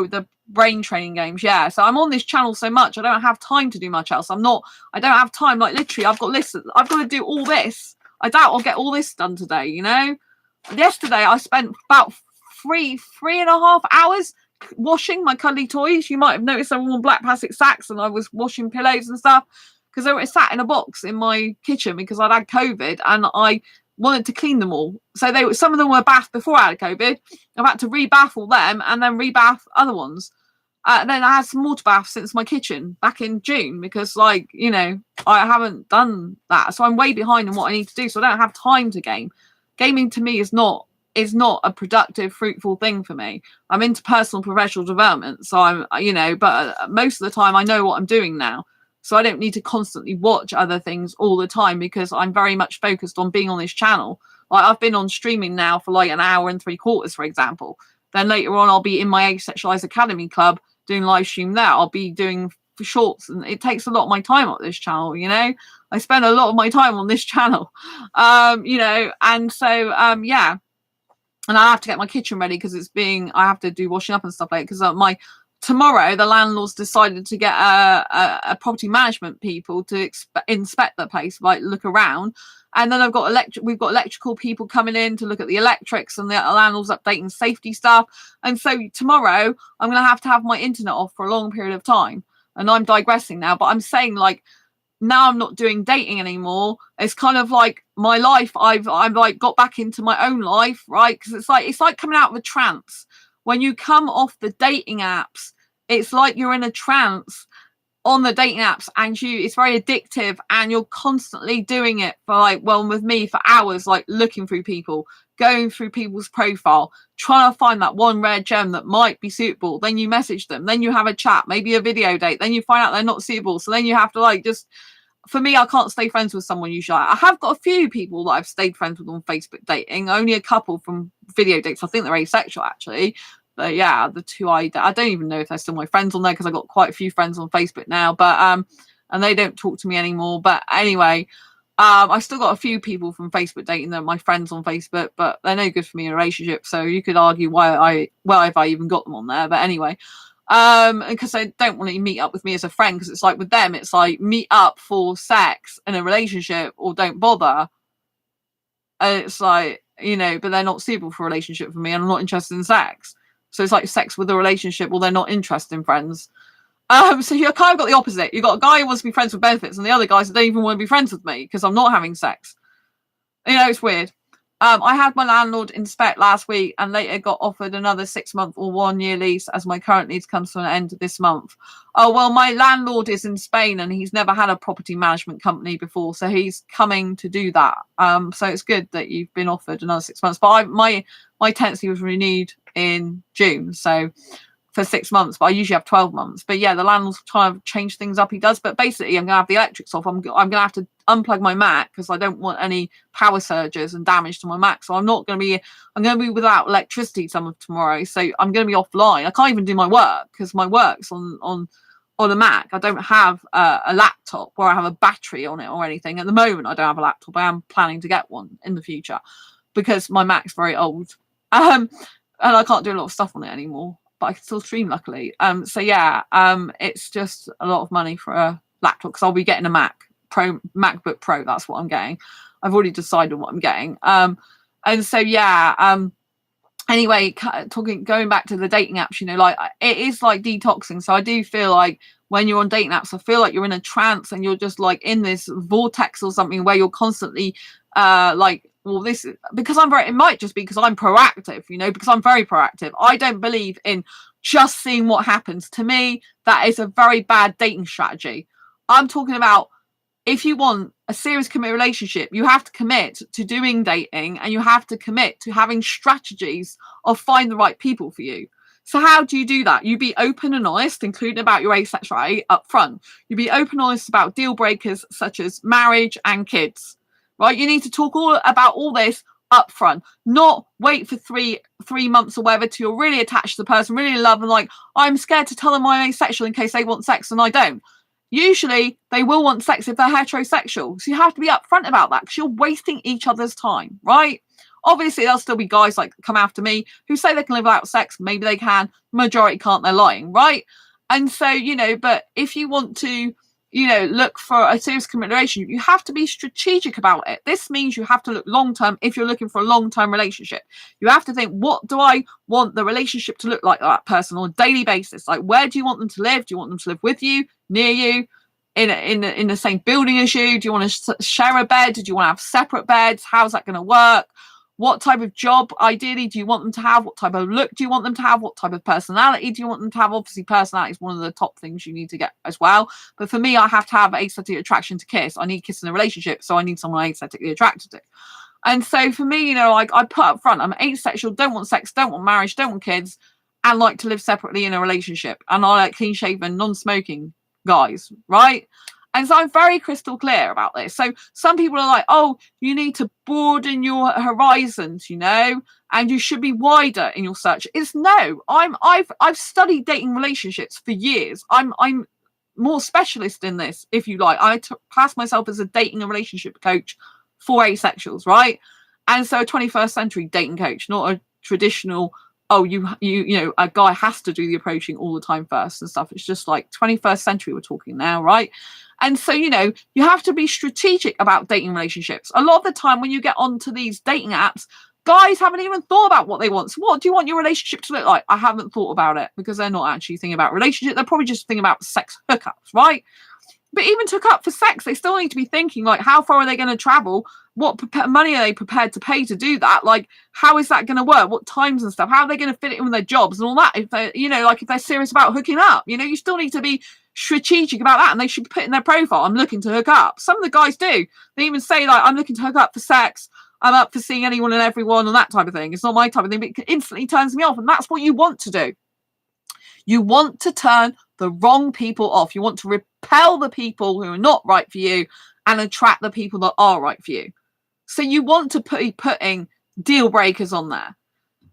The brain training games. Yeah. So I'm on this channel so much, I don't have time to do much else. I don't have time. Like literally, I've got lists. I've got to do all this. I doubt I'll get all this done today. You know, yesterday I spent about three and a half hours washing my cuddly toys. You might have noticed they were all black plastic sacks, and I was washing pillows and stuff because they were sat in a box in my kitchen because I'd had COVID and I wanted to clean them all. So some of them were bathed before I had COVID. I've had to rebath all them and then rebath other ones. And then I had some water baths since my kitchen back in June because, like, you know, I haven't done that. So I'm way behind in what I need to do. So I don't have time to game. Gaming to me is not a productive, fruitful thing for me. I'm into personal professional development. So I'm, you know, but most of the time I know what I'm doing now. So I don't need to constantly watch other things all the time because I'm very much focused on being on this channel. Like I've been on streaming now for like an hour and 3/4, for example. Then later on, I'll be in my Asexualise Academy club doing live stream there. I'll be doing shorts, and it takes a lot of my time on this channel. You know, I spend a lot of my time on this channel. You know, and so yeah. And I have to get my kitchen ready because I have to do washing up and stuff like that because tomorrow the landlord's decided to get a property management people to inspect the place, like look around. And then we've got electrical people coming in to look at the electrics, and the landlord's updating safety stuff. And so tomorrow I'm going to have my internet off for a long period of time. And I'm digressing now, but I'm saying, like, now I'm not doing dating anymore. It's kind of like my life. I've like got back into my own life, right? Because it's like coming out of a trance. When you come off the dating apps, it's like you're in a trance on the dating apps, and it's very addictive, and you're constantly doing it for, like, well, with me, for hours, like looking through people, going through people's profile, trying to find that one rare gem that might be suitable. Then you message them, then you have a chat, maybe a video date, then you find out they're not suitable. So then you have to, like, just, for me, I can't stay friends with someone usually. I have got a few people that I've stayed friends with on Facebook dating, only a couple from video dates. I think they're asexual, actually. But yeah, the two I don't even know if they're still my friends on there because I've got quite a few friends on Facebook now. But and they don't talk to me anymore. But anyway, I still got a few people from Facebook dating that are my friends on Facebook, but they're no good for me in a relationship. So you could argue why if I even got them on there. But anyway, because they don't want to meet up with me as a friend, because it's like with them, it's like meet up for sex in a relationship or don't bother. And it's like, you know, but they're not suitable for a relationship for me, and I'm not interested in sex. So it's like sex with a relationship, or they're not interested in friends. So you kind of got the opposite. You've got a guy who wants to be friends with benefits, and the other guys that don't even want to be friends with me because I'm not having sex. You know, it's weird. I had my landlord inspect last week and later got offered another 6-month or 1-year lease as my current lease comes to an end this month. Oh, well, my landlord is in Spain and he's never had a property management company before, so he's coming to do that. So it's good that you've been offered another 6 months. But my tenancy was renewed in June, so for 6 months, but I usually have 12 months. But yeah, the landlord's trying to change things up. He does, but basically I'm gonna have the electrics off. I'm gonna have to unplug my Mac because I don't want any power surges and damage to my Mac. So I'm gonna be without electricity some of tomorrow. So I'm gonna be offline. I can't even do my work because my work's on a Mac. I don't have a laptop where I have a battery on it or anything. At the moment, I don't have a laptop. I am planning to get one in the future because my Mac's very old. And I can't do a lot of stuff on it anymore. But I can still stream, luckily. So yeah, it's just a lot of money for a laptop because I'll be getting a MacBook Pro. That's what I'm getting. I've already decided what I'm getting. And so yeah. Anyway, going back to the dating apps, you know, like it is like detoxing. So I do feel like when you're on dating apps, I feel like you're in a trance and you're just like in this vortex or something where you're constantly like, well, it might just be because I'm proactive, you know, because I'm very proactive. I don't believe in just seeing what happens. To me, that is a very bad dating strategy. I'm talking about if you want a serious committed relationship, you have to commit to doing dating and you have to commit to having strategies of find the right people for you. So how do you do that? You be open and honest, including about your asexuality up front. You be open and honest about deal breakers such as marriage and kids. Right, you need to talk about all this up front, not wait for three months or whatever till you're really attached to the person, really in love, and like, I'm scared to tell them I'm asexual in case they want sex and I don't. Usually they will want sex if they're heterosexual. So you have to be upfront about that because you're wasting each other's time, right? Obviously, there'll still be guys like come after me who say they can live without sex. Maybe they can. Majority can't. They're lying, right? And so, but if you want to, look for a serious committed relationship, you have to be strategic about it. This means you have to look long term. If you're looking for a long term relationship, you have to think, what do I want the relationship to look like that person on a daily basis? Like, where do you want them to live? Do you want them to live with you, near you, in the same building as you? Do you want to share a bed? Do you want to have separate beds? How's that going to work? What type of job, ideally, do you want them to have? What type of look do you want them to have? What type of personality do you want them to have? Obviously, personality is one of the top things you need to get as well. But for me, I have to have aesthetic attraction to kiss. I need kiss in a relationship, so I need someone I'm aesthetically attracted to. And so for me, I put up front, I'm asexual, don't want sex, don't want marriage, don't want kids, and like to live separately in a relationship. And I like clean-shaven, non-smoking guys, right? And so I'm very crystal clear about this. So some people are like, oh, you need to broaden your horizons, and you should be wider in your search. It's no, I've studied dating relationships for years. I'm more specialist in this, if you like. I class myself as a dating and relationship coach for asexuals, right? And so a 21st century dating coach, not a traditional, a guy has to do the approaching all the time first and stuff. It's just like 21st century we're talking now, right? And so, you have to be strategic about dating relationships. A lot of the time when you get onto these dating apps, guys haven't even thought about what they want. So what do you want your relationship to look like? I haven't thought about it, because they're not actually thinking about relationship. They're probably just thinking about sex hookups, right? But even to hook up for sex, they still need to be thinking, like, how far are they going to travel? What money are they prepared to pay to do that? Like, how is that going to work? What times and stuff? How are they going to fit it in with their jobs and all that? If they, if they're serious about hooking up, you still need to be strategic about that, and they should put in their profile, I'm looking to hook up. Some of the guys do. They even say, like, I'm looking to hook up for sex. I'm up for seeing anyone and everyone and that type of thing. It's not my type of thing, but it instantly turns me off. And that's what you want to do. You want to turn the wrong people off. You want to repel the people who are not right for you and attract the people that are right for you. So you want to be putting deal breakers on there.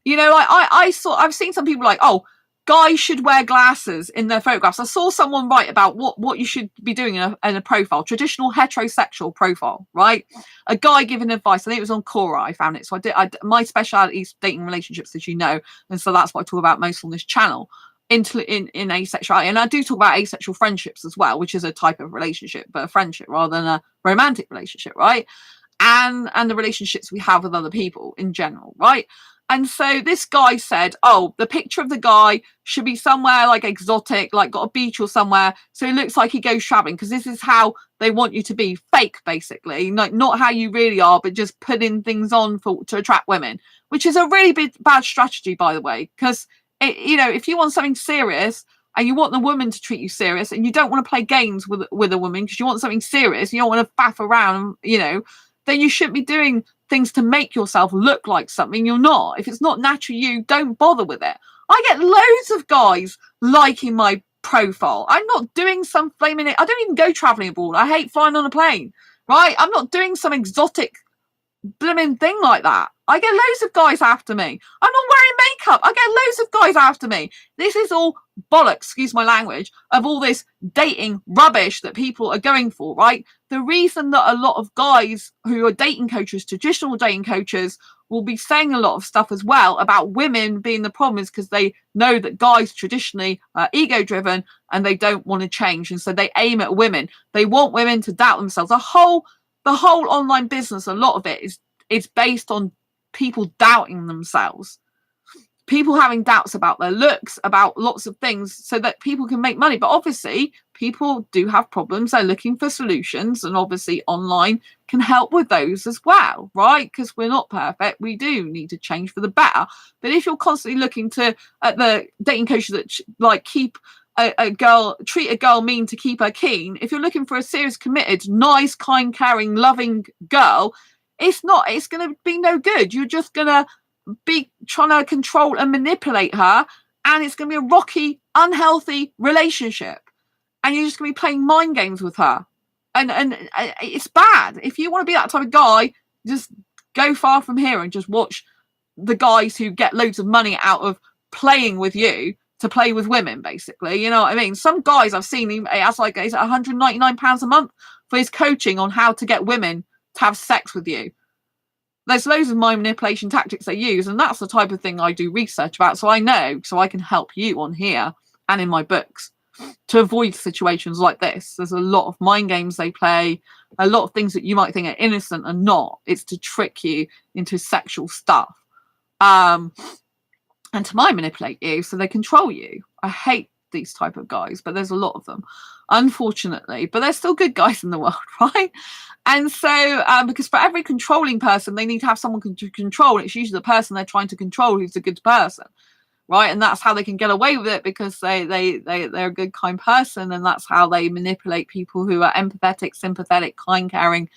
I've seen some people like, oh, guys should wear glasses in their photographs. I saw someone write about what you should be doing in a profile, traditional heterosexual profile, right? A guy giving advice. I think it was on Quora I found it. So my speciality is dating relationships, as you know. And so that's what I talk about most on this channel. In asexuality, and I do talk about asexual friendships as well, which is a type of relationship, but a friendship rather than a romantic relationship, right? And the relationships we have with other people in general, right? And so this guy said, oh, the picture of the guy should be somewhere like exotic, like got a beach or somewhere, so it looks like he goes traveling, because this is how they want you to be, fake, basically, like not how you really are, but just putting things on to attract women, which is a really bad strategy, by the way, because if you want something serious and you want the woman to treat you serious, and you don't want to play games with a woman because you want something serious, you don't want to faff around, then you shouldn't be doing things to make yourself look like something you're not. If it's not natural you, don't bother with it. I get loads of guys liking my profile. I'm not doing some flaming it. I don't even go traveling abroad. I hate flying on a plane, right? I'm not doing some exotic blooming thing like that. I get loads of guys after me. I'm not wearing makeup. I get loads of guys after me. This is all bollocks, excuse my language, of all this dating rubbish that people are going for, right? The reason that a lot of guys who are dating coaches, traditional dating coaches, will be saying a lot of stuff as well about women being the problem is because they know that guys traditionally are ego-driven and they don't want to change. And so they aim at women. They want women to doubt themselves. The whole online business, a lot of it is based on people doubting themselves, people having doubts about their looks, about lots of things, so that people can make money. But obviously people do have problems. They're looking for solutions, and obviously online can help with those as well, right? Because we're not perfect. We do need to change for the better. But if you're constantly looking at the dating coaches that like keep treat a girl mean to keep her keen, if you're looking for a serious, committed, nice, kind, caring, loving girl, it's going to be no good. You're just going to be trying to control and manipulate her, and it's going to be a rocky, unhealthy relationship, and you're just going to be playing mind games with her, and it's bad. If you want to be that type of guy, just go far from here and just watch the guys who get loads of money out of playing with you to play with women, basically. You know what I mean? Some guys I've seen him as like it's £199 a month for his coaching on how to get women to have sex with you. There's loads of mind manipulation tactics they use, and that's the type of thing I do research about, so I know, so I can help you on here and in my books to avoid situations like this. There's a lot of mind games they play, a lot of things that you might think are innocent and not. It's to trick you into sexual stuff, and to mind manipulate you so they control you. I hate these type of guys, but there's a lot of them, unfortunately. But there's still good guys in the world, right? And so, because for every controlling person, they need to have someone to control. And it's usually the person they're trying to control who's a good person, right? And that's how they can get away with it, because they're a good, kind person. And that's how they manipulate people who are empathetic, sympathetic, kind, caring,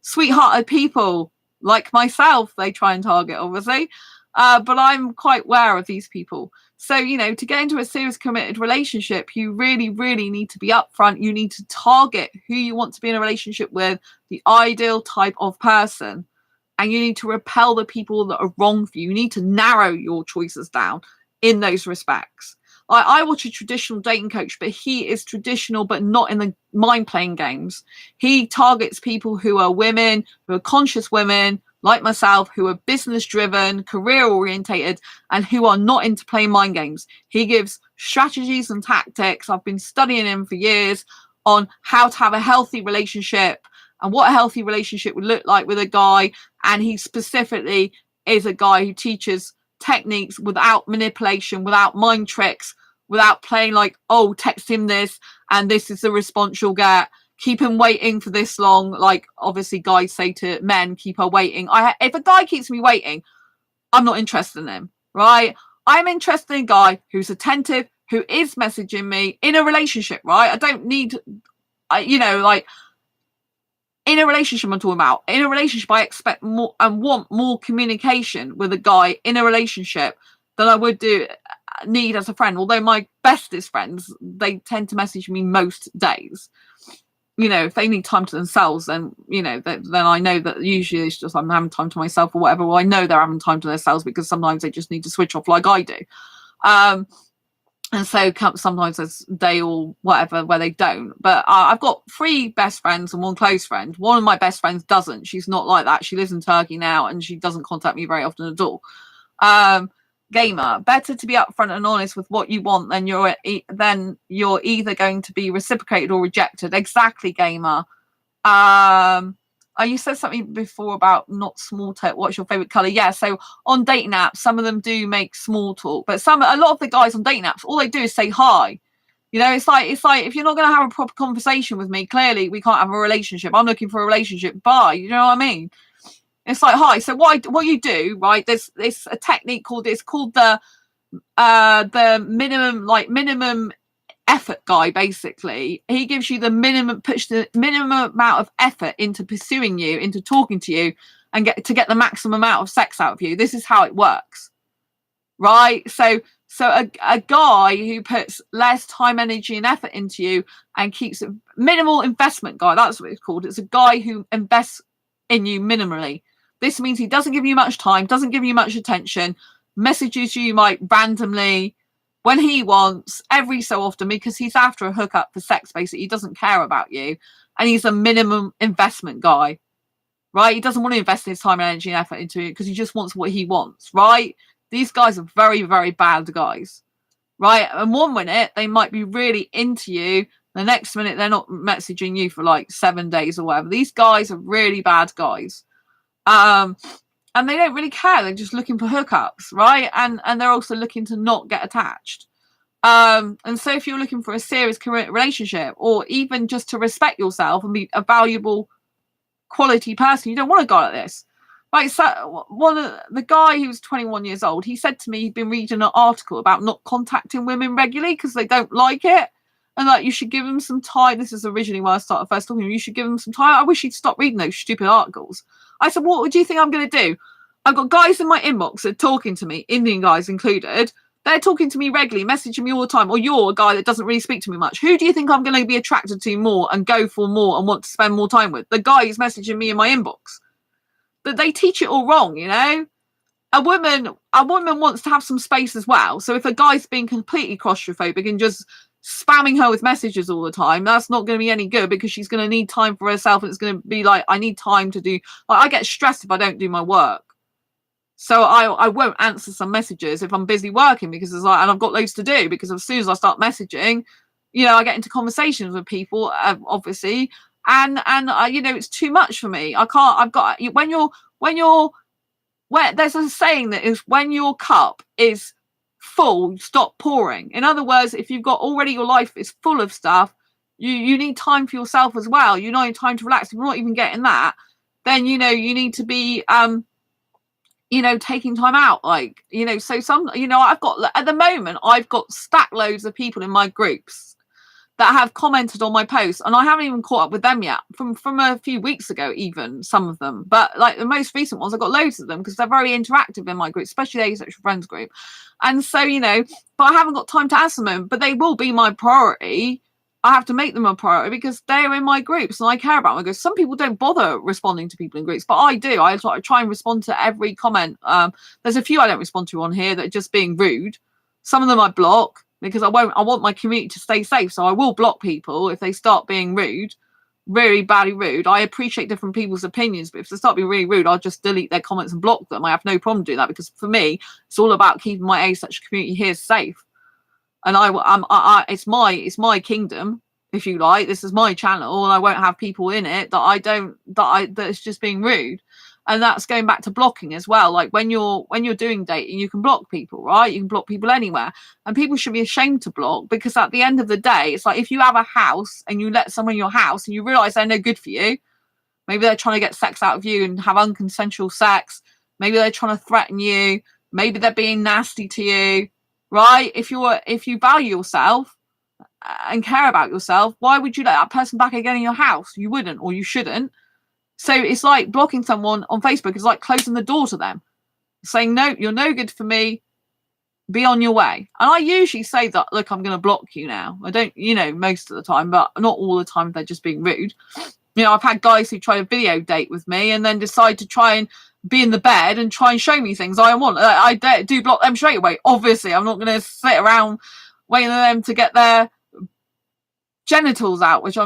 sweethearted people like myself. They try and target, obviously. But I'm quite aware of these people. So, you know, to get into a serious committed relationship, you really, really need to be upfront. You need to target who you want to be in a relationship with, the ideal type of person. And you need to repel the people that are wrong for you. You need to narrow your choices down in those respects. I watch a traditional dating coach, but he is traditional, but not in the mind playing games. He targets people who are women, who are conscious women, like myself, who are business driven, career orientated, and who are not into playing mind games. He gives strategies and tactics. I've been studying him for years on how to have a healthy relationship and what a healthy relationship would look like with a guy. And he specifically is a guy who teaches techniques without manipulation, without mind tricks, without playing like, oh, text him this and this is the response you'll get. Keep him waiting for this long. Like, obviously, guys say to men, keep her waiting. If a guy keeps me waiting, I'm not interested in him, right? I'm interested in a guy who's attentive, who is messaging me in a relationship, right? I don't need, you know, like, in a relationship I'm talking about. In a relationship, I expect more and want more communication with a guy in a relationship than I would need as a friend. Although my bestest friends, they tend to message me most days. You know, if they need time to themselves, then, you know, then I know that usually it's just I'm having time to myself or whatever. Well, I know they're having time to themselves because sometimes they just need to switch off like I do. And so sometimes there's a day or whatever where they don't. But I've got 3 best friends and 1 close friend. One of my best friends doesn't. She's not like that. She lives in Turkey now and she doesn't contact me very often at all. Gamer, better to be upfront and honest with what you want than you're either going to be reciprocated or rejected. Exactly, gamer. You said something before about not small talk. What's your favorite color? Yeah, so on dating apps, some of them do make small talk, but a lot of the guys on dating apps, all they do is say hi. You know, it's like if you're not going to have a proper conversation with me, clearly we can't have a relationship. I'm looking for a relationship. Bye. You know what I mean? It's like, hi. So what you do, right? There's a technique called the minimum effort guy. Basically, he gives you push the minimum amount of effort into pursuing you, into talking to you, and get the maximum amount of sex out of you. This is how it works, right? So a guy who puts less time, energy, and effort into you and keeps a minimal investment guy. That's what it's called. It's a guy who invests in you minimally. This means he doesn't give you much time, doesn't give you much attention, messages you like randomly when he wants, every so often, because he's after a hookup for sex, basically. He doesn't care about you. And he's a minimum investment guy, right? He doesn't want to invest his time and energy and effort into it because he just wants what he wants, right? These guys are very, very bad guys, right? And 1 minute, they might be really into you. The next minute, they're not messaging you for like 7 days or whatever. These guys are really bad guys. And they don't really care. They're just looking for hookups, right? And they're also looking to not get attached. And so if you're looking for a serious relationship, or even just to respect yourself and be a valuable quality person, you don't want a guy like this. Right, so the guy who was 21 years old, he said to me he'd been reading an article about not contacting women regularly because they don't like it. And like, you should give them some time. This is originally when I started first talking to him. You should give them some time. I wish he'd stop reading those stupid articles. I said, what do you think I'm going to do? I've got guys in my inbox that are talking to me, Indian guys included. They're talking to me regularly, messaging me all the time. Or you're a guy that doesn't really speak to me much. Who do you think I'm going to be attracted to more and go for more and want to spend more time with? The guy who's messaging me in my inbox. But they teach it all wrong, you know? A woman wants to have some space as well. So if a guy's being completely claustrophobic and just spamming her with messages all the time, that's not going to be any good, because she's going to need time for herself, and it's going to be like, I need time to do, like, I get stressed if I don't do my work. So I won't answer some messages if I'm busy working, because it's like, and I've got loads to do, because as soon as I start messaging, you know, I get into conversations with people, obviously, and you know, it's too much for me. I can't. I've got, when there's a saying that is, when your cup is full, stop pouring. In other words, if you've got already, your life is full of stuff, you need time for yourself as well. You need time to relax. If you're not even getting that, then, you know, you need to be you know, taking time out, like, you know. So some, you know, I've got, at the moment, I've got stack loads of people in my groups that have commented on my posts, and I haven't even caught up with them yet, from a few weeks ago, even some of them. But like the most recent ones, I've got loads of them, because they're very interactive in my group, especially the Asexual Friends group. And so, you know, but I haven't got time to answer them, but they will be my priority. I have to make them a priority, because they're in my groups and I care about them. Some people don't bother responding to people in groups, but I do. I try and respond to every comment. There's a few I don't respond to on here that are just being rude. Some of them I block, because I want my community to stay safe. So I will block people if they start being rude, really badly rude. I appreciate different people's opinions, but if they start being really rude, I'll just delete their comments and block them. I have no problem doing that, because for me, it's all about keeping my asexual community here safe. And it's my kingdom, if you like. This is my channel, and I won't have people in it that's just being rude. And that's going back to blocking as well. Like, when you're doing dating, you can block people, right? You can block people anywhere, and people should be ashamed to block, because at the end of the day, it's like, if you have a house and you let someone in your house and you realize they're no good for you, maybe they're trying to get sex out of you and have unconsensual sex, maybe they're trying to threaten you, maybe they're being nasty to you, right? If you value yourself and care about yourself, why would you let that person back again in your house? You wouldn't, or you shouldn't. So it's like blocking someone on Facebook is like closing the door to them, saying, no, you're no good for me, be on your way. And I usually say that, look, I'm going to block you now. I don't, you know, most of the time, but not all the time. They're just being rude. You know, I've had guys who try a video date with me and then decide to try and be in the bed and try and show me things I want. I do block them straight away. Obviously, I'm not going to sit around waiting for them to get their genitals out, which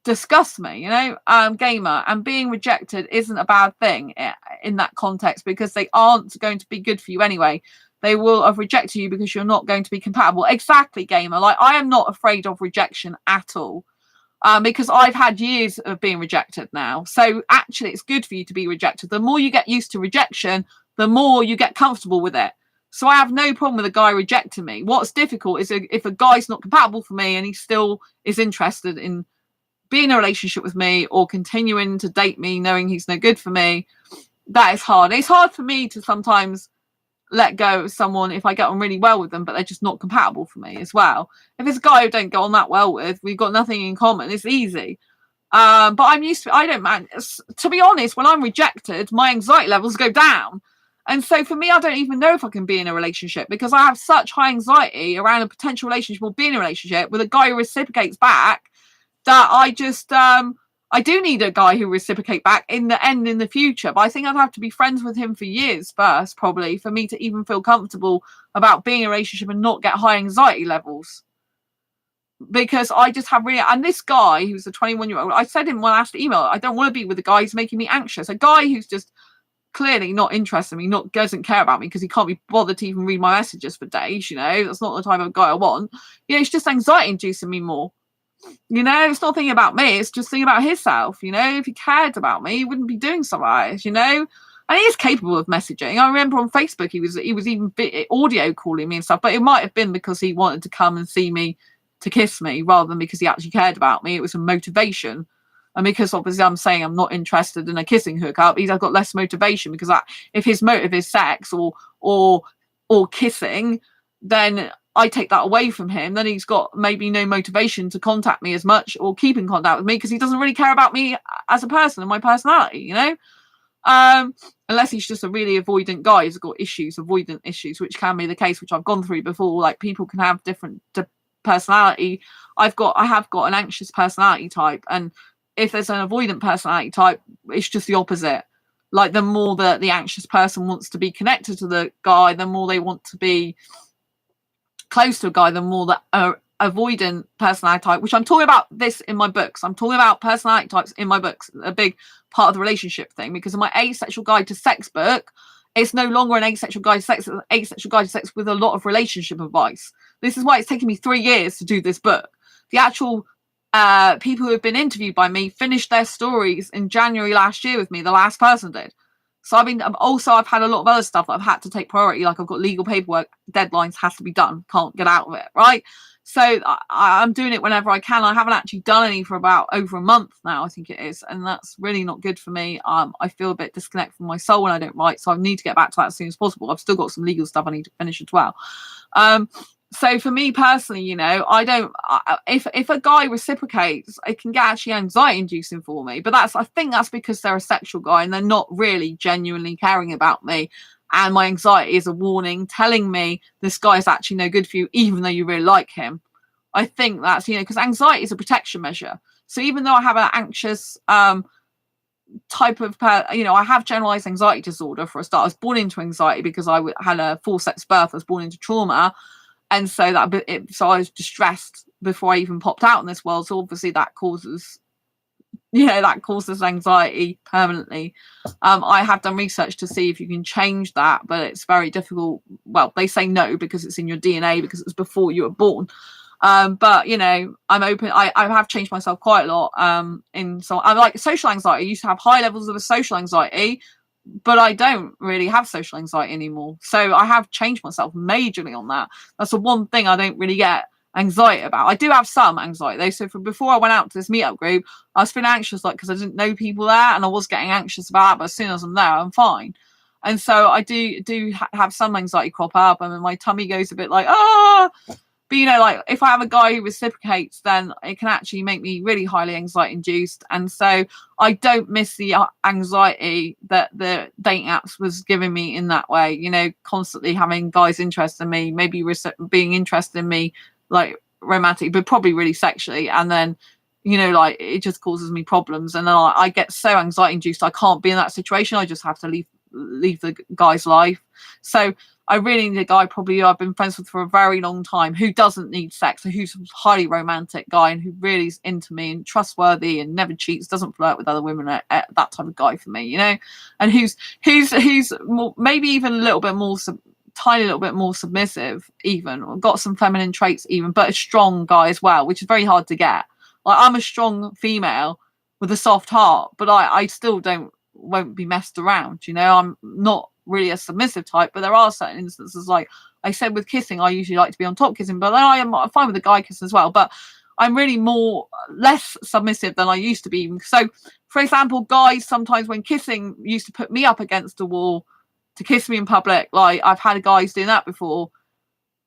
disgusts me, you know. Gamer, and being rejected isn't a bad thing in that context, because they aren't going to be good for you anyway. They will have rejected you because you're not going to be compatible. Exactly, gamer. Like, I am not afraid of rejection at all. Because I've had years of being rejected now. So actually, it's good for you to be rejected. The more you get used to rejection, the more you get comfortable with it. So I have no problem with a guy rejecting me. What's difficult is if a guy's not compatible for me and he still is interested in being in a relationship with me or continuing to date me knowing he's no good for me. That is hard. It's hard for me to sometimes let go of someone if I get on really well with them, but they're just not compatible for me as well. If it's a guy who don't get on that well with, we've got nothing in common, it's easy. But I'm used to, I don't mind. To be honest, when I'm rejected, my anxiety levels go down. And so for me, I don't even know if I can be in a relationship, because I have such high anxiety around a potential relationship or being in a relationship with a guy who reciprocates back, that I just, I do need a guy who reciprocate back in the end, in the future. But I think I'd have to be friends with him for years first, probably, for me to even feel comfortable about being in a relationship and not get high anxiety levels. Because I just have really, and this guy who's a 21-year-old, I said in my last email, I don't want to be with a guy who's making me anxious. A guy who's just clearly not interested in me, doesn't care about me, because he can't be bothered to even read my messages for days, you know. That's not the type of guy I want. You know, it's just anxiety inducing me more. You know, it's not thinking about me, it's just thinking about himself. You know, if he cared about me, he wouldn't be doing something like this, you know. And he is capable of messaging. I remember on Facebook he was even audio calling me and stuff, but it might have been because he wanted to come and see me to kiss me rather than because he actually cared about me. It was a motivation. And because obviously I'm saying I'm not interested in a kissing hookup, he's got less motivation, because if his motive is sex or kissing, then I take that away from him. Then he's got maybe no motivation to contact me as much or keep in contact with me, because he doesn't really care about me as a person and my personality, you know. Unless he's just a really avoidant guy who's got avoidant issues, which can be the case, which I've gone through before. Like, people can have different personality. I have got an anxious personality type, and if there's an avoidant personality type, it's just the opposite. Like, the more that the anxious person wants to be connected to the guy, the more they want to be close to a guy, the more that avoidant personality type, which I'm talking about this in my books. I'm talking about personality types in my books, a big part of the relationship thing, because in my Asexual Guide to Sex book, it's no longer an Asexual Guide to Sex, it's an Asexual Guide to Sex with a lot of relationship advice. This is why it's taken me 3 years to do this book. The actual people who have been interviewed by me finished their stories in January last year with me. The last person did. So I've had a lot of other stuff that I've had to take priority. Like I've got legal paperwork, deadlines, has to be done, can't get out of it, right? So I'm doing it whenever I can. I haven't actually done any for about over a month now, I think it is, and that's really not good for me. I feel a bit disconnected from my soul when I don't write, so I need to get back to that as soon as possible. I've still got some legal stuff I need to finish as well. So for me personally, you know, if a guy reciprocates, it can get actually anxiety inducing for me. But I think that's because they're a sexual guy and they're not really genuinely caring about me. And my anxiety is a warning telling me this guy is actually no good for you, even though you really like him. I think that's, you know, because anxiety is a protection measure. So even though I have an anxious type of, you know, I have generalized anxiety disorder for a start. I was born into anxiety because I had a forceps birth. I was born into trauma. And so so I was distressed before I even popped out in this world. So obviously that causes anxiety permanently. I have done research to see if you can change that, but it's very difficult. Well, they say no because it's in your DNA, because it's before you were born. But you know, I'm open. I have changed myself quite a lot. So I'm like social anxiety. I used to have high levels of a social anxiety, but I don't really have social anxiety anymore. So I have changed myself majorly on that. That's the one thing I don't really get anxiety about. I do have some anxiety though. So from before I went out to this meetup group, I was feeling anxious, like, because I didn't know people there, and I was getting anxious about it. But as soon as I'm there, I'm fine. And so I do have some anxiety crop up, and my tummy goes a bit like, ah. But, you know, like if I have a guy who reciprocates, then it can actually make me really highly anxiety induced. And so I don't miss the anxiety that the dating apps was giving me in that way, you know, constantly having guys interested in me, maybe being interested in me, like romantic, but probably really sexually. And then, you know, like it just causes me problems. And then I get so anxiety induced, I can't be in that situation. I just have to leave the guy's life. So I really need a guy probably I've been friends with for a very long time, who doesn't need sex, who's a highly romantic guy and who really is into me and trustworthy and never cheats, doesn't flirt with other women. That type of guy for me, you know, and who's more, maybe even a little bit more tiny little bit more submissive, even, or got some feminine traits even, but a strong guy as well, which is very hard to get. Like I'm a strong female with a soft heart, but I still won't be messed around, you know. I'm not really a submissive type, but there are certain instances, like I said with kissing, I usually like to be on top kissing, but then I am fine with the guy kiss as well. But I'm really less submissive than I used to be. So for example, guys sometimes when kissing used to put me up against a wall to kiss me in public. Like I've had guys doing that before,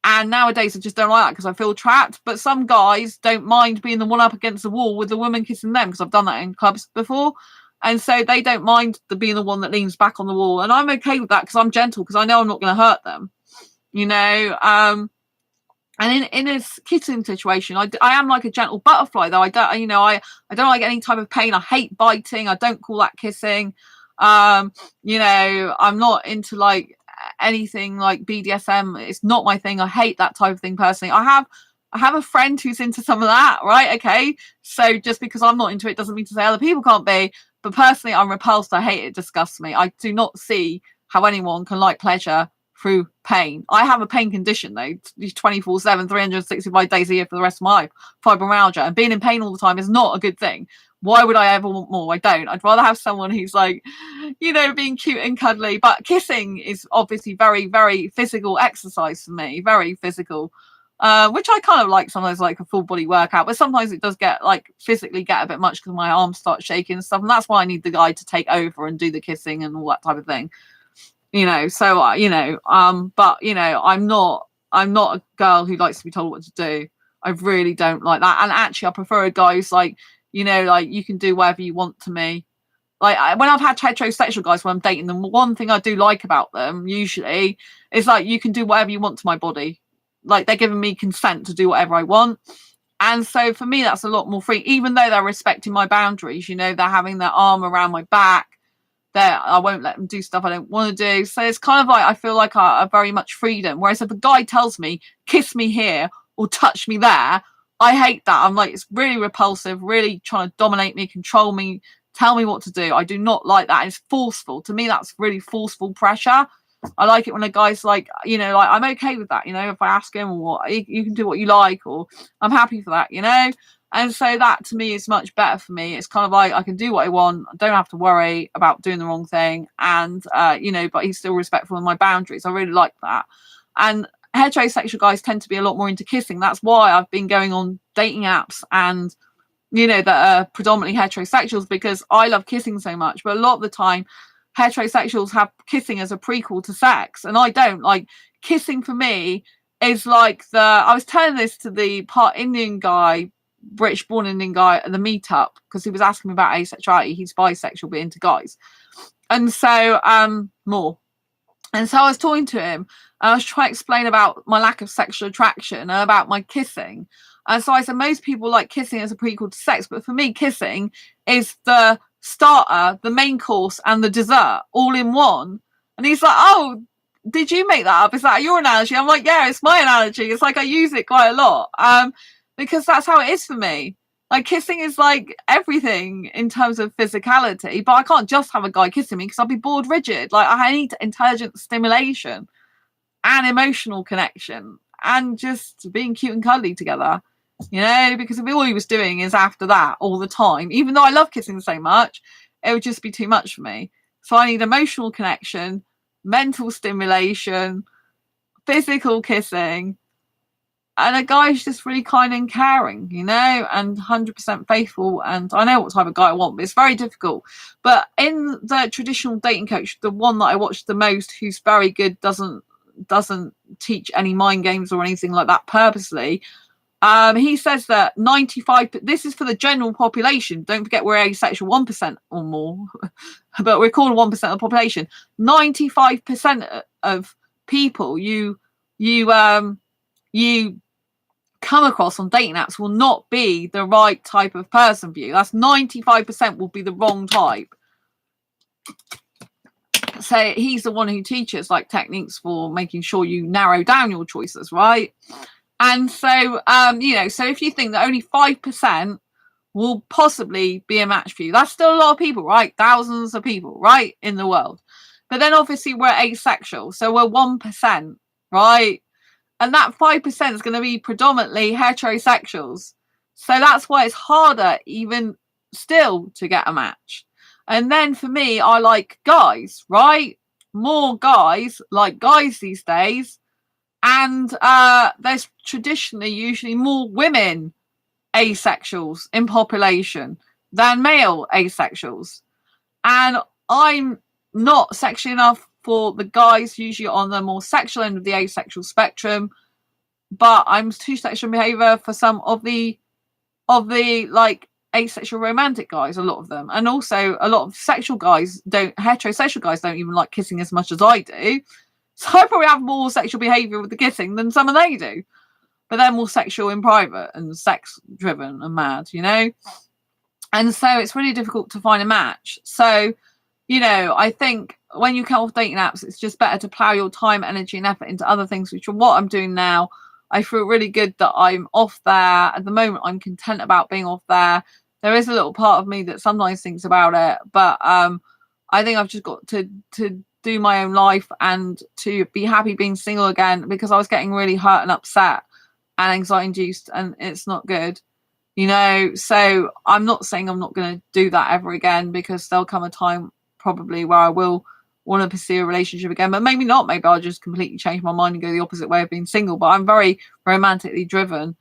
and nowadays I just don't like that because I feel trapped. But some guys don't mind being the one up against the wall with the woman kissing them, because I've done that in clubs before. And so they don't mind being the one that leans back on the wall. And I'm okay with that because I'm gentle, because I know I'm not going to hurt them, you know. And in a kissing situation, I am like a gentle butterfly, though. I don't like any type of pain. I hate biting. I don't call that kissing. You know, I'm not into like anything like BDSM. It's not my thing. I hate that type of thing personally. I have a friend who's into some of that, right? Okay. So just because I'm not into it doesn't mean to say other people can't be. But personally, I'm repulsed. I hate it. It disgusts me. I do not see how anyone can like pleasure through pain. I have a pain condition though, 24/7, 365 days a year for the rest of my life, fibromyalgia, and being in pain all the time is not a good thing. Why would I ever want more? I don't. I'd rather have someone who's like, you know, being cute and cuddly. But kissing is obviously very, very physical exercise for me, very physical. Which I kind of like sometimes, like a full body workout, but sometimes it does get like physically get a bit much because my arms start shaking and stuff, and that's why I need the guy to take over and do the kissing and all that type of thing, you know. So you know, but you know, I'm not a girl who likes to be told what to do. I really don't like that. And actually I prefer a guy who's like, you know, like you can do whatever you want to me. Like when I've had heterosexual guys when I'm dating them, one thing I do like about them usually is like, you can do whatever you want to my body. Like they're giving me consent to do whatever I want. And so for me, that's a lot more free, even though they're respecting my boundaries. You know, they're having their arm around my back. I won't let them do stuff I don't want to do. So it's kind of like, I feel like I very much freedom. Whereas if a guy tells me, kiss me here, or touch me there. I hate that. I'm like, it's really repulsive, really trying to dominate me, control me, tell me what to do. I do not like that. It's forceful. To me, that's really forceful pressure. I like it when a guy's like, you know, like, I'm okay with that, you know, if I ask him, or what, you can do what you like, or I'm happy for that, you know. And so that to me is much better for me. It's kind of like, I can do what I want. I don't have to worry about doing the wrong thing. And, you know, but he's still respectful of my boundaries. I really like that. And heterosexual guys tend to be a lot more into kissing. That's why I've been going on dating apps and, you know, that are predominantly heterosexuals, because I love kissing so much. But a lot of the time, heterosexuals have kissing as a prequel to sex, and I don't. Like, kissing for me is like I was telling this to the part Indian guy, British born Indian guy, at the meetup, because he was asking me about asexuality. He's bisexual but into guys, and so more. And so I was talking to him, and I was trying to explain about my lack of sexual attraction and about my kissing. And so I said, most people like kissing as a prequel to sex, but for me, kissing is the starter, the main course, and the dessert all in one. And he's like, oh, did you make that up? Is that your analogy? I'm like, yeah, it's my analogy. It's like I use it quite a lot, because that's how it is for me. Like, kissing is like everything in terms of physicality, but I can't just have a guy kissing me because I'll be bored rigid. Like, I need intelligent stimulation and emotional connection and just being cute and cuddly together, you know, because if all he was doing is after that all the time, even though I love kissing so much, it would just be too much for me. So I need emotional connection, mental stimulation, physical kissing, and a guy who's just really kind and caring, you know, and 100% faithful. And I know what type of guy I want, but it's very difficult. But in the traditional dating coach, the one that I watched the most, who's very good, doesn't teach any mind games or anything like that purposely. He says that 95, this is for the general population. Don't forget we're asexual 1% or more, but we're called 1% of the population. 95% of people you come across on dating apps will not be the right type of person for you. That's 95% will be the wrong type. So he's the one who teaches like techniques for making sure you narrow down your choices, right? And so, you know, so if you think that only 5% will possibly be a match for you, that's still a lot of people, right? Thousands of people, right, in the world. But then obviously we're asexual, so we're 1%, right? And that 5% is going to be predominantly heterosexuals. So that's why it's harder even still to get a match. And then for me, I like guys, right? More guys like guys these days. And there's traditionally usually more women asexuals in population than male asexuals. And I'm not sexually enough for the guys, usually on the more sexual end of the asexual spectrum, but I'm too sexual in behavior for some of the like asexual romantic guys, a lot of them. And also a lot of heterosexual guys don't even like kissing as much as I do. So I probably have more sexual behavior with the kissing than some of they do. But they're more sexual in private and sex driven and mad, you know? And so it's really difficult to find a match. So, you know, I think when you come off dating apps, it's just better to plow your time, energy, and effort into other things, which are what I'm doing now. I feel really good that I'm off there. At the moment, I'm content about being off there. There is a little part of me that sometimes thinks about it, but I think I've just got to do my own life and to be happy being single again, because I was getting really hurt and upset and anxiety induced, and it's not good. You know, so I'm not saying I'm not going to do that ever again, because there'll come a time probably where I will want to pursue a relationship again, but maybe not. Maybe I'll just completely change my mind and go the opposite way of being single. But I'm very romantically driven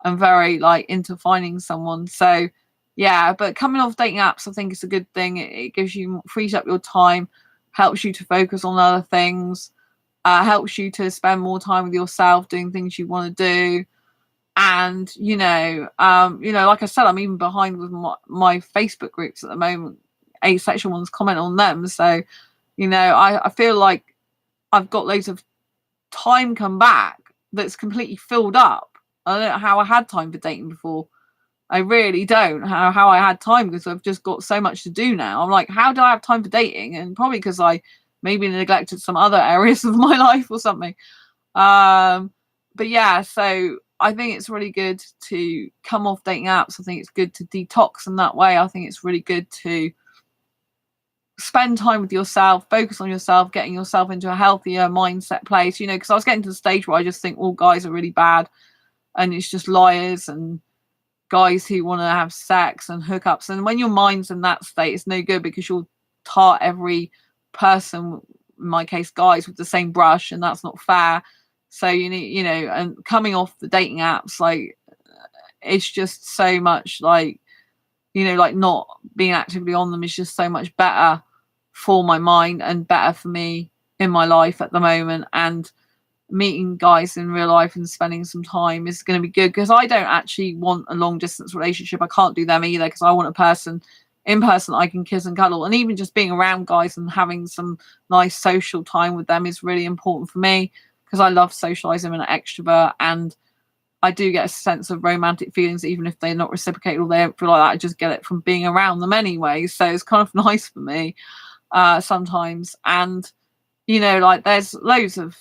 and very like into finding someone. So yeah, but coming off dating apps, I think it's a good thing. It gives you, frees up your time, helps you to focus on other things, helps you to spend more time with yourself doing things you want to do. And you know, like I said, I'm even behind with my Facebook groups at the moment. Asexual ones comment on them, so you know, I feel like I've got loads of time come back that's completely filled up. I don't know how I had time for dating before. I really don't how I had time, because I've just got so much to do now. I'm like, how do I have time for dating? And probably because I maybe neglected some other areas of my life or something. But yeah, so I think it's really good to come off dating apps. I think it's good to detox in that way. I think it's really good to spend time with yourself, focus on yourself, getting yourself into a healthier mindset place, you know, because I was getting to the stage where I just think all guys are really bad and it's just liars and guys who want to have sex and hookups. And when your mind's in that state, it's no good, because you'll tar every person, in my case guys, with the same brush, and that's not fair. So you need, you know, and coming off the dating apps, like, it's just so much, like, you know, like, not being actively on them is just so much better for my mind and better for me in my life at the moment. And meeting guys in real life and spending some time is going to be good, because I don't actually want a long distance relationship. I can't do them either, because I want a person in person I can kiss and cuddle. And even just being around guys and having some nice social time with them is really important for me, because I love socializing. I'm an extrovert, and I do get a sense of romantic feelings, even if they're not reciprocated or they don't feel like that. I just get it from being around them anyway. So it's kind of nice for me sometimes. And, you know, like, there's loads of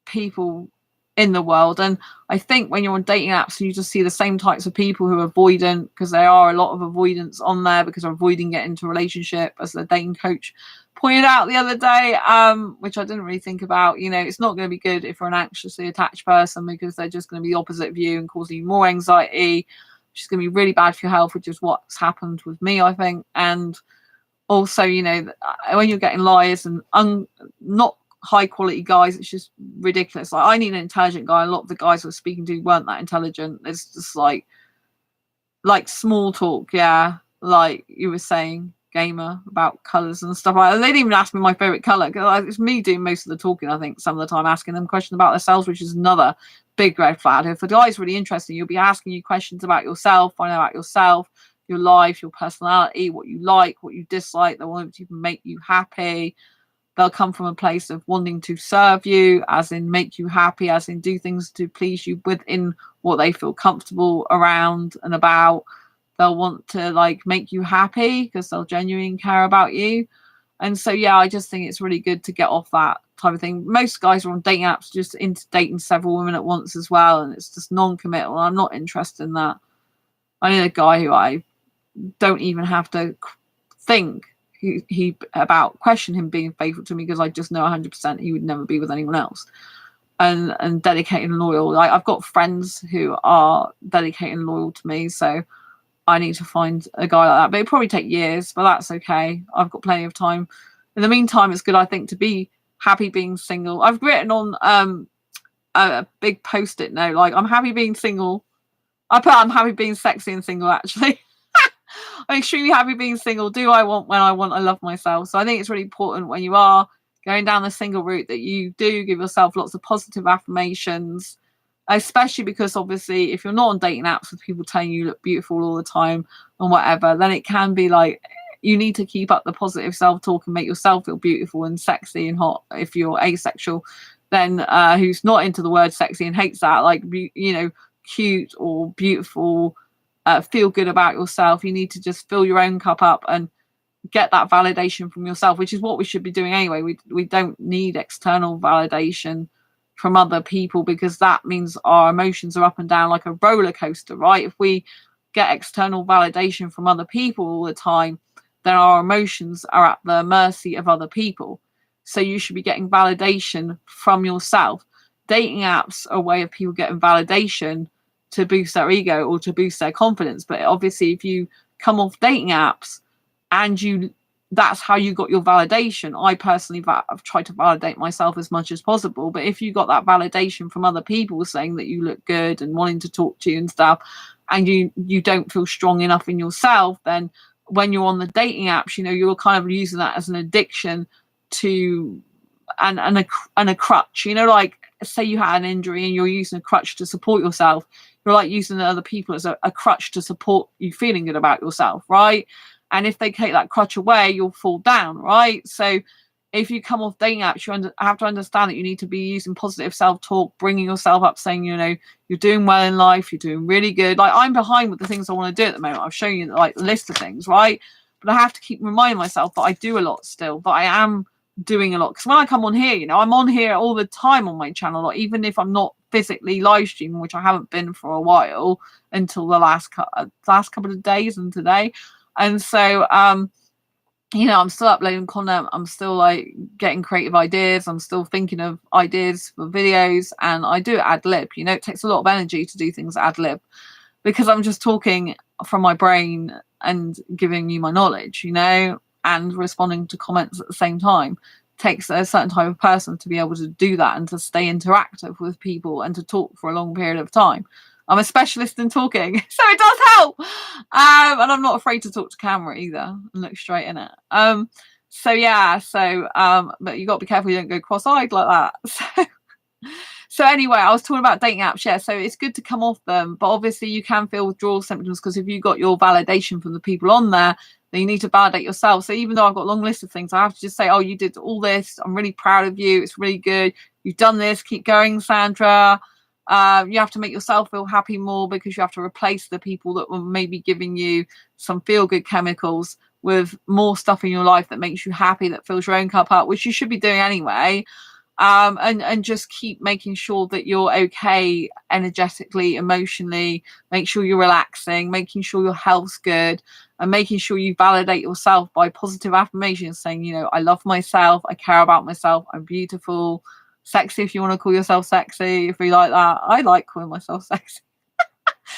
people in the world. And I think when you're on dating apps and you just see the same types of people who are avoidant, because there are a lot of avoidance on there because they're avoiding getting into a relationship, as the dating coach pointed out the other day, which I didn't really think about. You know, it's not going to be good if you're an anxiously attached person, because they're just going to be the opposite of you and causing you more anxiety, which is going to be really bad for your health, which is what's happened with me, I think. And also, you know, when you're getting liars and not high quality guys, it's just ridiculous. Like, I need an intelligent guy. A lot of the guys I was speaking to weren't that intelligent. It's just like small talk. Yeah, like you were saying, gamer, about colors and stuff like that. They didn't even ask me my favorite color, because it's me doing most of the talking, I think, some of the time, asking them questions about themselves, which is another big red flag. If a guy's really interesting, you'll be asking you questions about yourself, find out about yourself, your life, your personality, what you like, what you dislike. They want to make you happy. They'll come from a place of wanting to serve you, as in make you happy, as in do things to please you within what they feel comfortable around and about. They'll want to, like, make you happy because they'll genuinely care about you. And so, yeah, I just think it's really good to get off that type of thing. Most guys are on dating apps just into dating several women at once as well, and it's just non-committal. I'm not interested in that. I need a guy who I don't even have to think he about question him being faithful to me, because I just know 100% he would never be with anyone else. And dedicated and loyal. Like, I've got friends who are dedicated and loyal to me, so I need to find a guy like that. But it'll probably take years, but that's okay. I've got plenty of time. In the meantime, it's good, I think, to be happy being single. I've written on a big post-it note, like, I'm happy being single. I put I'm happy being sexy and single, actually. I'm extremely happy being single. Do I want when I want? I love myself. So I think it's really important when you are going down the single route that you do give yourself lots of positive affirmations, especially because obviously if you're not on dating apps with people telling you look beautiful all the time and whatever, then it can be like, you need to keep up the positive self-talk and make yourself feel beautiful and sexy and hot. If you're asexual, then who's not into the word sexy and hates that, like, you know, cute or beautiful, feel good about yourself. You need to just fill your own cup up and get that validation from yourself, which is what we should be doing anyway. We don't need external validation from other people, because that means our emotions are up and down like a roller coaster, right? If we get external validation from other people all the time, then our emotions are at the mercy of other people. So you should be getting validation from yourself. Dating apps are a way of people getting validation to boost their ego or to boost their confidence. But obviously, if you come off dating apps and that's how you got your validation. I personally have tried to validate myself as much as possible. But if you got that validation from other people saying that you look good and wanting to talk to you and stuff, and you don't feel strong enough in yourself, then when you're on the dating apps, you know, you're kind of using that as an addiction to and a crutch. You know, like, say you had an injury and you're using a crutch to support yourself. You're like using other people as a crutch to support you feeling good about yourself, right? And if they take that crutch away, you'll fall down, right? So if you come off dating apps, you have to understand that you need to be using positive self-talk, bringing yourself up, saying, you know, you're doing well in life, you're doing really good. Like, I'm behind with the things I want to do at the moment. I've shown you, like, the list of things, right? But I have to keep reminding myself that I do a lot still, that I am doing a lot. Because when I come on here, you know, I'm on here all the time on my channel, like, even if I'm not physically live streaming, which I haven't been for a while until the last couple of days and today. And so you know, I'm still uploading content, I'm still like getting creative ideas, I'm still thinking of ideas for videos, and I do ad lib. You know, it takes a lot of energy to do things ad lib because I'm just talking from my brain and giving you my knowledge, you know, and responding to comments at the same time. It takes a certain type of person to be able to do that and to stay interactive with people and to talk for a long period of time. I'm a specialist in talking, so it does help. And I'm not afraid to talk to camera either and look straight in it. So yeah, so but you got to be careful you don't go cross-eyed like that. So anyway, I was talking about dating apps. Yeah, so it's good to come off them, but obviously you can feel withdrawal symptoms because if you got your validation from the people on there, then you need to validate yourself. So even though I've got a long list of things, I have to just say, oh, you did all this, I'm really proud of you, it's really good, you've done this, keep going, Sandra. You have to make yourself feel happy more because you have to replace the people that were maybe giving you some feel-good chemicals with more stuff in your life that makes you happy, that fills your own cup up, which you should be doing anyway. And just keep making sure that you're okay energetically, emotionally, make sure you're relaxing, making sure your health's good, and making sure you validate yourself by positive affirmations, saying, you know, I love myself, I care about myself, I'm beautiful, sexy if you want to call yourself sexy, if you like that. I like calling myself sexy.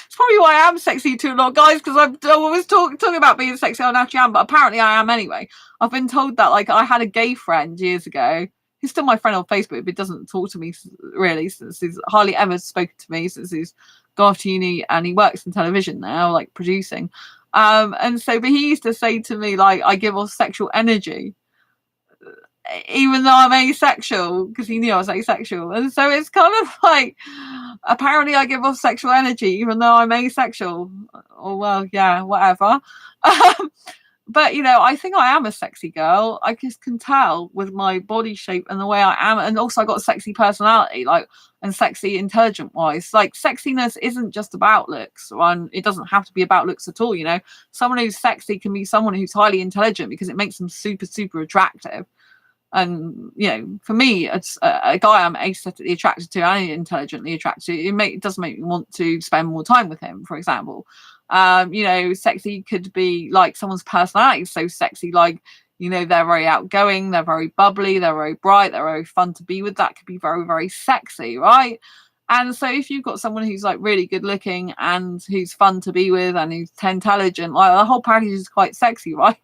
It's probably why I am sexy to a lot of guys, because I'm always talking about being sexy. I naturally am, but apparently I am anyway. I've been told that, like, I had a gay friend years ago. He's still my friend on Facebook, but doesn't talk to me really since he's hardly ever spoken to me since he's gone off to uni, and he works in television now, like producing. And so, but he used to say to me, like, I give off sexual energy, even though I'm asexual, because he knew I was asexual. And so it's kind of like, apparently I give off sexual energy even though I'm asexual. Oh, well, yeah, whatever. But, you know, I think I am a sexy girl. I just can tell with my body shape and the way I am. And also I got a sexy personality, like, and sexy intelligent wise. Like, sexiness isn't just about looks, and it doesn't have to be about looks at all. You know, someone who's sexy can be someone who's highly intelligent because it makes them super, super attractive. And, you know, for me, it's a guy I'm aesthetically attracted to and intelligently attracted to. It does make me want to spend more time with him, for example. You know, sexy could be like someone's personality. So sexy, like, you know, they're very outgoing, they're very bubbly, they're very bright, they're very fun to be with. That could be very, very sexy, right? And so if you've got someone who's like really good looking and who's fun to be with and who's intelligent, like, the whole package is quite sexy, right?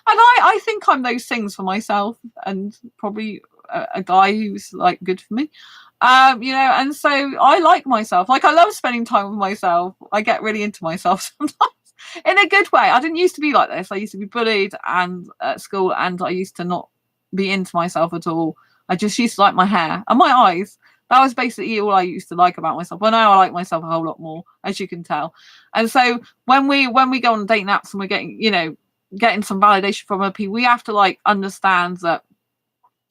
And I think I'm those things for myself, and probably a guy who's like good for me. You know, and so I like myself. Like, I love spending time with myself. I get really into myself sometimes in a good way. I didn't used to be like this. I used to be bullied and at school, and I used to not be into myself at all. I just used to like my hair and my eyes. That was basically all I used to like about myself. But now I like myself a whole lot more, as you can tell. And so when we go on dating apps and we're getting, you know, getting some validation from other people, we have to like understand that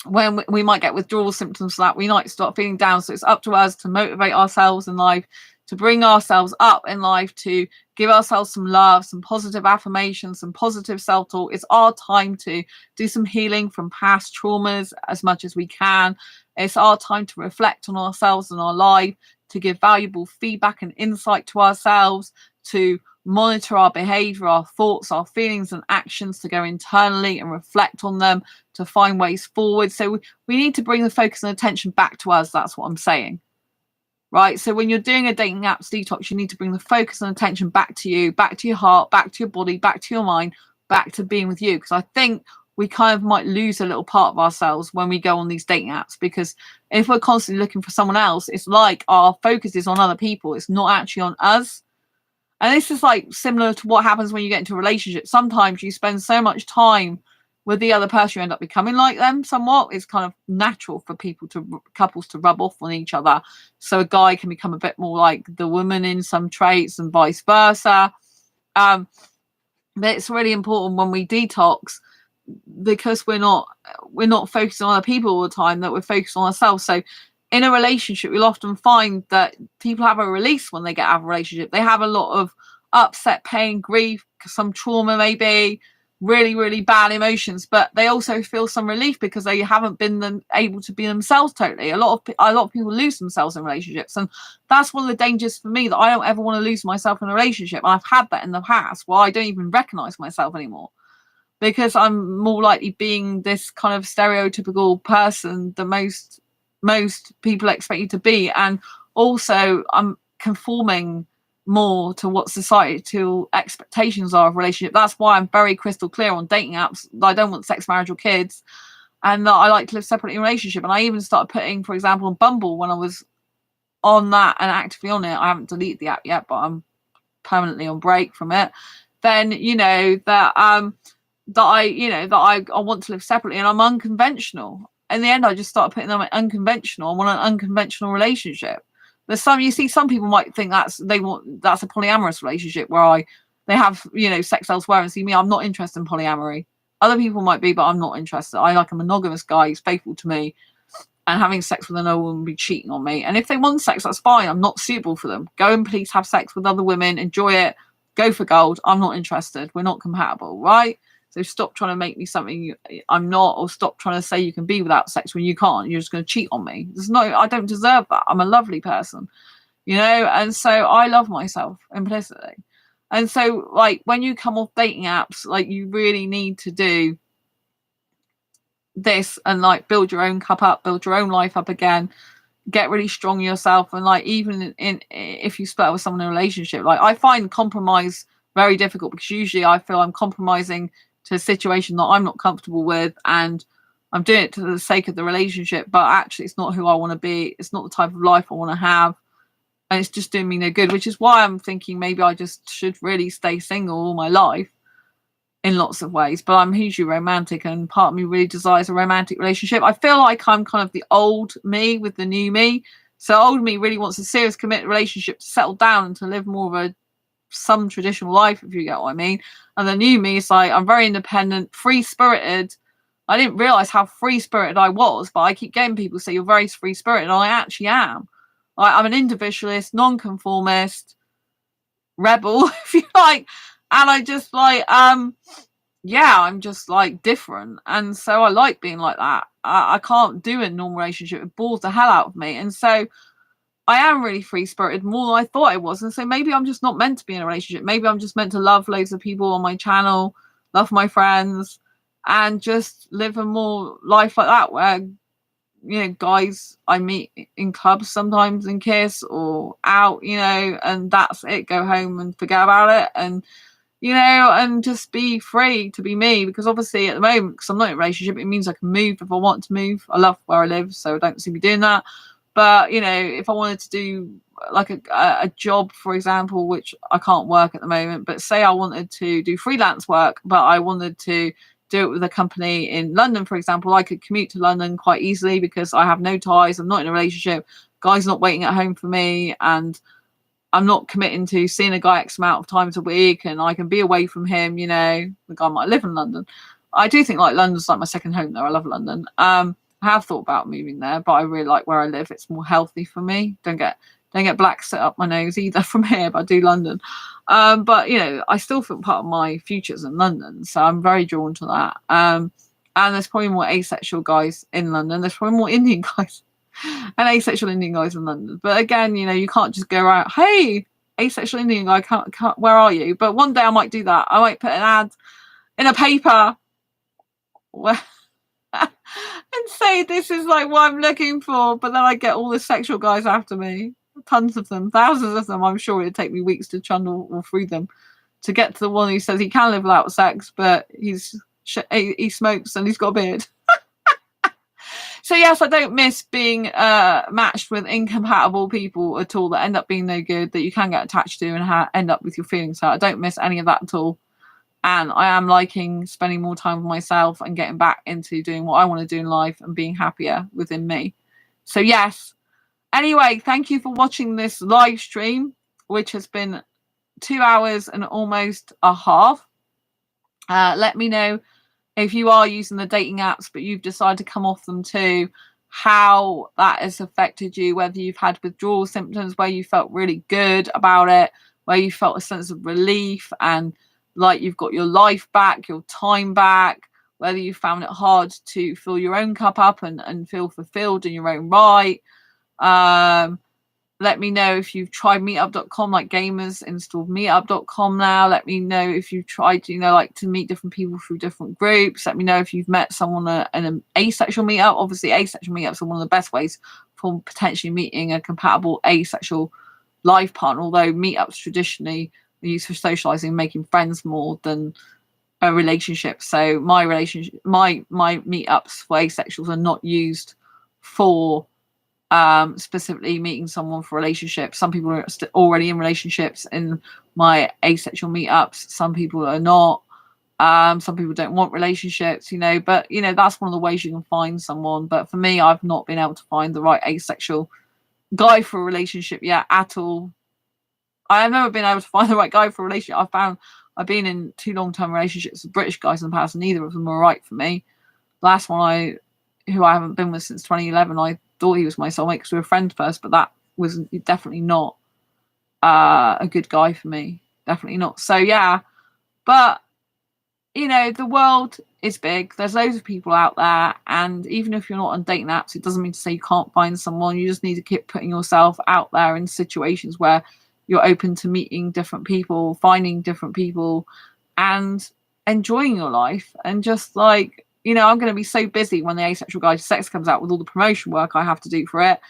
when we might get withdrawal symptoms, that we might start feeling down. So it's up to us to motivate ourselves in life, to bring ourselves up in life, to give ourselves some love, some positive affirmations, some positive self-talk. It's our time to do some healing from past traumas as much as we can. It's our time to reflect on ourselves and our life, to give valuable feedback and insight to ourselves, to monitor our behavior, our thoughts, our feelings and actions, to go internally and reflect on them, to find ways forward. So we need to bring the focus and attention back to us. That's what I'm saying, right? So when you're doing a dating apps detox, you need to bring the focus and attention back to you, back to your heart, back to your body, back to your mind, back to being with you. Because I think we kind of might lose a little part of ourselves when we go on these dating apps, because if we're constantly looking for someone else, it's like our focus is on other people. It's not actually on us. And this is like similar to what happens when you get into a relationship. Sometimes you spend so much time with the other person, you end up becoming like them somewhat. It's kind of natural for couples to rub off on each other. So a guy can become a bit more like the woman in some traits and vice versa. But it's really important when we detox, because we're not focusing on other people all the time, that we're focused on ourselves. So in a relationship, you'll often find that people have a release when they get out of a relationship. They have a lot of upset, pain, grief, some trauma maybe. really, really bad emotions, but they also feel some relief because they haven't been able to be themselves totally. A lot of people lose themselves in relationships, and that's one of the dangers for me, that I don't ever want to lose myself in a relationship. And I've had that in the past where I don't even recognize myself anymore, because I'm more likely being this kind of stereotypical person that most people expect you to be, and also I'm conforming more to what societal expectations are of relationship. That's why I'm very crystal clear on dating apps that I don't want sex, marriage, or kids, and that I like to live separately in a relationship. And I even started putting, for example, on Bumble, when I was on that and actively on it, I haven't deleted the app yet, but I'm permanently on break from it. Then I want to live separately, and I'm unconventional. In the end, I just started putting them unconventional. I want an unconventional relationship. There's some people might think that's a polyamorous relationship where they have sex elsewhere, and see me, I'm not interested in polyamory. Other people might be, but I'm not interested. I like a monogamous guy who's faithful to me, and having sex with another woman would be cheating on me. And if they want sex, that's fine. I'm not suitable for them. Go and please have sex with other women, enjoy it, go for gold. I'm not interested. We're not compatible, right? So stop trying to make me something I'm not, or stop trying to say you can be without sex when you can't. You're just going to cheat on me. I don't deserve that. I'm a lovely person, and so I love myself implicitly. And so, like, when you come off dating apps, like, you really need to do this and, like, build your own cup up, build your own life up again, get really strong yourself. And, like, even if you split up with someone in a relationship, like, I find compromise very difficult, because usually I feel I'm compromising to a situation that I'm not comfortable with, and I'm doing it to the sake of the relationship, but actually it's not who I want to be. It's not the type of life I want to have, and it's just doing me no good, which is why I'm thinking maybe I just should really stay single all my life in lots of ways. But I'm hugely romantic, and part of me really desires a romantic relationship. I feel like I'm kind of the old me with the new me. So old me really wants a serious committed relationship to settle down and to live more of some traditional life, if you get what I mean. And the new me is like, I'm very independent, free-spirited. I didn't realize how free-spirited I was, but I keep getting people say you're very free-spirited, and I actually am. I'm an individualist, non-conformist, rebel, if you like. And I just like, I'm just like different. And so I like being like that. I can't do a normal relationship. It bores the hell out of me. And so I am really free-spirited, more than I thought I was. And so maybe I'm just not meant to be in a relationship. Maybe I'm just meant to love loads of people on my channel, love my friends, and just live a more life like that, where, guys I meet in clubs sometimes and kiss, or out, and that's it. Go home and forget about it, and, and just be free to be me. Because obviously at the moment, because I'm not in a relationship, it means I can move if I want to move. I love where I live, so I don't see me doing that. But, if I wanted to do like a job, for example, which I can't work at the moment, but say I wanted to do freelance work, but I wanted to do it with a company in London, for example, I could commute to London quite easily because I have no ties. I'm not in a relationship. Guy's not waiting at home for me, and I'm not committing to seeing a guy X amount of times a week, and I can be away from him. The guy might live in London. I do think like London's like my second home though. I love London. I have thought about moving there, but I really like where I live. It's more healthy for me. Don't get black set up my nose either from here, but I do London. But I still feel part of my future's in London, so I'm very drawn to that. And there's probably more asexual guys in London. There's probably more Indian guys and asexual Indian guys in London. But again, you can't just go out, hey, asexual Indian guy, can't, where are you? But one day I might do that. I might put an ad in a paper where and say this is like what I'm looking for, but then I get all the sexual guys after me, tons of them, thousands of them. I'm sure it'd take me weeks to trundle through them to get to the one who says he can live without sex, but he smokes and he's got a beard. So yes, I don't miss being matched with incompatible people at all that end up being no good, that you can get attached to and end up with your feelings hurt. I don't miss any of that at all. And I am liking spending more time with myself and getting back into doing what I want to do in life and being happier within me. So yes. Anyway, thank you for watching this live stream, which has been 2 hours and almost a half. Let me know if you are using the dating apps, but you've decided to come off them too, how that has affected you, whether you've had withdrawal symptoms where you felt really good about it, where you felt a sense of relief and like you've got your life back, your time back, whether you found it hard to fill your own cup up and feel fulfilled in your own right. Let me know if you've tried meetup.com, like gamers installed meetup.com now. Let me know if you've tried, like to meet different people through different groups. Let me know if you've met someone in an asexual meetup. Obviously, asexual meetups are one of the best ways for potentially meeting a compatible asexual life partner, although meetups traditionally are used for socializing and making friends more than a relationship. So my meetups for asexuals are not used for specifically meeting someone for relationships. Some people are already in relationships in my asexual meetups. Some people are not. Some people don't want relationships, but that's one of the ways you can find someone. But for me, I've not been able to find the right asexual guy for a relationship yet at all. I have never been able to find the right guy for a relationship. I've been in 2 long-term relationships with British guys in the past, and neither of them were right for me. The last one who I haven't been with since 2011, I thought he was my soulmate because we were friends first, but that was definitely not a good guy for me. Definitely not. So yeah, but the world is big. There's loads of people out there, and even if you're not on dating apps, it doesn't mean to say you can't find someone. You just need to keep putting yourself out there in situations where you're open to meeting different people, finding different people, and enjoying your life. And just like, I'm going to be so busy when the Asexual Guide to Sex comes out with all the promotion work I have to do for it,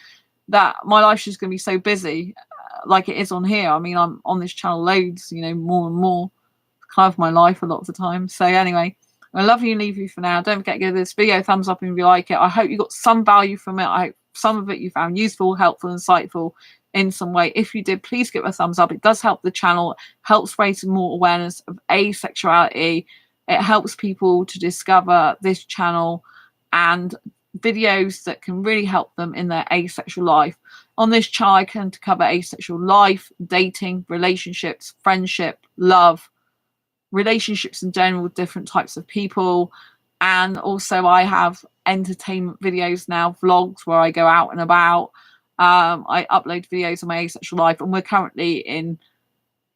that my life's just going to be so busy, like it is on here. I mean, I'm on this channel loads, more and more. It's kind of my life a lot of the time. So anyway, I love you and leave you for now. Don't forget to give this video a thumbs up if you like it. I hope you got some value from it. I hope some of it you found useful, helpful, insightful in some way. If you did, please give it a thumbs up. It does help the channel, helps raise more awareness of asexuality. It helps people to discover this channel and videos that can really help them in their asexual life. On this channel, I can cover asexual life, dating, relationships, friendship, love, relationships in general with different types of people. And also I have entertainment videos now, vlogs where I go out and about. I upload videos on my asexual life, and we're currently in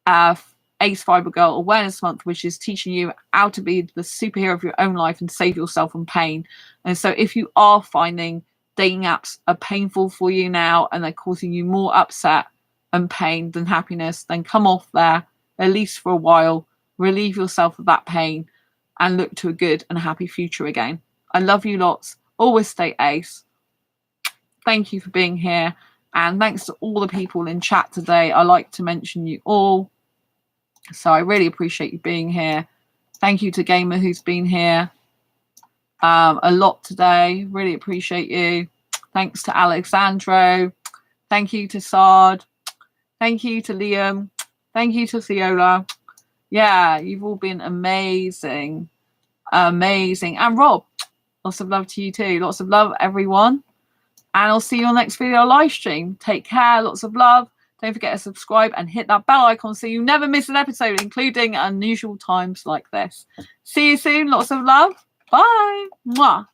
Ace Fibro Girl Awareness Month, which is teaching you how to be the superhero of your own life and save yourself from pain. And so if you are finding dating apps are painful for you now and they're causing you more upset and pain than happiness, then come off there, at least for a while, relieve yourself of that pain and look to a good and happy future again. I love you lots. Always stay ace. Thank you for being here, and thanks to all the people in chat today. I like to mention you all, so I really appreciate you being here. Thank you to Gamer who's been here a lot today. Really appreciate you. Thanks to Alexandro. Thank you to Sard. Thank you to Liam. Thank you to Theola. Yeah, you've all been amazing. Amazing. And Rob, lots of love to you too. Lots of love, everyone. And I'll see you on the next video live stream. Take care. Lots of love. Don't forget to subscribe and hit that bell icon so you never miss an episode, including unusual times like this. See you soon. Lots of love. Bye. Mwah.